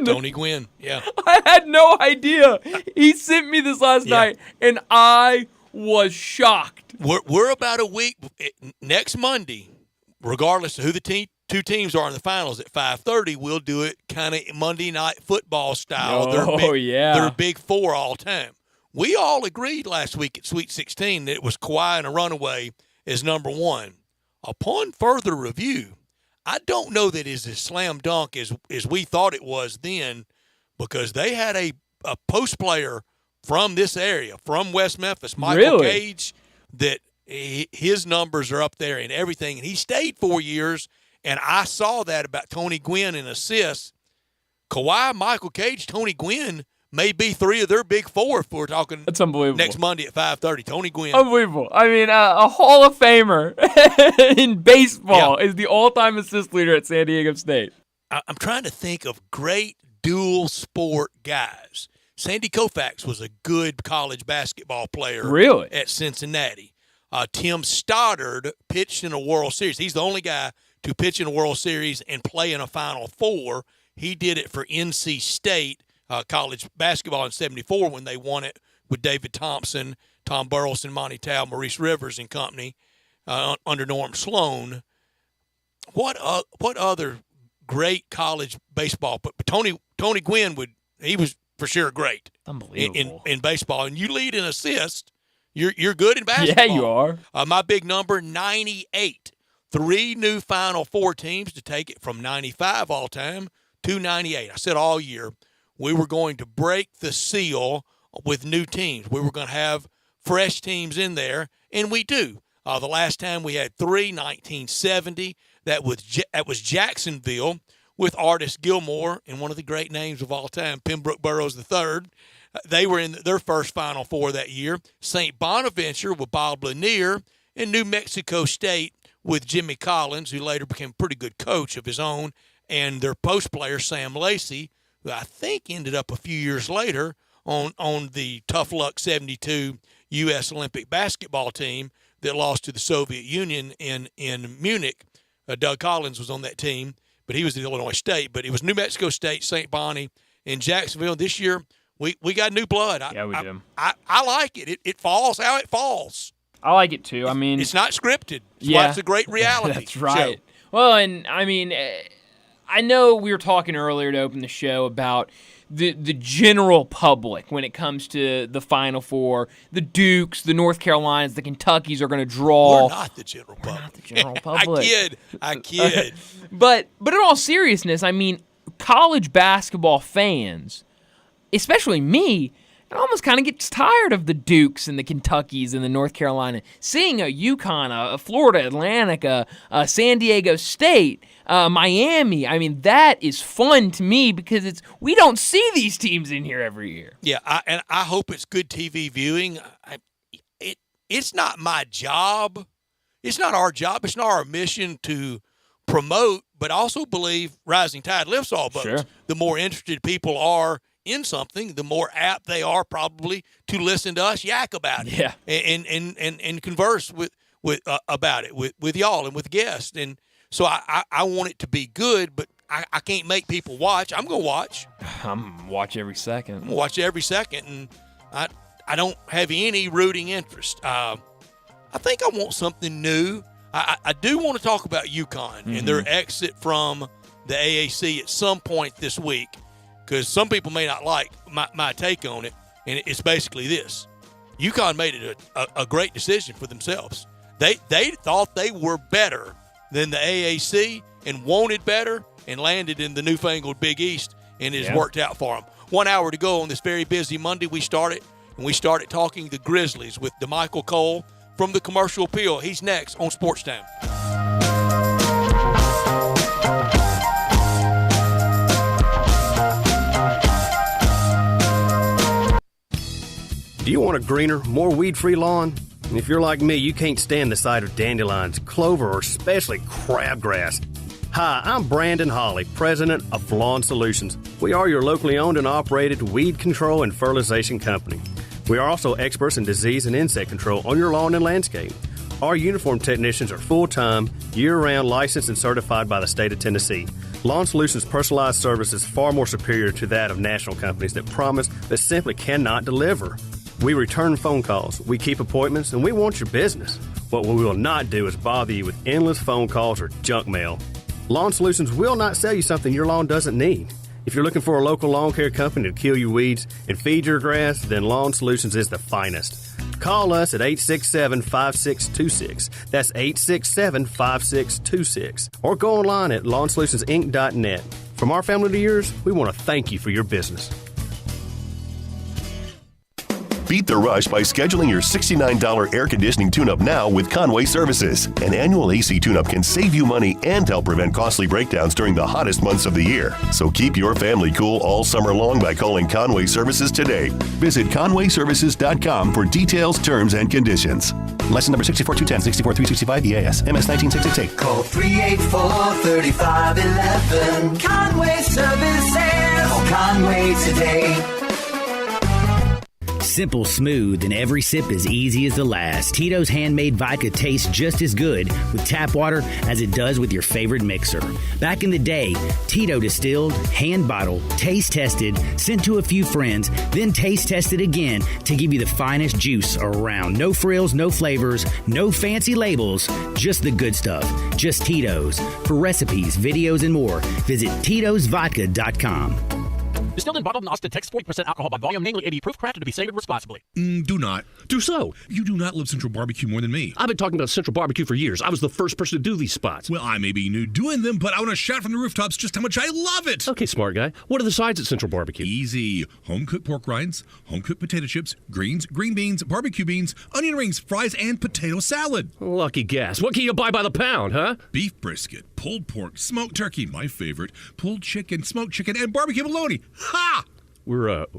Tony Gwynn, yeah. I had no idea. He sent me this last night, and I was shocked. We're about a week next Monday, regardless of who the two teams are in the finals at 5:30. We'll do it kind of Monday Night Football style. They're big four all time. We all agreed last week at Sweet 16 that it was Kawhi and a runaway as number one. Upon further review, I don't know that it's as slam dunk as we thought it was then, because they had a post player from this area, from West Memphis, Michael Cage, that his numbers are up there and everything. And he stayed 4 years, and I saw that about Tony Gwynn in assists. Kawhi, Michael Cage, Tony Gwynn may be three of their big four if we're talking. That's unbelievable. Next Monday at 5:30, Tony Gwynn. Unbelievable. I mean, a Hall of Famer in baseball is the all-time assist leader at San Diego State. I'm trying to think of great dual sport guys. Sandy Koufax was a good college basketball player. Really? At Cincinnati. Tim Stoddard pitched in a World Series. He's the only guy to pitch in a World Series and play in a Final Four. He did it for NC State college basketball in '74 when they won it with David Thompson, Tom Burleson, Monty Tao, Maurice Rivers and company under Norm Sloan. What other great college baseball? But Tony Gwynn he was for sure great. Unbelievable in baseball. And you lead in assists. You're good in basketball. Yeah, you are. My big number, 98. 3 new Final Four teams to take it from 95 all time to 98. I said all year we were going to break the seal with new teams. We were going to have fresh teams in there, and we do. The last time we had 3, 1970. That was Jacksonville with Artis Gilmore and one of the great names of all time, Pembroke Burroughs III. They were in their first Final Four that year. St. Bonaventure with Bob Lanier, and New Mexico State with Jimmy Collins, who later became a pretty good coach of his own, and their post player, Sam Lacey, who I think ended up a few years later on the Tough Luck 72 U.S. Olympic basketball team that lost to the Soviet Union in Munich. Doug Collins was on that team, but he was at Illinois State. But it was New Mexico State, St. Bonnie, and Jacksonville. This year, we got new blood. Yeah, we do. I like it. It falls how it falls. I like it too. I mean, it's not scripted. That's yeah, why it's a great reality. That's right. show. Well, and I mean, I know we were talking earlier to open the show about the general public when it comes to the Final Four. The Dukes, the North Carolinas, the Kentuckys are going to draw. We're not the general public. We're not the general public. I kid. But in all seriousness, I mean, college basketball fans, especially me, it almost kind of gets tired of the Dukes and the Kentuckys and the North Carolina. Seeing a UConn, a Florida Atlantic, a San Diego State, Miami, I mean, that is fun to me because we don't see these teams in here every year. Yeah, and I hope it's good TV viewing. It's not my job. It's not our job. It's not our mission to promote, but also believe rising tide lifts all boats. Sure. The more interested people are in something, the more apt they are probably to listen to us yak about it. Yeah. And converse with about it with y'all and with guests. And so I want it to be good, but I can't make people watch. I'm gonna watch. I'm gonna watch every second. I'm gonna watch every second, and I don't have any rooting interest. I think I want something new. I do want to talk about UConn and their exit from the AAC at some point this week, because some people may not like my take on it, and it's basically this. UConn made it a great decision for themselves. They thought they were better than the AAC and wanted better and landed in the newfangled Big East, and it's worked out for them. 1 hour to go on this very busy Monday. We started talking the Grizzlies with DeMichael Cole from the Commercial Appeal. He's next on Sportstime. Do you want a greener, more weed-free lawn? If you're like me, you can't stand the sight of dandelions, clover, or especially crabgrass. Hi, I'm Brandon Hawley, president of Lawn Solutions. We are your locally owned and operated weed control and fertilization company. We are also experts in disease and insect control on your lawn and landscape. Our uniformed technicians are full-time, year-round licensed and certified by the state of Tennessee. Lawn Solutions' personalized service is far more superior to that of national companies that promise but simply cannot deliver. We return phone calls, we keep appointments, and we want your business. What we will not do is bother you with endless phone calls or junk mail. Lawn Solutions will not sell you something your lawn doesn't need. If you're looking for a local lawn care company to kill your weeds and feed your grass, then Lawn Solutions is the finest. Call us at 867-5626. That's 867-5626. Or go online at LawnSolutionsInc.net. From our family to yours, we want to thank you for your business. Beat the rush by scheduling your $69 air conditioning tune-up now with Conway Services. An annual AC tune-up can save you money and help prevent costly breakdowns during the hottest months of the year. So keep your family cool all summer long by calling Conway Services today. Visit ConwayServices.com for details, terms, and conditions. License number 64210, 64365 EAS, MS 1968. Call 384-3511. Conway Services. Call Conway today. Simple, smooth, and every sip as easy as the last. Tito's handmade vodka tastes just as good with tap water as it does with your favorite mixer. Back in the day, Tito distilled, hand bottled, taste tested, sent to a few friends, then taste tested again to give you the finest juice around. No frills, no flavors, no fancy labels, just the good stuff. Just Tito's. For recipes, videos, and more, visit Tito'sVodka.com. Distilled and bottled in Austin, Texas, 40% alcohol by volume, namely 80 proof, crafted to be savored responsibly. Do not. Do so. You do not love Central Barbecue more than me. I've been talking about Central Barbecue for years. I was the first person to do these spots. Well, I may be new doing them, but I want to shout from the rooftops just how much I love it. Okay, smart guy. What are the sides at Central Barbecue? Easy. Home-cooked pork rinds, home-cooked potato chips, greens, green beans, barbecue beans, onion rings, fries, and potato salad. Lucky guess. What can you buy by the pound, huh? Beef brisket, pulled pork, smoked turkey, my favorite, pulled chicken, smoked chicken, and barbecue bologna. Ha! We're out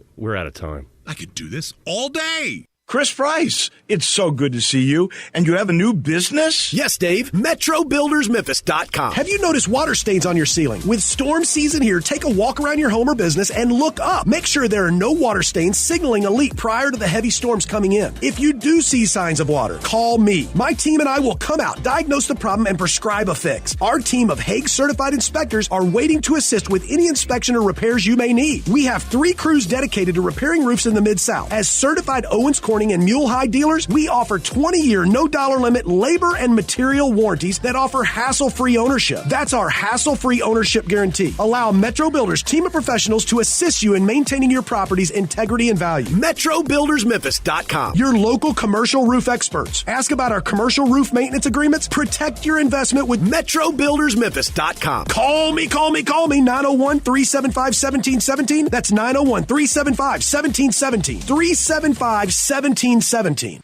of time. I could do this all day. Chris Price, it's so good to see you. And you have a new business? Yes, Dave. MetroBuildersMemphis.com. Have you noticed water stains on your ceiling? With storm season here, take a walk around your home or business and look up. Make sure there are no water stains signaling a leak prior to the heavy storms coming in. If you do see signs of water, call me. My team and I will come out, diagnose the problem, and prescribe a fix. Our team of Hague-certified inspectors are waiting to assist with any inspection or repairs you may need. We have 3 crews dedicated to repairing roofs in the Mid-South. As certified Owens Corning and Mule High dealers, we offer 20-year, no dollar limit labor and material warranties that offer hassle-free ownership. That's our hassle-free ownership guarantee. Allow Metro Builders team of professionals to assist you in maintaining your property's integrity and value. MetroBuildersMemphis.com. Your local commercial roof experts. Ask about our commercial roof maintenance agreements. Protect your investment with MetroBuildersMemphis.com. Call me, 901-375-1717. That's 901-375-1717. 375-1717.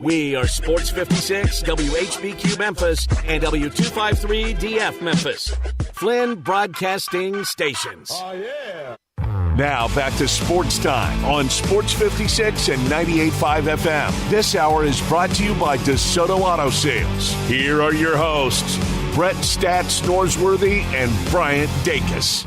We are Sports 56, WHBQ Memphis, and W253DF Memphis. Flynn Broadcasting Stations. Oh, yeah. Now back to Sports Time on Sports 56 and 98.5 FM. This hour is brought to you by DeSoto Auto Sales. Here are your hosts, Brett Stats Norsworthy and Bryant Dacus.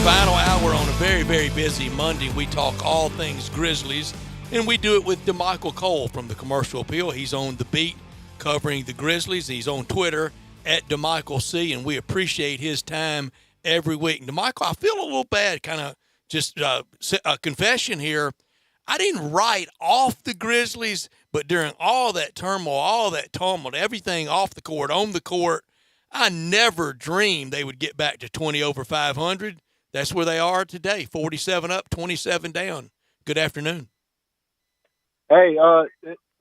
Final hour on a very, very busy Monday. We talk all things Grizzlies, and we do it with DeMichael Cole from the Commercial Appeal. He's on the beat covering the Grizzlies. He's on Twitter at DeMichael C, and we appreciate his time every week. And DeMichael, I feel a little bad, kind of just a confession here. I didn't write off the Grizzlies, but during all that turmoil, all that tumult, everything off the court, on the court, I never dreamed they would get back to 20 over 500. That's where they are today, 47 up, 27 down. Good afternoon. Hey,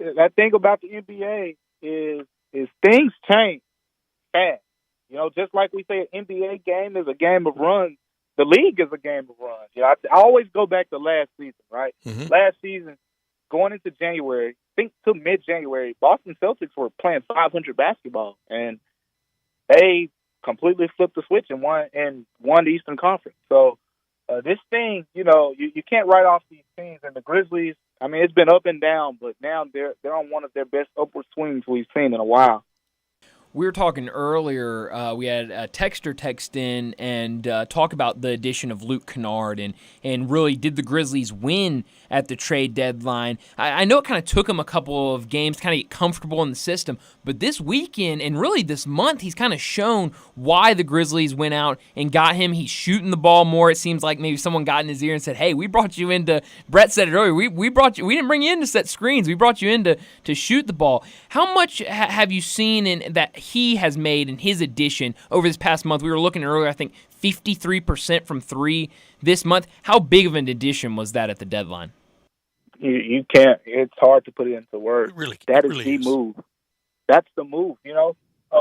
that thing about the NBA is things change fast. You know, just like we say an NBA game is a game of runs, the league is a game of runs. You know, I always go back to last season, right? Mm-hmm. Last season, going into January, I think to mid-January, Boston Celtics were playing 500 basketball, and they completely flipped the switch and won the Eastern Conference. So this thing, you know, you can't write off these teams. And the Grizzlies, I mean, it's been up and down, but now they're on one of their best upward swings we've seen in a while. We were talking earlier, we had a texter text in and talk about the addition of Luke Kennard and really did the Grizzlies win at the trade deadline. I know it kind of took him a couple of games to kind of get comfortable in the system, but this weekend and really this month, he's kind of shown why the Grizzlies went out and got him. He's shooting the ball more. It seems like maybe someone got in his ear and said, hey, we brought you in to, Brett said it earlier, we didn't bring you in to set screens. We brought you in to shoot the ball. How much have you seen in that he has made in his addition over this past month? We were looking earlier, I think 53% from three this month. How big of an addition was that at the deadline? You can't. It's hard to put it into words. That is the move. That's the move. You know,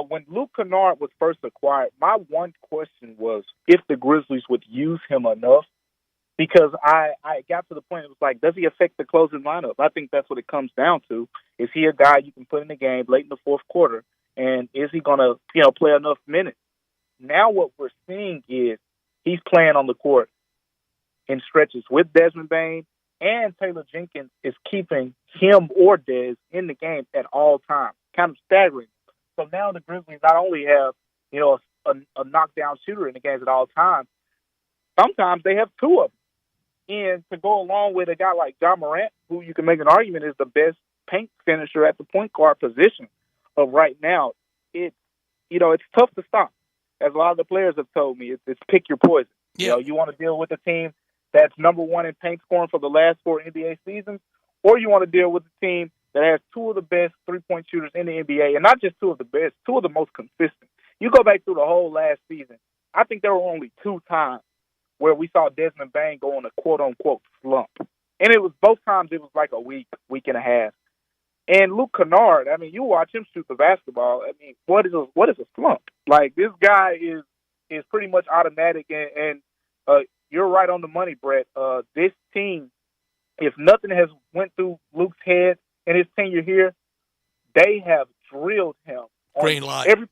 when Luke Kennard was first acquired, my one question was if the Grizzlies would use him enough. Because I got to the point, it was like, does he affect the closing lineup? I think that's what it comes down to. Is he a guy you can put in the game late in the fourth quarter? And is he going to, play enough minutes? Now what we're seeing is he's playing on the court in stretches with Desmond Bane, and Taylor Jenkins is keeping him or Des in the game at all times. Kind of staggering. So now the Grizzlies not only have, a knockdown shooter in the games at all times, sometimes they have two of them. And to go along with a guy like John Morant, who you can make an argument is the best paint finisher at the point guard position of right now, it's tough to stop. As a lot of the players have told me, it's pick your poison. Yeah. You want to deal with a team that's number one in paint scoring for the last 4 NBA seasons, or you want to deal with a team that has 2 of the best three-point shooters in the NBA, and not just 2 of the best, 2 of the most consistent. You go back through the whole last season, I think there were only 2 times where we saw Desmond Bain go on a quote-unquote slump. And it was both times it was like a week and a half. And Luke Kennard, I mean, you watch him shoot the basketball. I mean, what is a slump? Like, this guy is pretty much automatic, and you're right on the money, Brett. This team, if nothing has went through Luke's head in his tenure here, they have drilled him. Green light. Every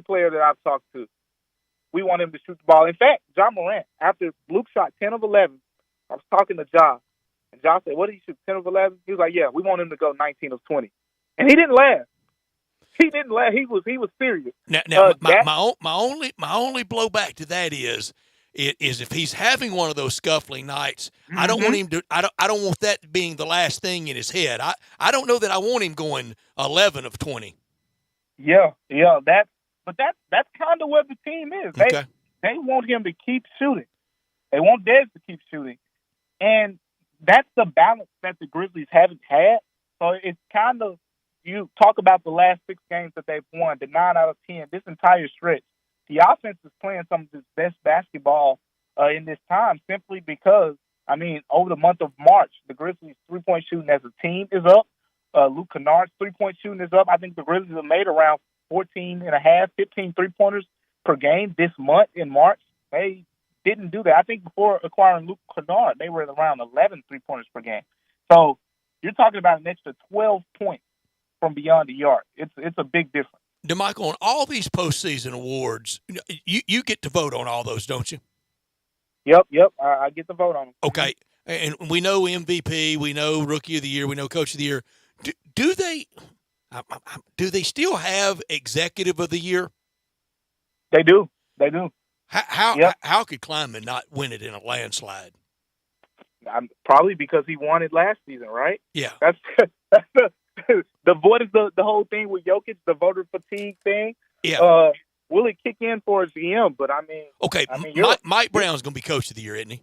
player that I've talked to, we want him to shoot the ball. In fact, John Morant, after Luke shot 10 of 11, I was talking to John, and John said, what did he shoot, 10 of 11? He was like, yeah, we want him to go 19 of 20. And he didn't laugh. He didn't laugh. He was serious. Now my only blowback to that is if he's having one of those scuffling nights, I don't want him to. I don't want that being the last thing in his head. I don't know that I want him going 11 of 20. Yeah, that's kind of what the team is. They want him to keep shooting. They want Dez to keep shooting, and that's the balance that the Grizzlies haven't had. So it's kind of, you talk about the last 6 games that they've won, the 9 out of 10, this entire stretch. The offense is playing some of its best basketball in this time simply because, I mean, over the month of March, the Grizzlies' three-point shooting as a team is up. Luke Kennard's three-point shooting is up. I think the Grizzlies have made around 15 three-pointers per game this month in March. They didn't do that. I think before acquiring Luke Kennard, they were at around 11 three-pointers per game. So you're talking about an extra 12 points from beyond the arc. It's a big difference. DeMichael, on all these postseason awards, you get to vote on all those, don't you? Yep. I get to vote on them. Okay, and we know MVP, we know Rookie of the Year, we know Coach of the Year. Do they still have Executive of the Year? They do. How could Kleinman not win it in a landslide? Probably because he won it last season, right? Yeah. That's what is the whole thing with Jokic, the voter fatigue thing? Yeah. Will it kick in for a GM? But I mean, okay. Mike Brown's going to be Coach of the Year, isn't he?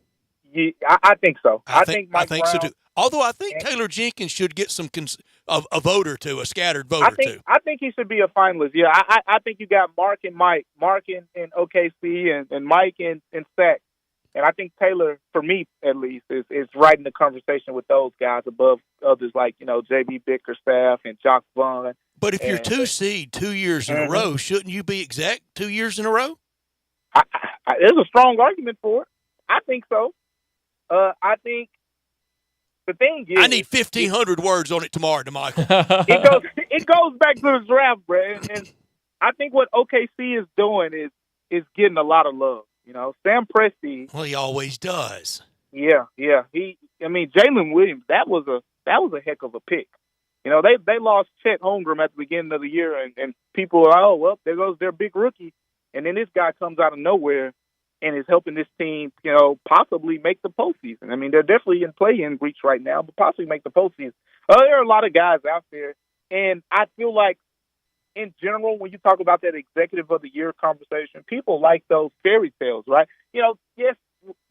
Yeah, I think so. I think Mike Brown, so too. Although I think Taylor Jenkins should get a vote or two, a scattered vote or two. I think he should be a finalist. Yeah, I think you got Mark and Mike, Mark in OKC and Mike in SAC. And I think Taylor, for me at least, is right in the conversation with those guys above others like, J.B. Bickerstaff and Jock Vaughn. But if you're 2 seed 2 years in a row, shouldn't you be exec 2 years in a row? There's a strong argument for it. I think so. I think the thing is, I need 1,500 words on it tomorrow, DeMichael. It goes back to the draft, Brad. And I think what OKC is doing is getting a lot of love. Sam Presti. Well, he always does. Yeah. Jalen Williams. That was a heck of a pick. They lost Chet Holmgren at the beginning of the year, and people are, oh well, there goes their big rookie, and then this guy comes out of nowhere and is helping this team, possibly make the postseason. I mean, they're definitely in play-in reach right now, but possibly make the postseason. There are a lot of guys out there, and I feel like, in general, when you talk about that Executive of the Year conversation, people like those fairy tales, right? Yes,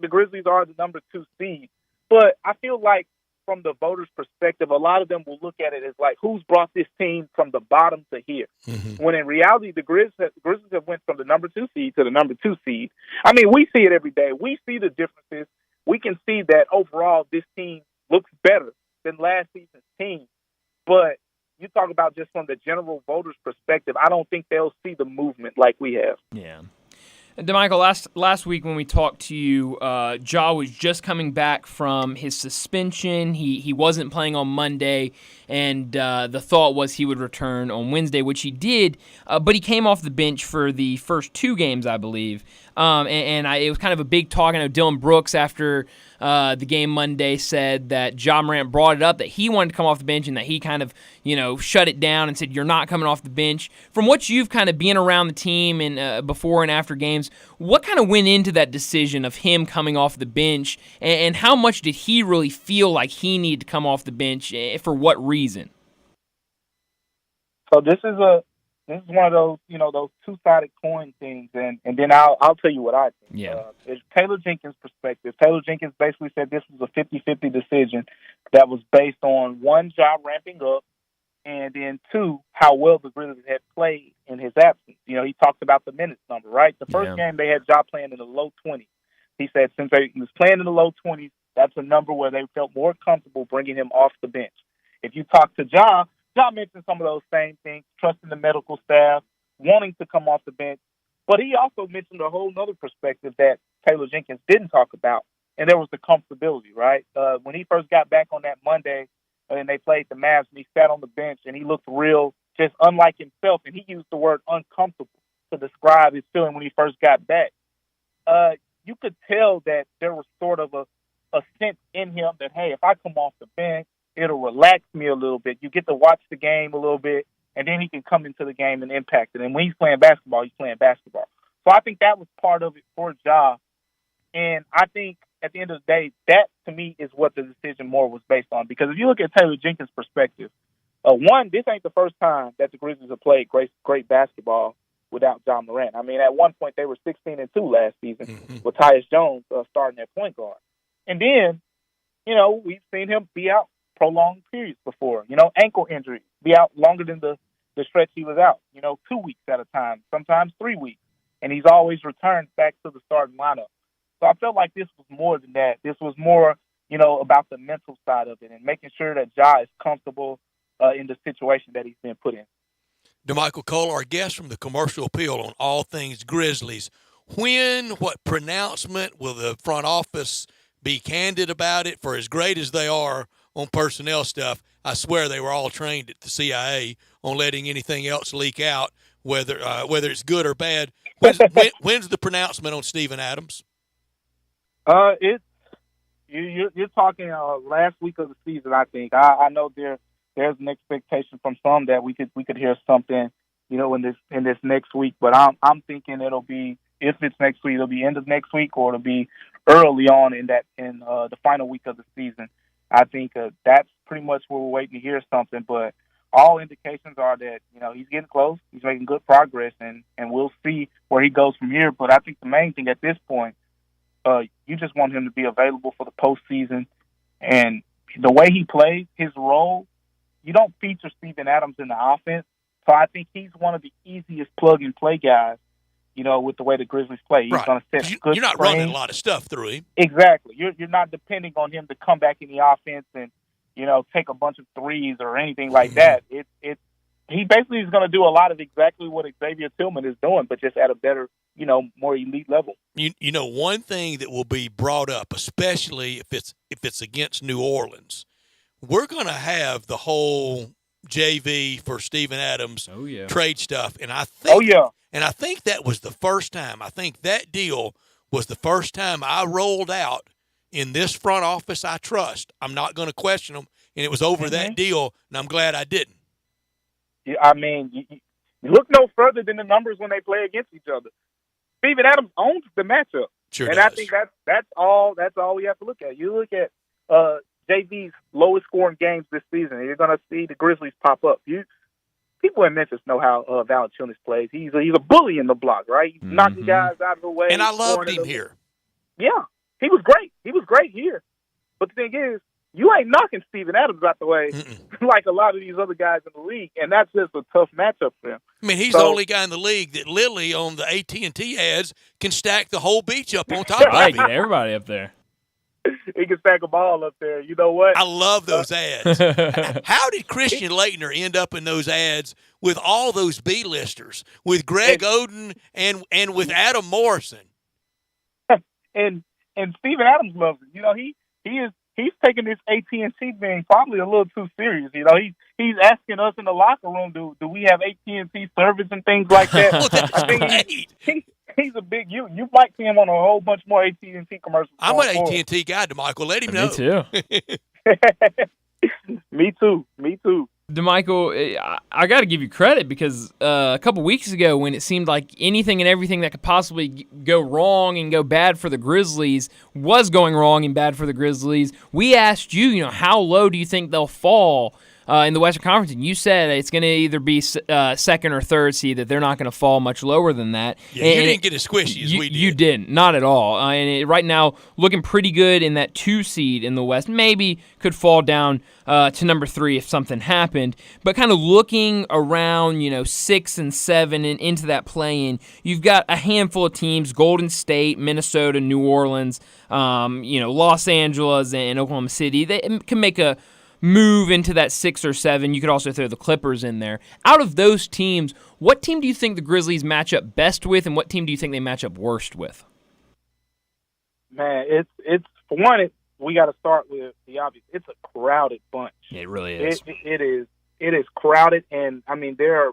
the Grizzlies are the number 2 seed, but I feel like from the voters' perspective, a lot of them will look at it as like, who's brought this team from the bottom to here? Mm-hmm. When in reality, the Grizzlies have went from the number 2 seed to the number 2 seed. I mean, we see it every day. We see the differences. We can see that overall this team looks better than last season's team. But you talk about just from the general voters' perspective, I don't think they'll see the movement like we have. Yeah. DeMichael, last week when we talked to you, Ja was just coming back from his suspension. He wasn't playing on Monday, and the thought was he would return on Wednesday, which he did, but he came off the bench for the first 2 games, I believe. It was kind of a big talk. I know Dylan Brooks, after the game Monday, said that Ja Morant brought it up, that he wanted to come off the bench and that he kind of, shut it down and said, you're not coming off the bench. From what you've kind of been around the team and before and after games, what kind of went into that decision of him coming off the bench, and how much did he really feel like he needed to come off the bench? For what reason? So this is one of those, those two-sided coin things, and then I'll tell you what I think. Yeah. It's Taylor Jenkins' perspective. Taylor Jenkins basically said this was a 50-50 decision that was based on, one, Ja ramping up, and then two, how well the Grizzlies had played in his absence. He talked about the minutes number, right? The first game they had Ja playing in the low 20s. He said since he was playing in the low 20s, that's a number where they felt more comfortable bringing him off the bench. If you talk to Ja mentioned some of those same things, trusting the medical staff, wanting to come off the bench. But he also mentioned a whole other perspective that Taylor Jenkins didn't talk about, and there was the comfortability, right? When he first got back on that Monday and they played the Mavs, and he sat on the bench and he looked real, just unlike himself, and he used the word uncomfortable to describe his feeling when he first got back. You could tell that there was sort of a sense in him that, hey, if I come off the bench, it'll relax me a little bit. You get to watch the game a little bit, and then he can come into the game and impact it. And when he's playing basketball, he's playing basketball. So I think that was part of it for Ja. And I think at the end of the day, that to me is what the decision more was based on. Because if you look at Taylor Jenkins' perspective, one, this ain't the first time that the Grizzlies have played great basketball without Ja Morant. I mean, at one point they were 16-2 last season with Tyus Jones starting at point guard. And then, we've seen him be out prolonged periods before, ankle injury, be out longer than the stretch he was out, 2 weeks at a time, sometimes 3 weeks. And he's always returned back to the starting lineup. So I felt like this was more than that. This was more, about the mental side of it and making sure that Ja is comfortable in the situation that he's been put in. DeMichael Cole, our guest from the Commercial Appeal on all things Grizzlies. What pronouncement will the front office be candid about it? For as great as they are on personnel stuff, I swear they were all trained at the CIA on letting anything else leak out, whether it's good or bad. When's the pronouncement on Steven Adams? You're talking last week of the season, I think. I know there's an expectation from some that we could hear something, in this next week. But I'm thinking it'll be, if it's next week, it'll be end of next week, or it'll be early on in the final week of the season. I think that's pretty much where we're waiting to hear something. But all indications are that, he's getting close. He's making good progress, and we'll see where he goes from here. But I think the main thing at this point, you just want him to be available for the postseason. And the way he plays, his role, you don't feature Steven Adams in the offense. So I think he's one of the easiest plug-and-play guys, with the way the Grizzlies play. He's going to set good You're not screens. running a lot of stuff through him. Exactly. You're not depending on him to come back in the offense and, take a bunch of threes or anything like that. He basically is going to do a lot of exactly what Xavier Tillman is doing, but just at a better, more elite level. One thing that will be brought up, especially if it's against New Orleans, we're going to have the whole JV for Steven Adams trade stuff, and I think that was the first time. I think that deal was the first time I rolled out in this front office I trust. I'm not going to question them, and it was over that deal, and I'm glad I didn't. Yeah, I mean, you look no further than the numbers when they play against each other. Steven Adams owns the matchup, and I think that's all we have to look at. You look at JV's lowest scoring games this season, and you're going to see the Grizzlies pop up. People in Memphis know how Valanciunas plays. He's a bully in the block, right? He's knocking guys out of the way. And I loved him here. Yeah, he was great. He was great here. But the thing is, you ain't knocking Steven Adams out the way like a lot of these other guys in the league, and that's just a tough matchup for him. I mean, he's the only guy in the league that Lily on the AT&T ads can stack the whole beach up on top of him. Get everybody up there. He can stack a ball up there. You know what? I love those ads. How did Christian Laettner end up in those ads with all those B-listers, with Greg Oden and with Adam Morrison? And Steven Adams loves it. He's taking this AT&T thing probably a little too serious. He's asking us in the locker room, do we have AT&T service and things like that? Well, that's great. He's a big you. You might see him on a whole bunch more AT&T commercials. I'm an AT&T guy, DeMichael. Let him know. Me too. Me too. DeMichael, I got to give you credit because a couple weeks ago when it seemed like anything and everything that could possibly go wrong and go bad for the Grizzlies was going wrong and bad for the Grizzlies, we asked you, how low do you think they'll fall in the Western Conference? And you said it's going to either be second or third seed, that they're not going to fall much lower than that. Yeah, you didn't get as squishy as we did. You didn't, not at all. Right now, looking pretty good in that 2 seed in the West. Maybe could fall down to number 3 if something happened. But kind of looking around, 6 and 7 and into that play-in, you've got a handful of teams: Golden State, Minnesota, New Orleans, Los Angeles, and Oklahoma City. They can make a move into that 6 or 7. You could also throw the Clippers in there. Out of those teams, what team do you think the Grizzlies match up best with, and what team do you think they match up worst with? Man, it's for one, we got to start with the obvious. It's a crowded bunch. It really is. It is crowded, and I mean there are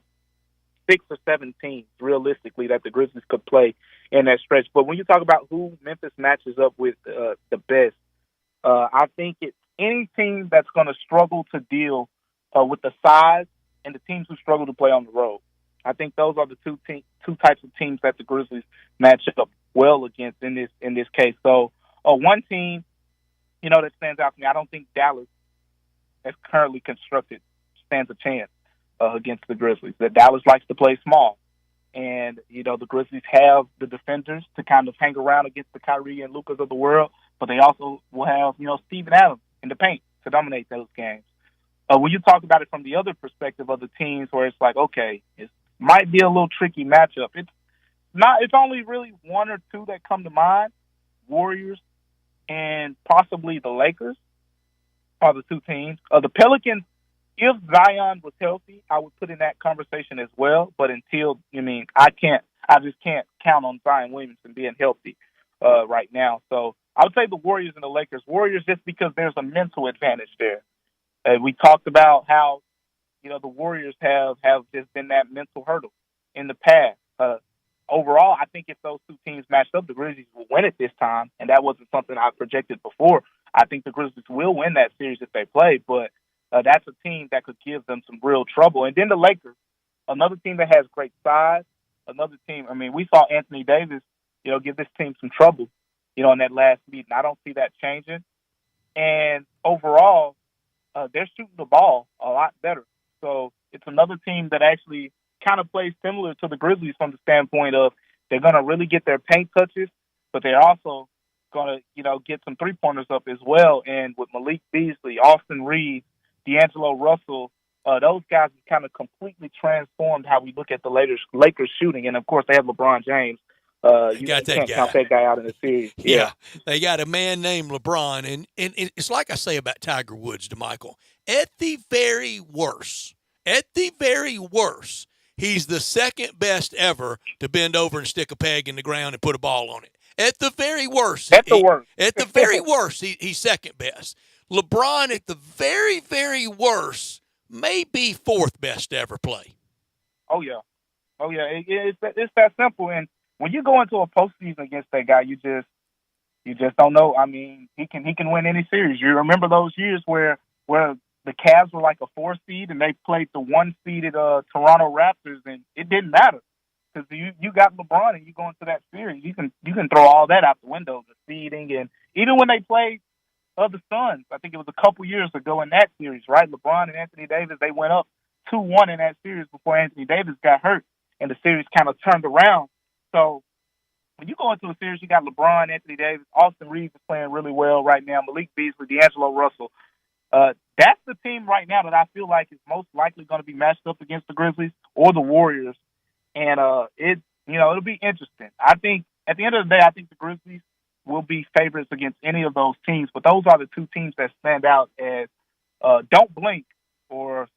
6 or 7 teams realistically that the Grizzlies could play in that stretch. But when you talk about who Memphis matches up with the best, I think it's any team that's going to struggle to deal with the size and the teams who struggle to play on the road. I think those are the two types of teams that the Grizzlies match up well against in this case. So one team, that stands out to me, I don't think Dallas, as currently constructed, stands a chance against the Grizzlies. That Dallas likes to play small. And, the Grizzlies have the defenders to kind of hang around against the Kyrie and Lucas of the world, but they also will have, Steven Adams in the paint to dominate those games. When you talk about it from the other perspective of the teams where it's like, okay, it might be a little tricky matchup. It's only really 1 or 2 that come to mind. Warriors and possibly the Lakers are the 2 teams. The Pelicans, if Zion was healthy, I would put in that conversation as well. But until, I just can't count on Zion Williamson being healthy right now. So I would say the Warriors and the Lakers. Warriors just because there's a mental advantage there. We talked about how, the Warriors have just been that mental hurdle in the past. Overall, I think if those 2 teams matched up, the Grizzlies will win it this time, and that wasn't something I projected before. I think the Grizzlies will win that series if they play, but that's a team that could give them some real trouble. And then the Lakers, another team that has great size, another team. We saw Anthony Davis, give this team some trouble, in that last meeting. I don't see that changing. And overall, they're shooting the ball a lot better. So it's another team that actually kind of plays similar to the Grizzlies from the standpoint of they're going to really get their paint touches, but they're also going to, get some three-pointers up as well. And with Malik Beasley, Austin Reeves, D'Angelo Russell, those guys have kind of completely transformed how we look at the Lakers shooting. And, of course, they have LeBron James. You can't count that guy out in the series. Yeah, they got a man named LeBron. And it's like I say about Tiger Woods, DeMichael. At the very worst, he's the second best ever to bend over and stick a peg in the ground and put a ball on it. At the very worst. At the very worst, he's second best. LeBron, at the very, very worst, may be 4th best to ever play. Oh, yeah. It's that simple. And when you go into a postseason against that guy, you just don't know. He can win any series. You remember those years where the Cavs were like a 4 seed and they played the 1-seeded Toronto Raptors, and it didn't matter because you got LeBron and you go into that series. You can throw all that out the window, the seeding, and even when they played the Suns, I think it was a couple years ago in that series, right? LeBron and Anthony Davis, they went up 2-1 in that series before Anthony Davis got hurt, and the series kind of turned around. So when you go into a series, you got LeBron, Anthony Davis, Austin Reeves is playing really well right now, Malik Beasley, D'Angelo Russell. That's the team right now that I feel like is most likely going to be matched up against the Grizzlies or the Warriors. And it'll be interesting. I think at the end of the day, I think the Grizzlies will be favorites against any of those teams. But those are the 2 teams that stand out as don't blink or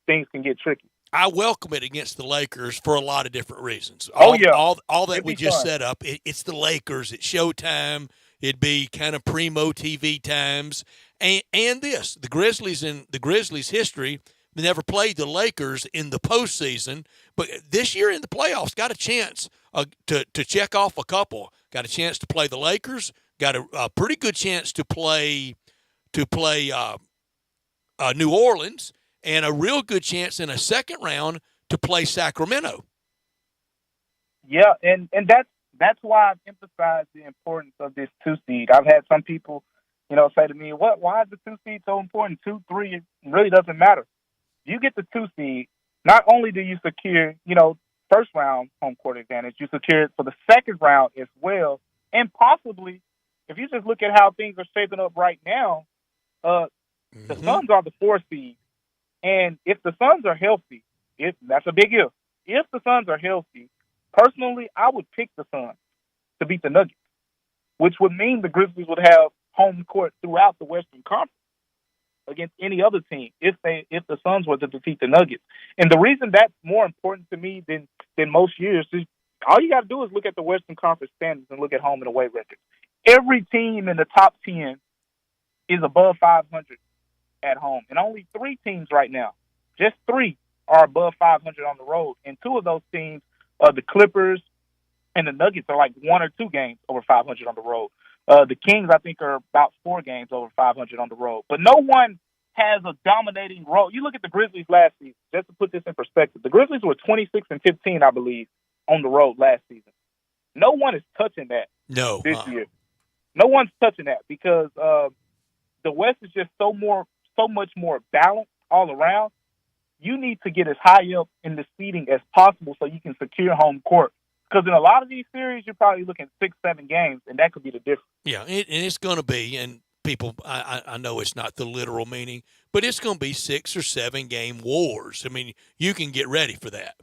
things can get tricky. I welcome it against the Lakers for a lot of different reasons. All that we just set up, it's the Lakers. It's showtime. It'd be kind of primo TV times. And this, the Grizzlies history, never played the Lakers in the postseason, but this year in the playoffs got a chance to check off a couple. Got a chance to play the Lakers. Got a pretty good chance to play New Orleans, and a real good chance in a second round to play Sacramento. Yeah, and that's why I've emphasized the importance of this 2 seed. I've had some people, say to me, why is the 2 seed so important? 2, 3, it really doesn't matter. You get the 2 seed, not only do you secure, first round home court advantage, you secure it for the second round as well. And possibly, if you just look at how things are shaping up right now, the Suns are the 4 seed. And if the Suns are healthy, that's a big if. If the Suns are healthy, personally, I would pick the Suns to beat the Nuggets, which would mean the Grizzlies would have home court throughout the Western Conference against any other team if the Suns were to defeat the Nuggets. And the reason that's more important to me than most years is all you got to do is look at the Western Conference standings and look at home and away records. Every team in the top 10 is above 500 at home, and only 3 teams right now, just 3, are above 500 on the road. And 2 of those teams, the Clippers and the Nuggets, are like 1 or 2 games over 500 on the road. The Kings, I think, are about 4 games over 500 on the road. But no one has a dominating role. You look at the Grizzlies last season, just to put this in perspective. The Grizzlies were 26-15, I believe, on the road last season. No one is touching that this year. No one's touching that because the West is just so much more balanced all around. You need to get as high up in the seeding as possible so you can secure home court. Because in a lot of these series, you're probably looking 6-7 games, and that could be the difference. Yeah, and it's going to be, and people, I know it's not the literal meaning, but it's going to be 6 or 7 game wars. I mean, you can get ready for that.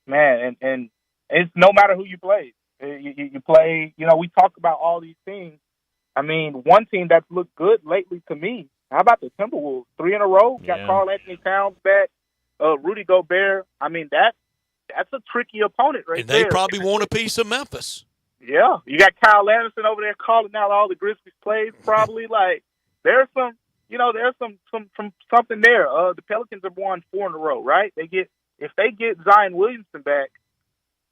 Man, and it's no matter who you play. You play, we talk about all these things. I mean, one team that's looked good lately to me, how about the Timberwolves? 3 in a row, got Karl Anthony Towns back, Rudy Gobert. I mean, that's a tricky opponent right there. And they probably want a piece of Memphis. Yeah. You got Kyle Anderson over there calling out all the Grizzlies plays probably. Like, there's some, there's some something there. The Pelicans have won 4 in a row, right? If they get Zion Williamson back,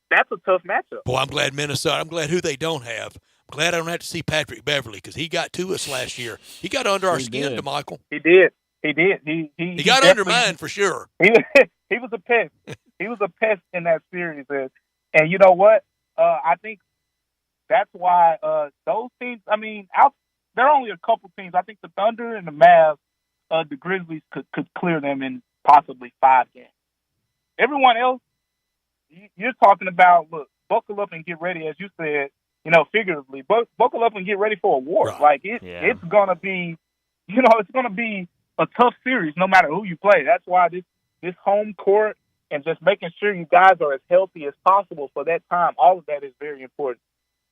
that's a tough matchup. Boy, I'm glad I'm glad who they don't have. I'm glad I don't have to see Patrick Beverly because he got to us last year. He got under our skin, DeMichael. He did. He He got under mine for sure. He was a pest. He was a pest in that series. And you know what? I think that's why those teams, I mean, there are only a couple teams. I think the Thunder and the Mavs, the Grizzlies could clear them in possibly 5 games. Everyone else, you're talking about, look, buckle up and get ready, as you said, figuratively. Buckle up and get ready for a war. Right. Like, it's going to be, it's going to be a tough series no matter who you play. That's why this home court and just making sure you guys are as healthy as possible for that time, all of that is very important.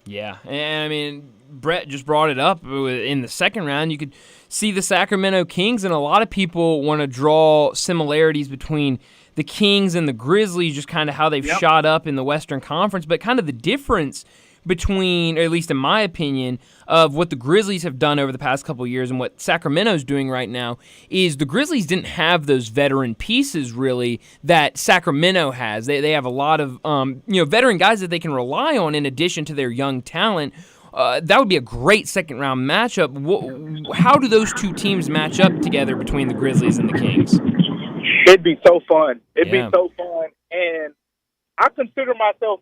Yeah, and I mean, Brett just brought it up. In the second round, you could see the Sacramento Kings, and a lot of people want to draw similarities between the Kings and the Grizzlies, just kind of how they've shot up in the Western Conference, but kind of the difference between, or at least in my opinion, of what the Grizzlies have done over the past couple of years and what Sacramento's doing right now is the Grizzlies didn't have those veteran pieces really that Sacramento has. They have a lot of veteran guys that they can rely on in addition to their young talent. That would be a great second-round matchup. How do those two teams match up together between the Grizzlies and the Kings? It'd be so fun. It'd be so fun. And I consider myself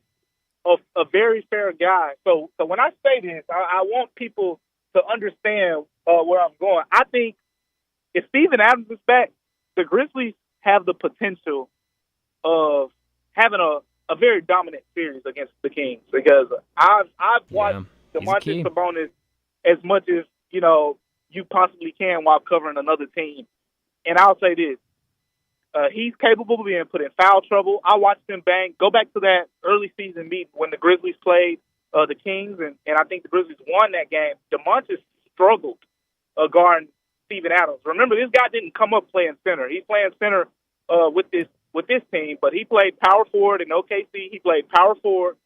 a very fair guy. So when I say this, I want people to understand where I'm going. I think if Steven Adams is back, the Grizzlies have the potential of having a very dominant series against the Kings because I've watched DeMontis Sabonis as much as you possibly can while covering another team. And I'll say this. He's capable of being put in foul trouble. I watched him bang. Go back to that early season meeting when the Grizzlies played the Kings, and I think the Grizzlies won that game. DeMontis struggled guarding Steven Adams. Remember, this guy didn't come up playing center. He's playing center with this team, but he played power forward in OKC. He played power forward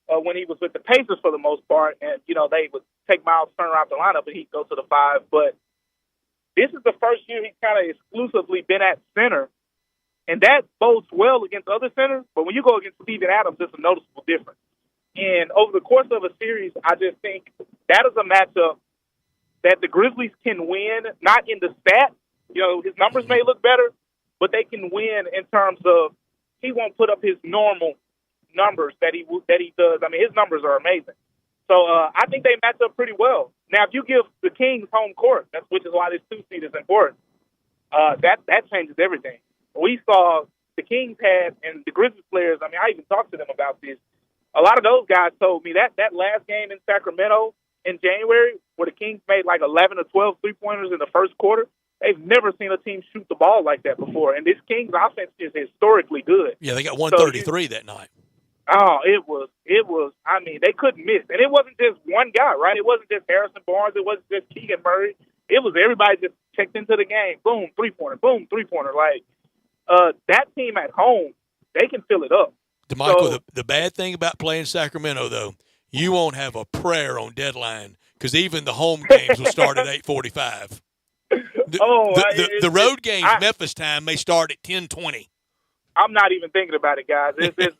when he was with the Pacers for the most part, and they would take Miles Turner out the lineup, and he'd go to the 5. But this is the first year he's kind of exclusively been at center, and that bodes well against other centers. But when you go against Steven Adams, it's a noticeable difference. And over the course of a series, I just think that is a matchup that the Grizzlies can win, not in the stats. You know, his numbers may look better, but they can win in terms of he won't put up his normal numbers that he does. I mean, his numbers are amazing. So I think they match up pretty well. Now, if you give the Kings home court, which is why this 2 seed is important, that changes everything. We saw the Kings had, and the Grizzlies players, I mean, I even talked to them about this. A lot of those guys told me that last game in Sacramento in January, where the Kings made like 11 or 12 three-pointers in the first quarter, they've never seen a team shoot the ball like that before. And this Kings offense is historically good. Yeah, they got 133 that night. Oh, it was, I mean, they couldn't miss. And it wasn't just one guy, right? It wasn't just Harrison Barnes. It wasn't just Keegan Murray. It was everybody just checked into the game. Boom, three-pointer. Boom, three-pointer. Like, that team at home, they can fill it up. DeMichael, the bad thing about playing Sacramento, though, you won't have a prayer on deadline because even the home games will start at 8:45. The road games, Memphis time, may start at 10:20. I'm not even thinking about it, guys. It's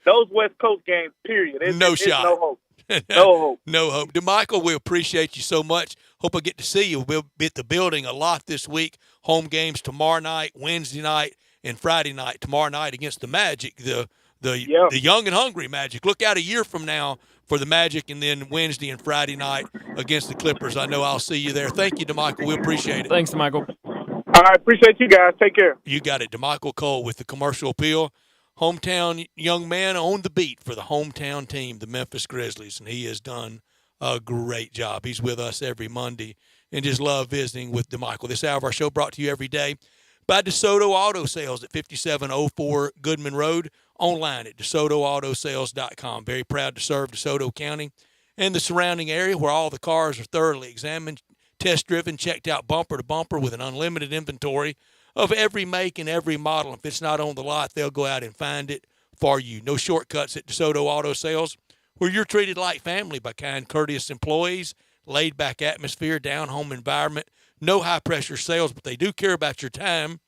those West Coast games, period. No shot. No hope. No hope. No hope. DeMichael, we appreciate you so much. Hope I get to see you. We'll be at the building a lot this week. Home games tomorrow night, Wednesday night, and Friday night. Tomorrow night against the Magic, the young and hungry Magic. Look out a year from now for the Magic, and then Wednesday and Friday night against the Clippers. I know I'll see you there. Thank you, DeMichael. We appreciate it. Thanks, DeMichael. All right, appreciate you guys. Take care. You got it. DeMichael Cole with the Commercial Appeal. Hometown young man on the beat for the hometown team, the Memphis Grizzlies, and he has done a great job. He's with us every Monday, and just love visiting with DeMichael. This hour of our show brought to you every day by DeSoto Auto Sales at 5704 Goodman Road, online at DeSotoAutoSales.com. Very proud to serve DeSoto County and the surrounding area where all the cars are thoroughly examined, test-driven, checked out bumper to bumper with an unlimited inventory of every make and every model. If it's not on the lot, they'll go out and find it for you. No shortcuts at DeSoto Auto Sales, where you're treated like family by kind, courteous employees, laid-back atmosphere, down-home environment, no high-pressure sales, but they do care about your time,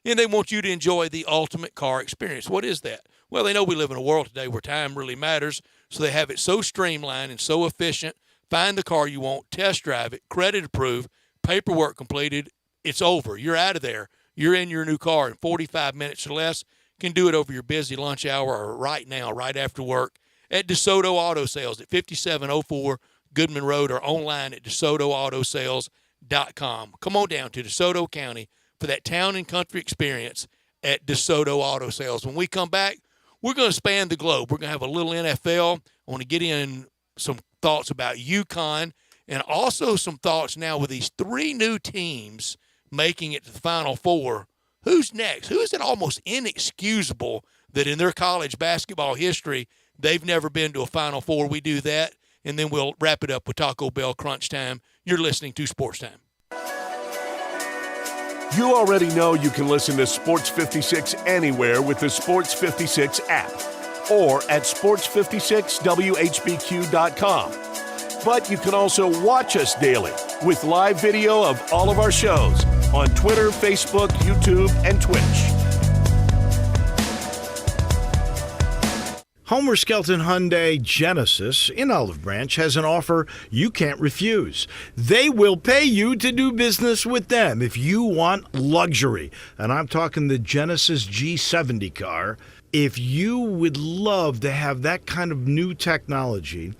and they want you to enjoy the ultimate car experience. What is that? Well, they know we live in a world today where time really matters, so they have it so streamlined and so efficient. Find the car you want, test drive it, credit approved, paperwork completed, it's over. You're out of there. You're in your new car in 45 minutes or less. You can do it over your busy lunch hour or right now, right after work at DeSoto Auto Sales at 5704 Goodman Road or online at DeSotoAutoSales.com. Come on down to DeSoto County for that town and country experience at DeSoto Auto Sales. When we come back, we're going to span the globe. We're going to have a little NFL. I want to get in some thoughts about UConn and also some thoughts now with these 3 new teams making it to the Final Four. Who's next? Who is it almost inexcusable that in their college basketball history they've never been to a Final Four? We do that, and then we'll wrap it up with Taco Bell Crunch Time. You're listening to Sports Time. You already know you can listen to Sports 56 anywhere with the Sports 56 app or at sports56whbq.com. But you can also watch us daily with live video of all of our shows on Twitter, Facebook, YouTube, and Twitch. Homer Skelton Hyundai Genesis in Olive Branch has an offer you can't refuse. They will pay you to do business with them if you want luxury. And I'm talking the Genesis G70 car. If you would love to have that kind of new technology,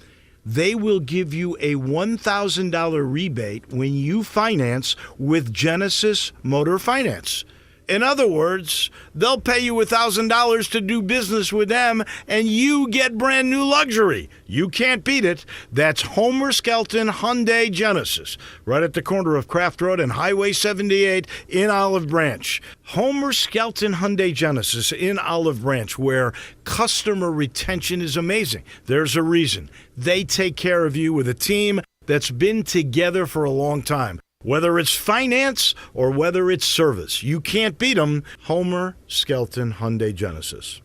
they will give you a $1,000 rebate when you finance with Genesis Motor Finance. In other words, they'll pay you $1,000 to do business with them, and you get brand new luxury. You can't beat it. That's Homer Skelton Hyundai Genesis, right at the corner of Craft Road and Highway 78 in Olive Branch. Homer Skelton Hyundai Genesis in Olive Branch, where customer retention is amazing. There's a reason. They take care of you with a team that's been together for a long time. Whether it's finance or whether it's service, you can't beat them. Homer Skelton Hyundai Genesis.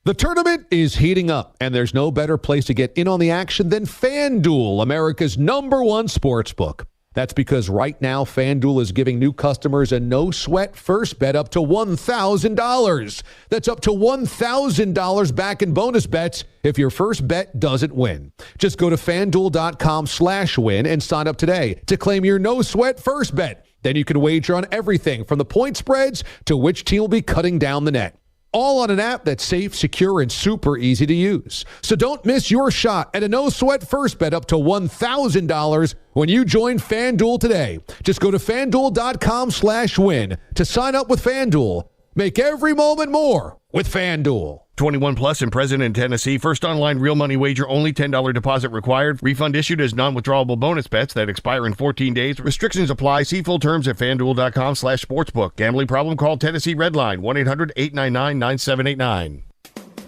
The tournament is heating up, and there's no better place to get in on the action than FanDuel, America's #1 sportsbook. That's because right now FanDuel is giving new customers a no-sweat first bet up to $1,000. That's up to $1,000 back in bonus bets if your first bet doesn't win. Just go to FanDuel.com/win and sign up today to claim your no-sweat first bet. Then you can wager on everything from the point spreads to which team will be cutting down the net. All on an app that's safe, secure, and super easy to use. So don't miss your shot at a no-sweat first bet up to $1,000 when you join FanDuel today. Just go to FanDuel.com/win to sign up with FanDuel. Make every moment more with FanDuel. 21 plus and present in Tennessee. First online real money wager only. $10 deposit required. Refund issued as non-withdrawable bonus bets that expire in 14 days. Restrictions apply. See full terms at FanDuel.com/sportsbook. Gambling problem? Call Tennessee Redline 1-800-899-9789.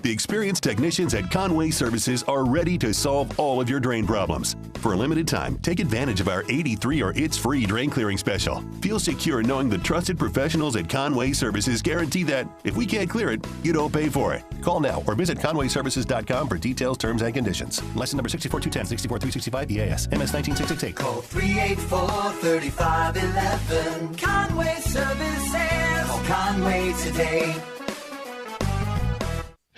The experienced technicians at Conway Services are ready to solve all of your drain problems. For a limited time, take advantage of our 83 or It's Free drain clearing special. Feel secure knowing the trusted professionals at Conway Services guarantee that if we can't clear it, you don't pay for it. Call now or visit conwayservices.com for details, terms, and conditions. License number 64210, 64365 EAS, MS 19668. Call 384-3511. Conway Services. Call Conway today.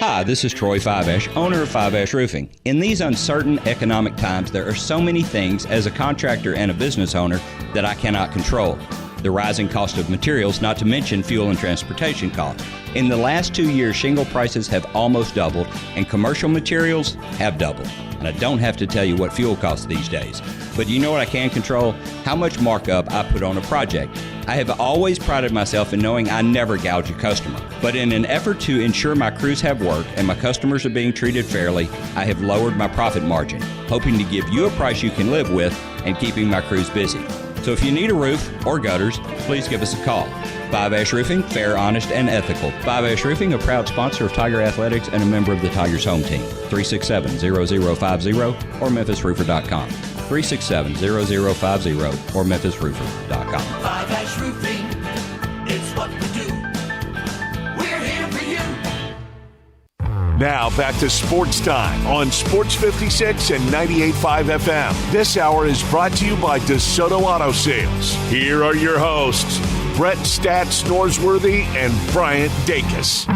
Hi, this is Troy Fiveash, owner of Fiveash Roofing. In these uncertain economic times, there are so many things as a contractor and a business owner that I cannot control. The rising cost of materials, not to mention fuel and transportation costs. In the last 2 years, shingle prices have almost doubled and commercial materials have doubled. And I don't have to tell you what fuel costs these days. But you know what I can control? How much markup I put on a project. I have always prided myself in knowing I never gouge a customer. But in an effort to ensure my crews have work and my customers are being treated fairly, I have lowered my profit margin, hoping to give you a price you can live with and keeping my crews busy. So if you need a roof or gutters, please give us a call. Fiveash Roofing, fair, honest, and ethical. Fiveash Roofing, a proud sponsor of Tiger Athletics and a member of the Tigers home team. 367-0050 or memphisroofer.com. 367-0050 or memphisroofer.com. Fiveash Roofing, it's what we do. We're here for you. Now back to Sports Time on Sports 56 and 98.5 FM. This hour is brought to you by DeSoto Auto Sales. Here are your hosts, Brett Stats Norsworthy and Bryant Dacus.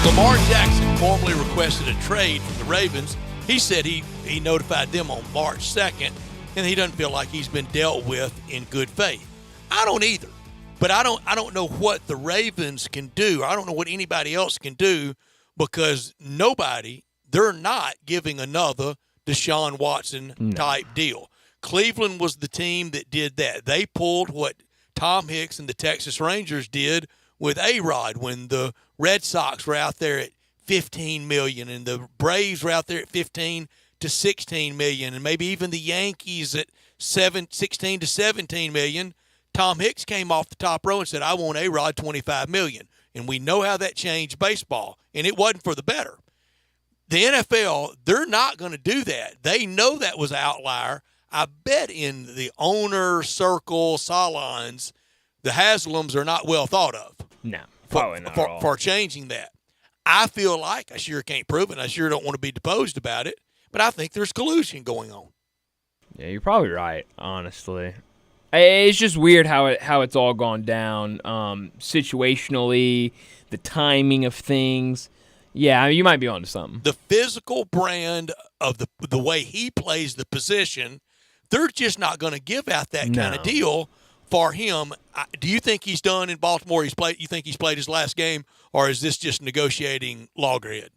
Lamar Jackson formally requested a trade from the Ravens. He said he notified them on March 2nd, and he doesn't feel like he's been dealt with in good faith. I don't either, but I don't know what the Ravens can do. I don't know what anybody else can do because they're not giving another Deshaun Watson type deal. Cleveland was the team that did that. They pulled what Tom Hicks and the Texas Rangers did with A-Rod when the Red Sox were out there at $15 million and the Braves were out there at $15 to $16 million, and maybe even the Yankees at $16 to $17 million. Tom Hicks came off the top row and said, I want A-Rod $25 million. And we know how that changed baseball, and it wasn't for the better. The NFL, they're not going to do that. They know that was an outlier. I bet in the owner circle, salons, the Haslams are not well thought of. No, probably not at all. For changing that. I feel like, I sure can't prove it, I sure don't want to be deposed about it, but I think there's collusion going on. Yeah, you're probably right, honestly. It's just weird how it's all gone down situationally, the timing of things. Yeah, I mean, you might be onto something. The physical brand of the way he plays the position, they're just not going to give out that kind of deal for him. Do you think he's done in Baltimore? You think he's played his last game, or is this just negotiating loggerhead?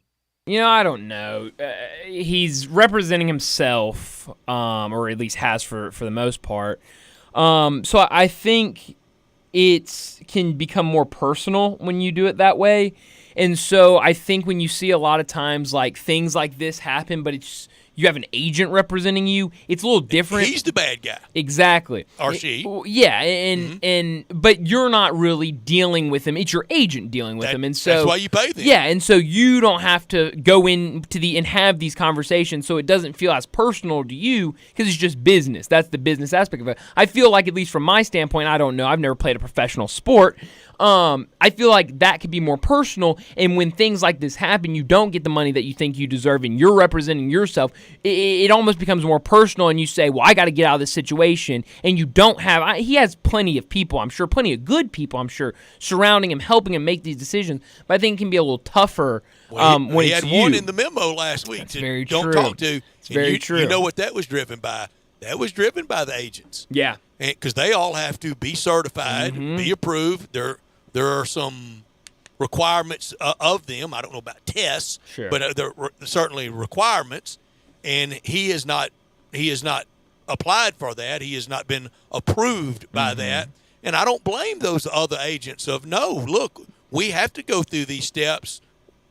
You know, I don't know. He's representing himself, or at least has for the most part. So I think it can become more personal when you do it that way. And so I think when you see a lot of times like things like this happen, but you have an agent representing you, it's a little different. He's the bad guy. Exactly. Or she. Yeah, but you're not really dealing with him. It's your agent dealing with him. And so that's why you pay them. Yeah, and so you don't have to go into and have these conversations, so it doesn't feel as personal to you because it's just business. That's the business aspect of it. I feel like, at least from my standpoint, I don't know. I've never played a professional sport. I feel like that could be more personal, and when things like this happen, you don't get the money that you think you deserve, and you're representing yourself, it almost becomes more personal, and you say, well, I got to get out of this situation, and you don't have, he has plenty of people, I'm sure, plenty of good people, I'm sure, surrounding him, helping him make these decisions, but I think it can be a little tougher when he it's had you. one in the memo last week. That's to very don't true. talk to. It's very true. You know what that was driven by? That was driven by the agents. Yeah. Because they all have to be certified, be approved. There are some requirements of them. I don't know about tests, but there are certainly requirements. And he has not applied for that. He has not been approved by that. And I don't blame those other agents of, no, look, we have to go through these steps.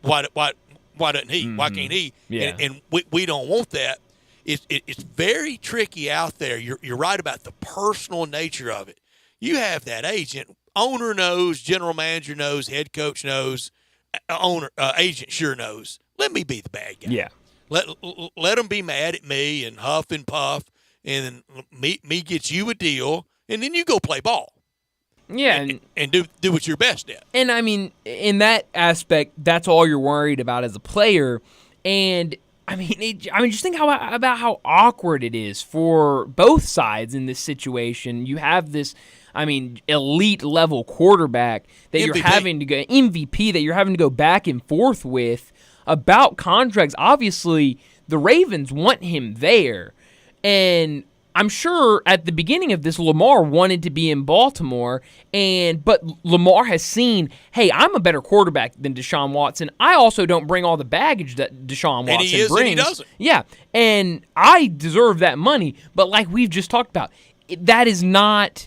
Why doesn't he? Why can't he? Yeah. And we don't want that. It's very tricky out there. You're right about the personal nature of it. You have that agent. Owner knows, general manager knows, head coach knows, agent sure knows. Let me be the bad guy. Yeah. Let them be mad at me and huff and puff, and then me get you a deal, and then you go play ball. Yeah, and do what you're best at. And I mean, in that aspect, that's all you're worried about as a player. And I mean, just think about how awkward it is for both sides in this situation. You have this, elite level quarterback that you're having to go MVP that you're having to go back and forth with about contracts. Obviously, the Ravens want him there, and I'm sure at the beginning of this, Lamar wanted to be in Baltimore, but Lamar has seen, hey, I'm a better quarterback than Deshaun Watson. I also don't bring all the baggage that Deshaun Watson brings. And he doesn't. Yeah, and I deserve that money. But like we've just talked about, that is not.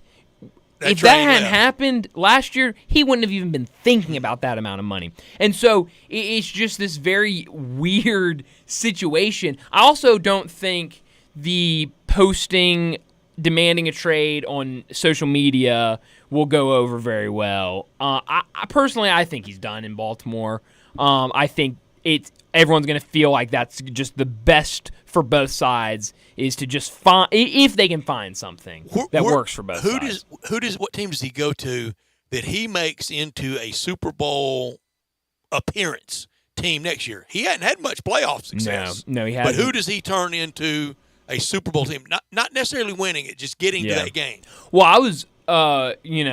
If that hadn't happened last year, he wouldn't have even been thinking about that amount of money. And so it's just this very weird situation. I also don't think the posting demanding a trade on social media will go over very well. I personally think he's done in Baltimore. I think everyone's going to feel like that's just the best for both sides is to just find, if they can find something that works for both sides. What team does he go to that he makes into a Super Bowl appearance team next year? He hadn't had much playoff success. No, he hasn't. But who does he turn into a Super Bowl team? Not necessarily winning it, just getting to that game. Well, I was out in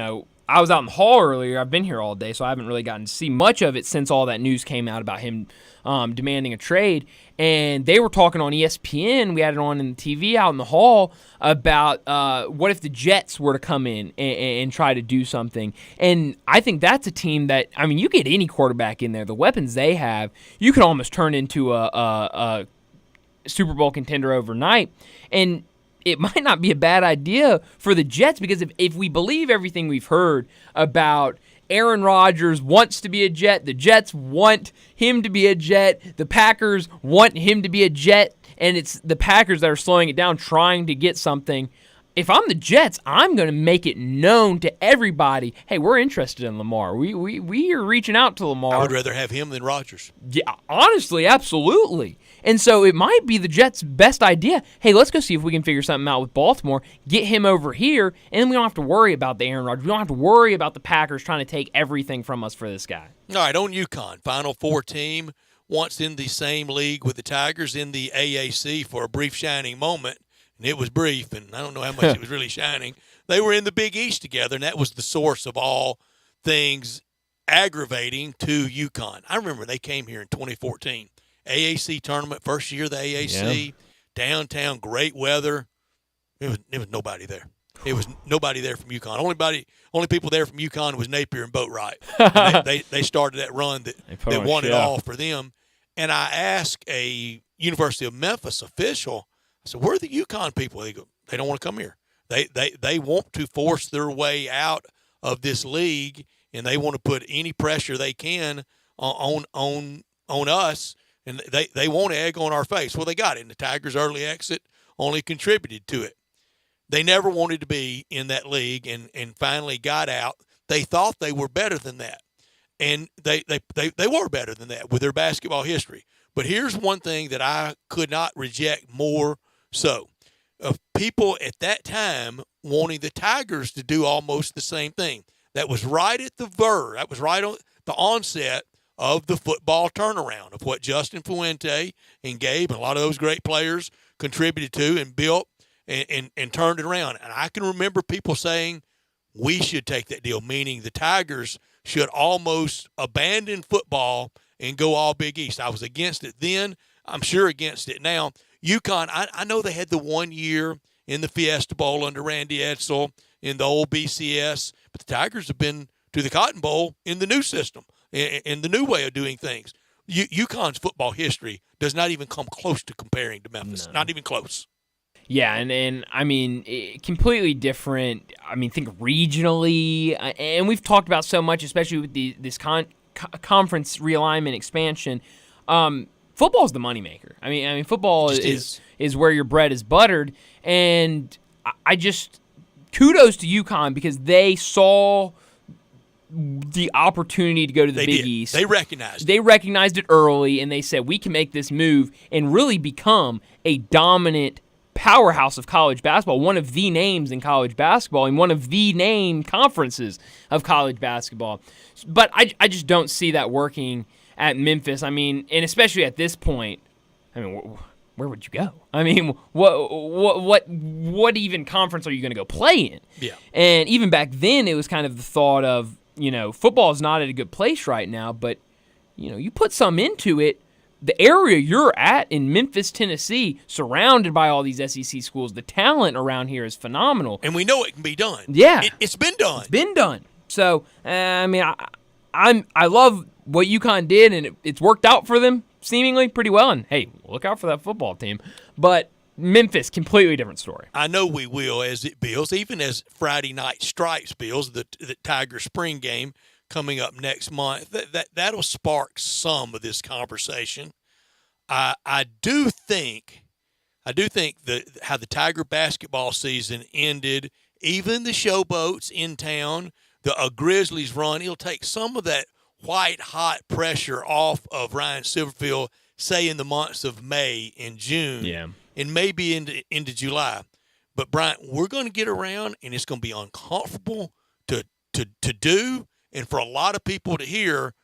the hall earlier. I've been here all day, so I haven't really gotten to see much of it since all that news came out about him demanding a trade. And they were talking on ESPN. We had it on in the TV out in the hall about what if the Jets were to come in and try to do something. And I think that's a team that, you get any quarterback in there, the weapons they have, you could almost turn into a Super Bowl contender overnight. And it might not be a bad idea for the Jets because if we believe everything we've heard about Aaron Rodgers wants to be a Jet, the Jets want him to be a Jet, the Packers want him to be a Jet, and it's the Packers that are slowing it down, trying to get something. If I'm the Jets, I'm going to make it known to everybody, hey, we're interested in Lamar. We are reaching out to Lamar. I would rather have him than Rodgers. Yeah, honestly, absolutely. And so it might be the Jets' best idea. Hey, let's go see if we can figure something out with Baltimore, get him over here, and then we don't have to worry about the Aaron Rodgers. We don't have to worry about the Packers trying to take everything from us for this guy. All right, on UConn, Final Four team, once in the same league with the Tigers in the AAC for a brief shining moment. And it was brief, and I don't know how much it was really shining. They were in the Big East together, and that was the source of all things aggravating to UConn. I remember they came here in 2014. AAC tournament, first year of the AAC, downtown, great weather. It was nobody there. It was nobody there from UConn. Only people there from UConn was Napier and Boatwright. And they started that run that won it all for them. And I asked a University of Memphis official, I said, where are the UConn people? They go, they don't want to come here. They want to force their way out of this league, and they want to put any pressure they can on us, and they want egg on our face. Well, they got it, and the Tigers' early exit only contributed to it. They never wanted to be in that league, and finally got out. They thought they were better than that, and they were better than that with their basketball history. But here's one thing that I could not reject more so, of people at that time wanting the Tigers to do almost the same thing. that was right at that was right on the onset of the football turnaround of what Justin Fuente and Gabe and a lot of those great players contributed to and built and turned it around. And I can remember people saying we should take that deal, meaning the Tigers should almost abandon football and go all Big East. I was against it then. I'm sure against it now. UConn, I know they had the 1 year in the Fiesta Bowl under Randy Edsall in the old BCS, but the Tigers have been to the Cotton Bowl in the new system, in the new way of doing things. UConn's football history does not even come close to comparing to Memphis. No. Not even close. Yeah, and I mean, completely different. I mean, think regionally, and we've talked about so much, especially with this conference realignment expansion. Football is the moneymaker. I mean, football is where your bread is buttered, and I just kudos to UConn because they saw the opportunity to go to the Big East. They recognized it. They recognized it early, and they said we can make this move and really become a dominant powerhouse of college basketball, one of the names in college basketball, and one of the name conferences of college basketball. But I just don't see that working at Memphis. I mean, and especially at this point, I mean, where would you go? I mean, what even conference are you going to go play in? Yeah. And even back then, it was kind of the thought of, football is not at a good place right now, but, you put some into it. The area you're at in Memphis, Tennessee, surrounded by all these SEC schools, the talent around here is phenomenal. And we know it can be done. Yeah. It's been done. It's been done. So, I mean, I love what UConn did, and it's worked out for them seemingly pretty well. And, hey, look out for that football team. But Memphis, completely different story. I know we will as it builds, even as Friday Night Stripes builds, the Tiger Spring game coming up next month. That'll spark some of this conversation. I do think that how the Tiger basketball season ended, even the showboats in town, the Grizzlies run, it'll take some of that white-hot pressure off of Ryan Silverfield, say in the months of May and June, and maybe into July. But, Bryant, we're going to get around, and it's going to be uncomfortable to do and for a lot of people to hear,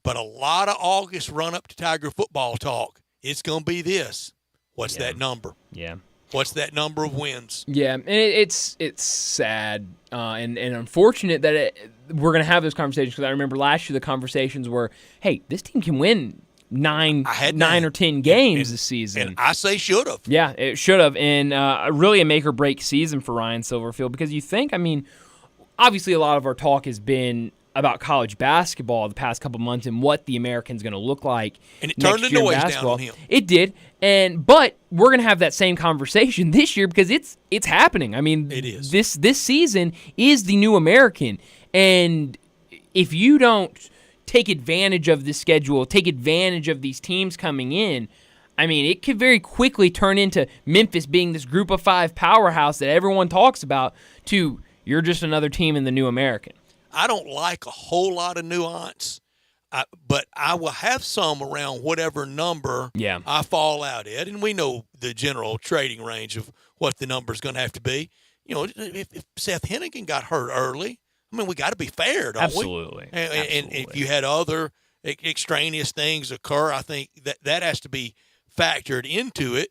but a lot of August run-up to Tiger football talk, it's going to be this. What's that number? Yeah. What's that number of wins? Yeah, and it's sad and unfortunate that we're going to have those conversations because I remember last year the conversations were, hey, this team can win nine or 10 games this season. And I say should have. Yeah, it should have. And really a make-or-break season for Ryan Silverfield because you think, I mean, obviously a lot of our talk has been about college basketball the past couple months and what the American's going to look like. And it turned the noise down on him. It did. But we're going to have that same conversation this year because it's happening. I mean, it is. This season is the new American. And if you don't take advantage of this schedule, take advantage of these teams coming in, I mean, it could very quickly turn into Memphis being this group of 5 powerhouse that everyone talks about to you're just another team in the new American. I don't like a whole lot of nuance, but I will have some around whatever number I fall out at. And we know the general trading range of what the number is going to have to be. If Seth Hennigan got hurt early, I mean, we got to be fair, don't we? Absolutely. And if you had other extraneous things occur, I think that has to be factored into it.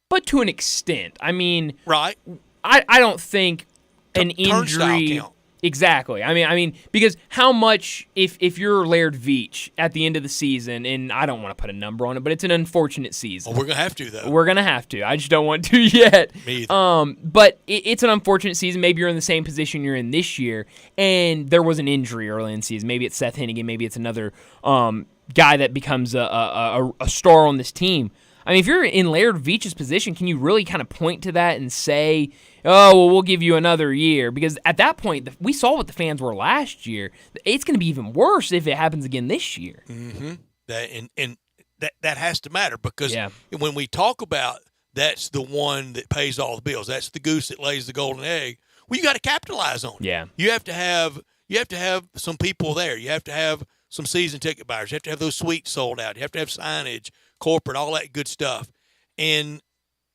But to an extent. I mean, right. I don't think an injury – exactly. I mean, because how much if you're Laird Veach at the end of the season, and I don't want to put a number on it, but it's an unfortunate season. Well, we're gonna have to though. We're gonna have to. I just don't want to yet. Me either. But it's an unfortunate season. Maybe you're in the same position you're in this year, and there was an injury early in the season. Maybe it's Seth Hennigan. Maybe it's another guy that becomes a star on this team. I mean, if you're in Laird Veach's position, can you really kind of point to that and say, oh, well, we'll give you another year? Because at that point, we saw what the fans were last year. It's going to be even worse if it happens again this year. Mm-hmm. That has to matter because when we talk about that's the one that pays all the bills, that's the goose that lays the golden egg, well, you got to capitalize on it. Yeah. You have to have some people there. You have to have some season ticket buyers. You have to have those suites sold out. You have to have signage, corporate, all that good stuff. And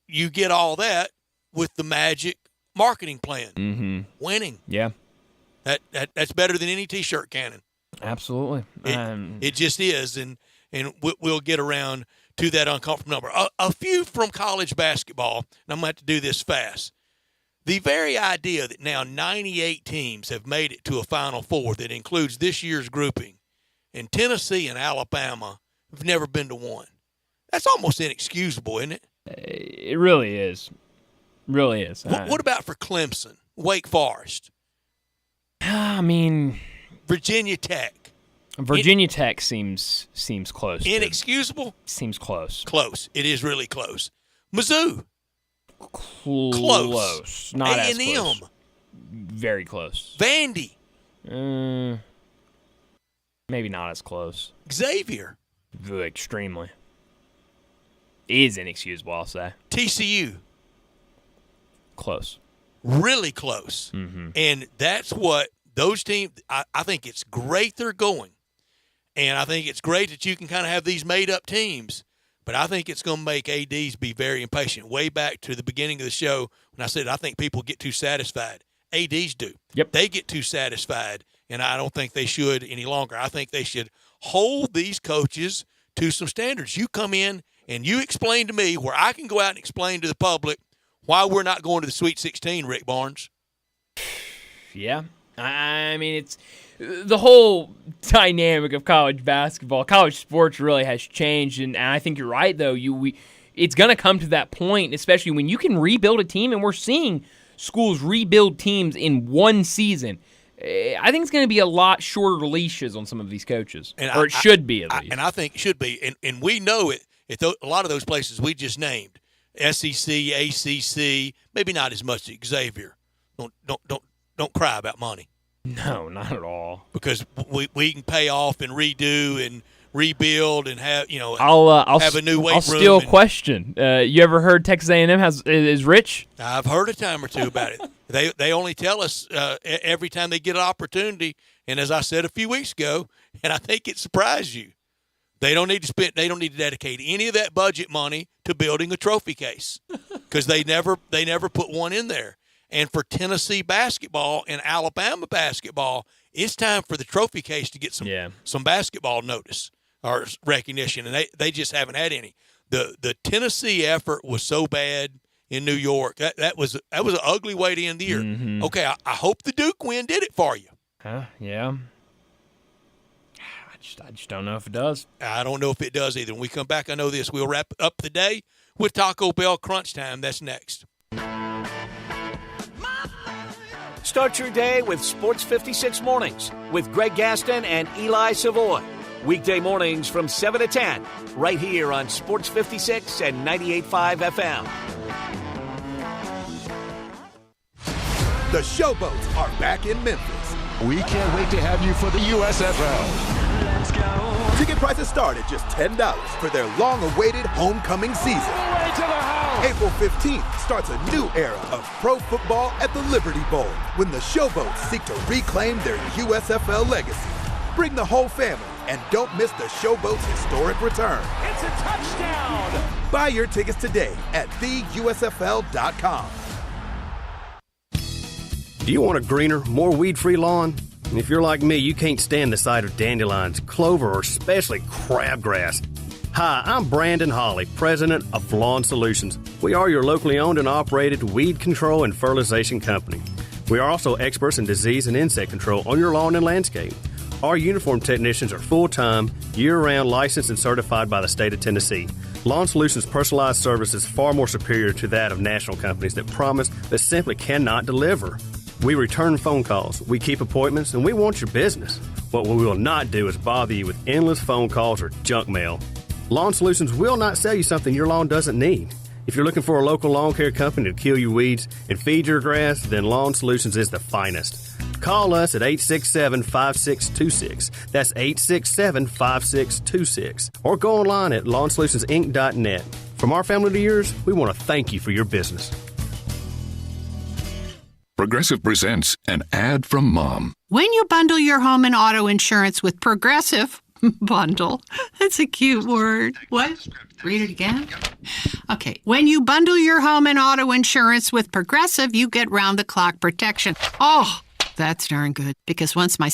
you get all that with the magic marketing plan. Mm-hmm. Winning. Yeah. That's better than any T-shirt cannon. Absolutely. It just is, and we'll get around to that uncomfortable number. A few from college basketball, and I'm going to have to do this fast. The very idea that now 98 teams have made it to a Final Four that includes this year's grouping, and Tennessee and Alabama have never been to one. That's almost inexcusable, isn't it? It really is. Really is. What about for Clemson, Wake Forest? I mean, Virginia Tech. Virginia Tech seems close. Inexcusable? Seems close. Close. It is really close. Mizzou. Close. Not A&M. as close. Very close. Vandy. Maybe not as close. Xavier. Extremely. Is inexcusable, I'll say. TCU. Close. Really close. Mm-hmm. And that's what those teams, I think it's great they're going. And I think it's great that you can kind of have these made-up teams. But I think it's going to make ADs be very impatient. Way back to the beginning of the show when I said I think people get too satisfied. ADs do. Yep. They get too satisfied, and I don't think they should any longer. I think they should hold these coaches to some standards. You come in and you explain to me where I can go out and explain to the public why we're not going to the Sweet 16, Rick Barnes. Yeah. I mean, it's the whole dynamic of college basketball. College sports really has changed, and I think you're right, though. It's going to come to that point, especially when you can rebuild a team, and we're seeing schools rebuild teams in one season. I think it's going to be a lot shorter leashes on some of these coaches, or it should be at least. And I think it should be, and we know it. A lot of those places we just named, SEC, ACC, maybe not as much as Xavier. Don't cry about money. No, not at all. Because we can pay off and redo and rebuild and have have a new weight room. I'll steal a question. You ever heard Texas A&M is rich? I've heard a time or two about it. They only tell us every time they get an opportunity. And as I said a few weeks ago, and I think it surprised you, they don't need to dedicate any of that budget money to building a trophy case because they never put one in there. And for Tennessee basketball and Alabama basketball, it's time for the trophy case to get some basketball notice or recognition, and they just haven't had any. The Tennessee effort was so bad in New York. That was an ugly way to end the year. Mm-hmm. Okay, I hope the Duke win did it for you. Yeah. I just don't know if it does. I don't know if it does either. When we come back, I know this. We'll wrap up the day with Taco Bell Crunch Time. That's next. Start your day with Sports 56 Mornings with Greg Gaston and Eli Savoy. Weekday mornings from 7 to 10, right here on Sports 56 and 98.5 FM. The Showboats are back in Memphis. We can't wait to have you for the USFL. Let's go. Ticket prices start at just $10 for their long-awaited homecoming season. Way to the house. April 15th starts a new era of pro football at the Liberty Bowl when the Showboats seek to reclaim their USFL legacy. Bring the whole family and don't miss the Showboats' historic return. It's a touchdown. Buy your tickets today at theusfl.com. Do you want a greener, more weed-free lawn? If you're like me, you can't stand the sight of dandelions, clover, or especially crabgrass. Hi, I'm Brandon Hawley, president of Lawn Solutions. We are your locally owned and operated weed control and fertilization company. We are also experts in disease and insect control on your lawn and landscape. Our uniformed technicians are full-time, year-round licensed and certified by the state of Tennessee. Lawn Solutions' personalized service is far more superior to that of national companies that promise but simply cannot deliver. We return phone calls, we keep appointments, and we want your business. What we will not do is bother you with endless phone calls or junk mail. Lawn Solutions will not sell you something your lawn doesn't need. If you're looking for a local lawn care company to kill your weeds and feed your grass, then Lawn Solutions is the finest. Call us at 867-5626. That's 867-5626. Or go online at lawnsolutionsinc.net. From our family to yours, we want to thank you for your business. Progressive presents an ad from Mom. When you bundle your home and auto insurance with Progressive, bundle, that's a cute word. What? Read it again? Okay. When you bundle your home and auto insurance with Progressive, you get round-the-clock protection. Oh, That's darn good. Because once my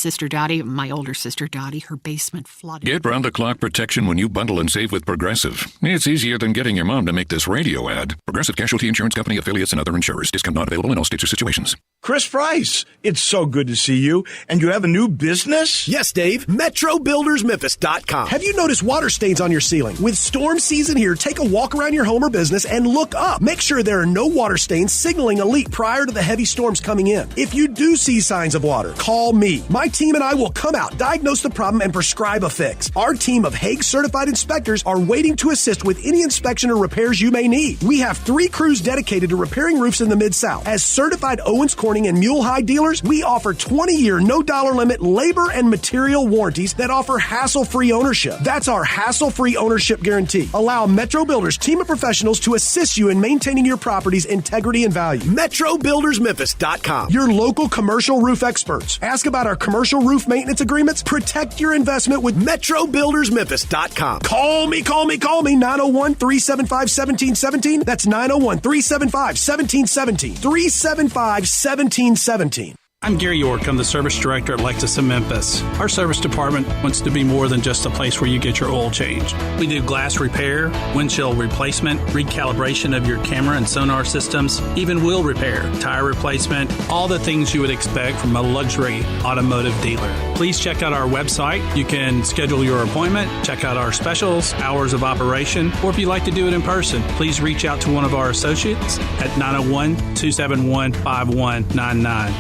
older sister Dottie, her basement flooded. Get round-the-clock protection when you bundle and save with Progressive. It's easier than getting your mom to make this radio ad. Progressive Casualty Insurance Company, affiliates, and other insurers. Discount not available in all states or situations. Chris Price, it's so good to see you. And you have a new business? Yes, Dave. MetroBuildersMemphis.com. Have you noticed water stains on your ceiling? With storm season here, take a walk around your home or business and look up. Make sure there are no water stains signaling a leak prior to the heavy storms coming in. If you do see signs of water, call me. My team and I will come out, diagnose the problem, and prescribe a fix. Our team of Hague-certified inspectors are waiting to assist with any inspection or repairs you may need. We have 3 crews dedicated to repairing roofs in the Mid-South. As certified Owens Corning and Mule High dealers, we offer 20-year, no-dollar limit labor and material warranties that offer hassle-free ownership. That's our hassle-free ownership guarantee. Allow Metro Builders team of professionals to assist you in maintaining your property's integrity and value. MetroBuildersMemphis.com. Your local commercial roof experts. Ask about our commercial roof maintenance agreements. Protect your investment with MetroBuildersMemphis.com. Call me, 901-375-1717. That's 901-375-1717. 375-1717. I'm Gary York. I'm the service director at Lexus of Memphis. Our service department wants to be more than just a place where you get your oil changed. We do glass repair, windshield replacement, recalibration of your camera and sonar systems, even wheel repair, tire replacement, all the things you would expect from a luxury automotive dealer. Please check out our website. You can schedule your appointment, check out our specials, hours of operation, or if you'd like to do it in person, please reach out to one of our associates at 901-271-5199.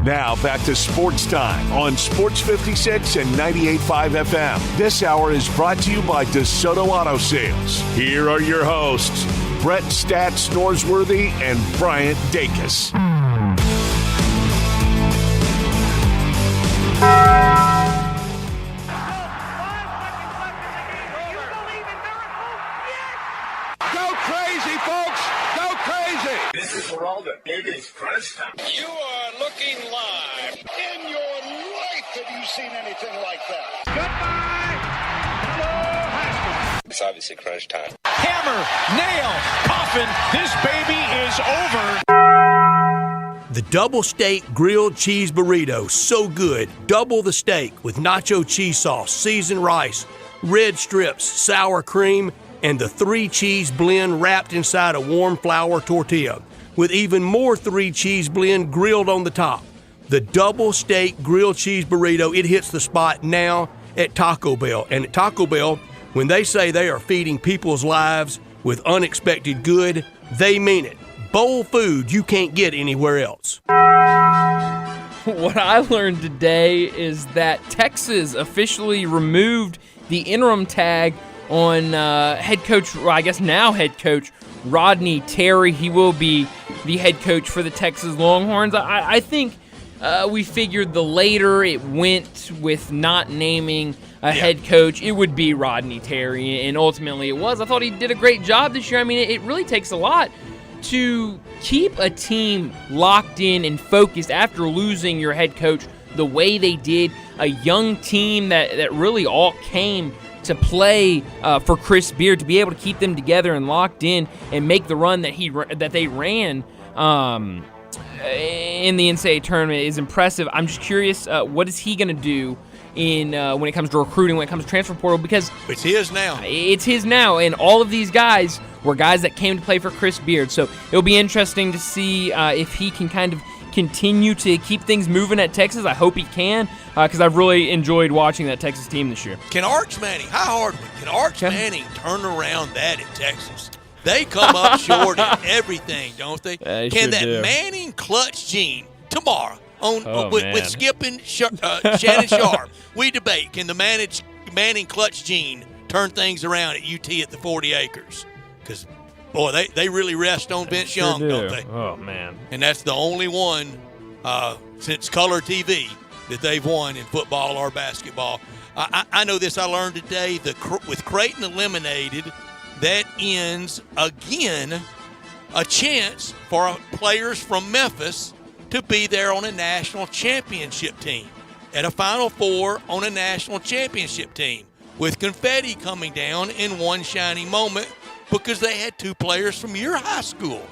Now back to Sports Time on Sports 56 and 98.5 FM. This hour is brought to you by DeSoto Auto Sales. Here are your hosts, Brett Stats Norsworthy and Bryant Dacus. Go crazy, folks! Go crazy! This is for all the biggest crunch time. You are looking live. In your life have you seen anything like that? Goodbye! Hello, Haskins. It's obviously crunch time. Hammer, nail, coffin. This baby is over. The double steak grilled cheese burrito, so good. Double the steak with nacho cheese sauce, seasoned rice, red strips, sour cream, and the 3-cheese blend wrapped inside a warm flour tortilla, with even more 3-cheese blend grilled on the top. The double steak grilled cheese burrito, it hits the spot now at Taco Bell. And at Taco Bell, when they say they are feeding people's lives with unexpected good, they mean it. Bowl food you can't get anywhere else. What I learned today is that Texas officially removed the interim tag on head coach, well, I guess now head coach, Rodney Terry. He will be the head coach for the Texas Longhorns. I think we figured the later it went with not naming a head coach, it would be Rodney Terry, and ultimately it was. I thought he did a great job this year. I mean, it really takes a lot to keep a team locked in and focused after losing your head coach the way they did. A young team that really all came to play for Chris Beard, to be able to keep them together and locked in and make the run that they ran in the NCAA tournament is impressive. I'm just curious, what is he going to do in when it comes to recruiting, when it comes to transfer portal, because it's his now. It's his now, and all of these guys were guys that came to play for Chris Beard. So it'll be interesting to see if he can kind of continue to keep things moving at Texas. I hope he can, because I've really enjoyed watching that Texas team this year. Can Arch Manning, can Arch Manning turn around that at Texas? They come up short in everything, don't they? Can sure that do. Manning clutch gene tomorrow with Skip and Shannon Sharp, we debate, can the Manning clutch gene turn things around at UT at the 40 acres? Because, boy, they really rest on Vince Young, don't they? Oh, man. And that's the only one since color TV that they've won in football or basketball. I know this I learned today. With Creighton eliminated, that ends, again, a chance for players from Memphis to be there on a national championship team, at a Final Four on a national championship team, with confetti coming down in one shining moment because they had 2 players from your high school.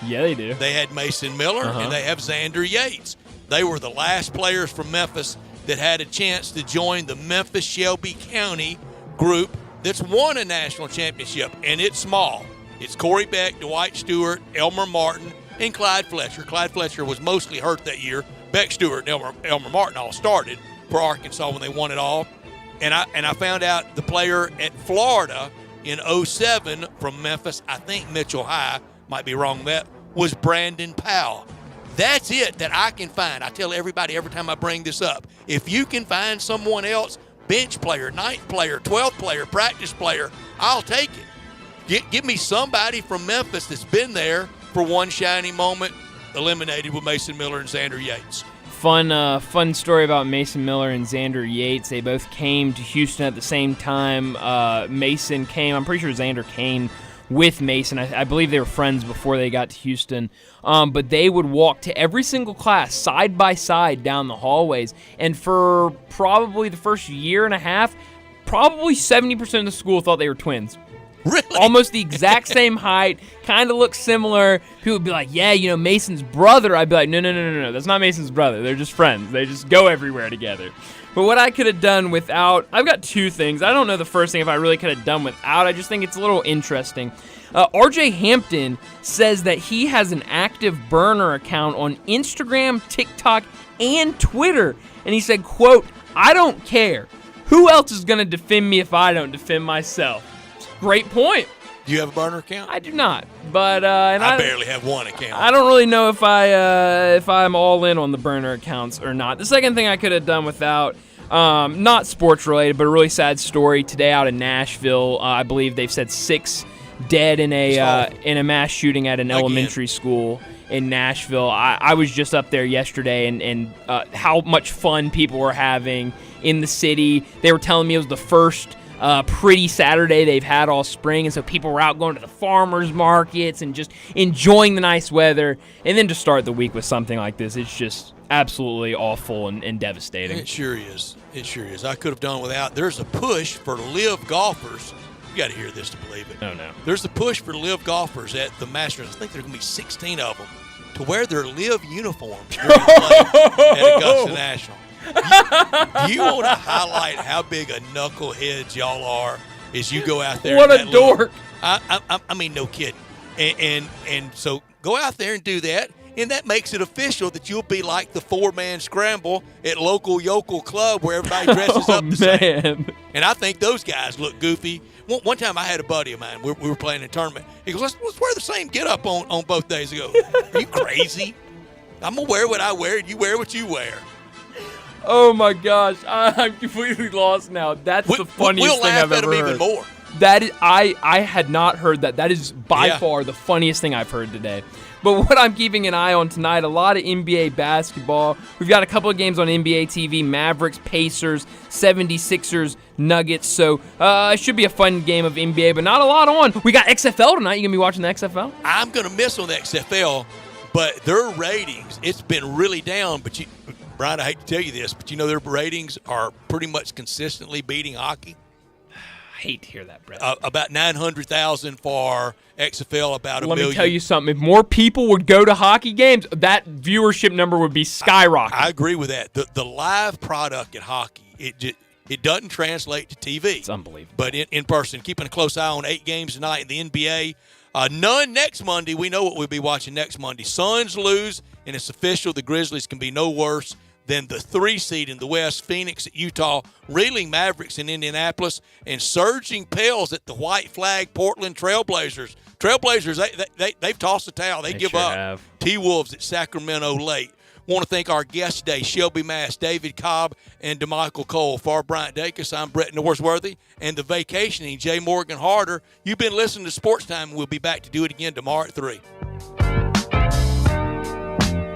Yeah, they do. They had Mason Miller and they have Xander Yates. They were the last players from Memphis that had a chance to join the Memphis-Shelby County group that's won a national championship, and it's small. It's Corey Beck, Dwight Stewart, Elmer Martin, and Clyde Fletcher. Clyde Fletcher was mostly hurt that year. Beck Stewart and Elmer Martin all started for Arkansas when they won it all. And I found out the player at Florida in 07 from Memphis, I think Mitchell High, might be wrong that, was Brandon Powell. That's it that I can find. I tell everybody every time I bring this up, if you can find someone else, bench player, ninth player, 12th player, practice player, I'll take it. Give me somebody from Memphis that's been there for one shining moment, eliminated with Mason Miller and Xander Yates. Fun story about Mason Miller and Xander Yates. They both came to Houston at the same time. Mason came, I'm pretty sure Xander came with Mason. I believe they were friends before they got to Houston. But they would walk to every single class side by side down the hallways. And for probably the first year and a half, probably 70% of the school thought they were twins. Really? Almost the exact same height, kind of look similar. People would be like, yeah, Mason's brother. I'd be like, no, that's not Mason's brother. They're just friends. They just go everywhere together. But what I could have done without, I've got two things. I don't know the first thing if I really could have done without. I just think it's a little interesting. RJ Hampton says that he has an active burner account on Instagram, TikTok, and Twitter. And he said, quote, I don't care. Who else is going to defend me if I don't defend myself? Great point. Do you have a burner account? I do not, but I barely have one account. I don't really know if I'm all in on the burner accounts or not. The second thing I could have done without, not sports related, but a really sad story today out in Nashville. I believe they've said 6 dead in a mass shooting at an elementary school in Nashville. I was just up there yesterday, and how much fun people were having in the city. They were telling me it was the first pretty Saturday they've had all spring, and so people were out going to the farmers markets and just enjoying the nice weather. And then to start the week with something like this, it's just absolutely awful and devastating. It sure is. It sure is. I could have done without. There's a push for live golfers. You got to hear this to believe it. No. There's a push for live golfers at the Masters. I think there's going to be 16 of them to wear their live uniforms during the play at Augusta National. Do you want to highlight how big a knuckleheads y'all are as you go out there? What a dork! I mean, no kidding. And so go out there and do that, and that makes it official that you'll be like the 4-man scramble at local yokel club where everybody dresses up the same. And I think those guys look goofy. One time I had a buddy of mine. We were playing a tournament. He goes, let's wear the same get-up on both days. I go, are you crazy? I'm going to wear what I wear, and you wear what you wear. Oh my gosh, I'm completely lost now. That's the funniest thing I've ever heard. Even more. That is, I had not heard that. That is by far the funniest thing I've heard today. But what I'm keeping an eye on tonight, a lot of NBA basketball. We've got a couple of games on NBA TV, Mavericks, Pacers, 76ers, Nuggets. So it should be a fun game of NBA, but not a lot on. We got XFL tonight. You going to be watching the XFL? I'm going to miss on the XFL, but their ratings, it's been really down. But Brian, I hate to tell you this, but their ratings are pretty much consistently beating hockey. I hate to hear that, Brett. About 900,000 for XFL, about a million. Let me tell you something. If more people would go to hockey games, that viewership number would be skyrocketing. I agree with that. The live product at hockey, it doesn't translate to TV. It's unbelievable. But in person, keeping a close eye on 8 games tonight in the NBA. None next Monday. We know what we'll be watching next Monday. Suns lose, and it's official. The Grizzlies can be no worse than the 3 seed in the West, Phoenix at Utah, reeling Mavericks in Indianapolis, and surging Pels at the White Flag Portland Trailblazers. They've tossed the towel. They give up. T-Wolves at Sacramento late. Want to thank our guests today, Shelby Mass, David Cobb, and DeMichael Cole. For Bryant Dacus, I'm Brett Norsworthy, and the vacationing Jay Morgan Harder. You've been listening to Sports Time, and we'll be back to do it again tomorrow at 3.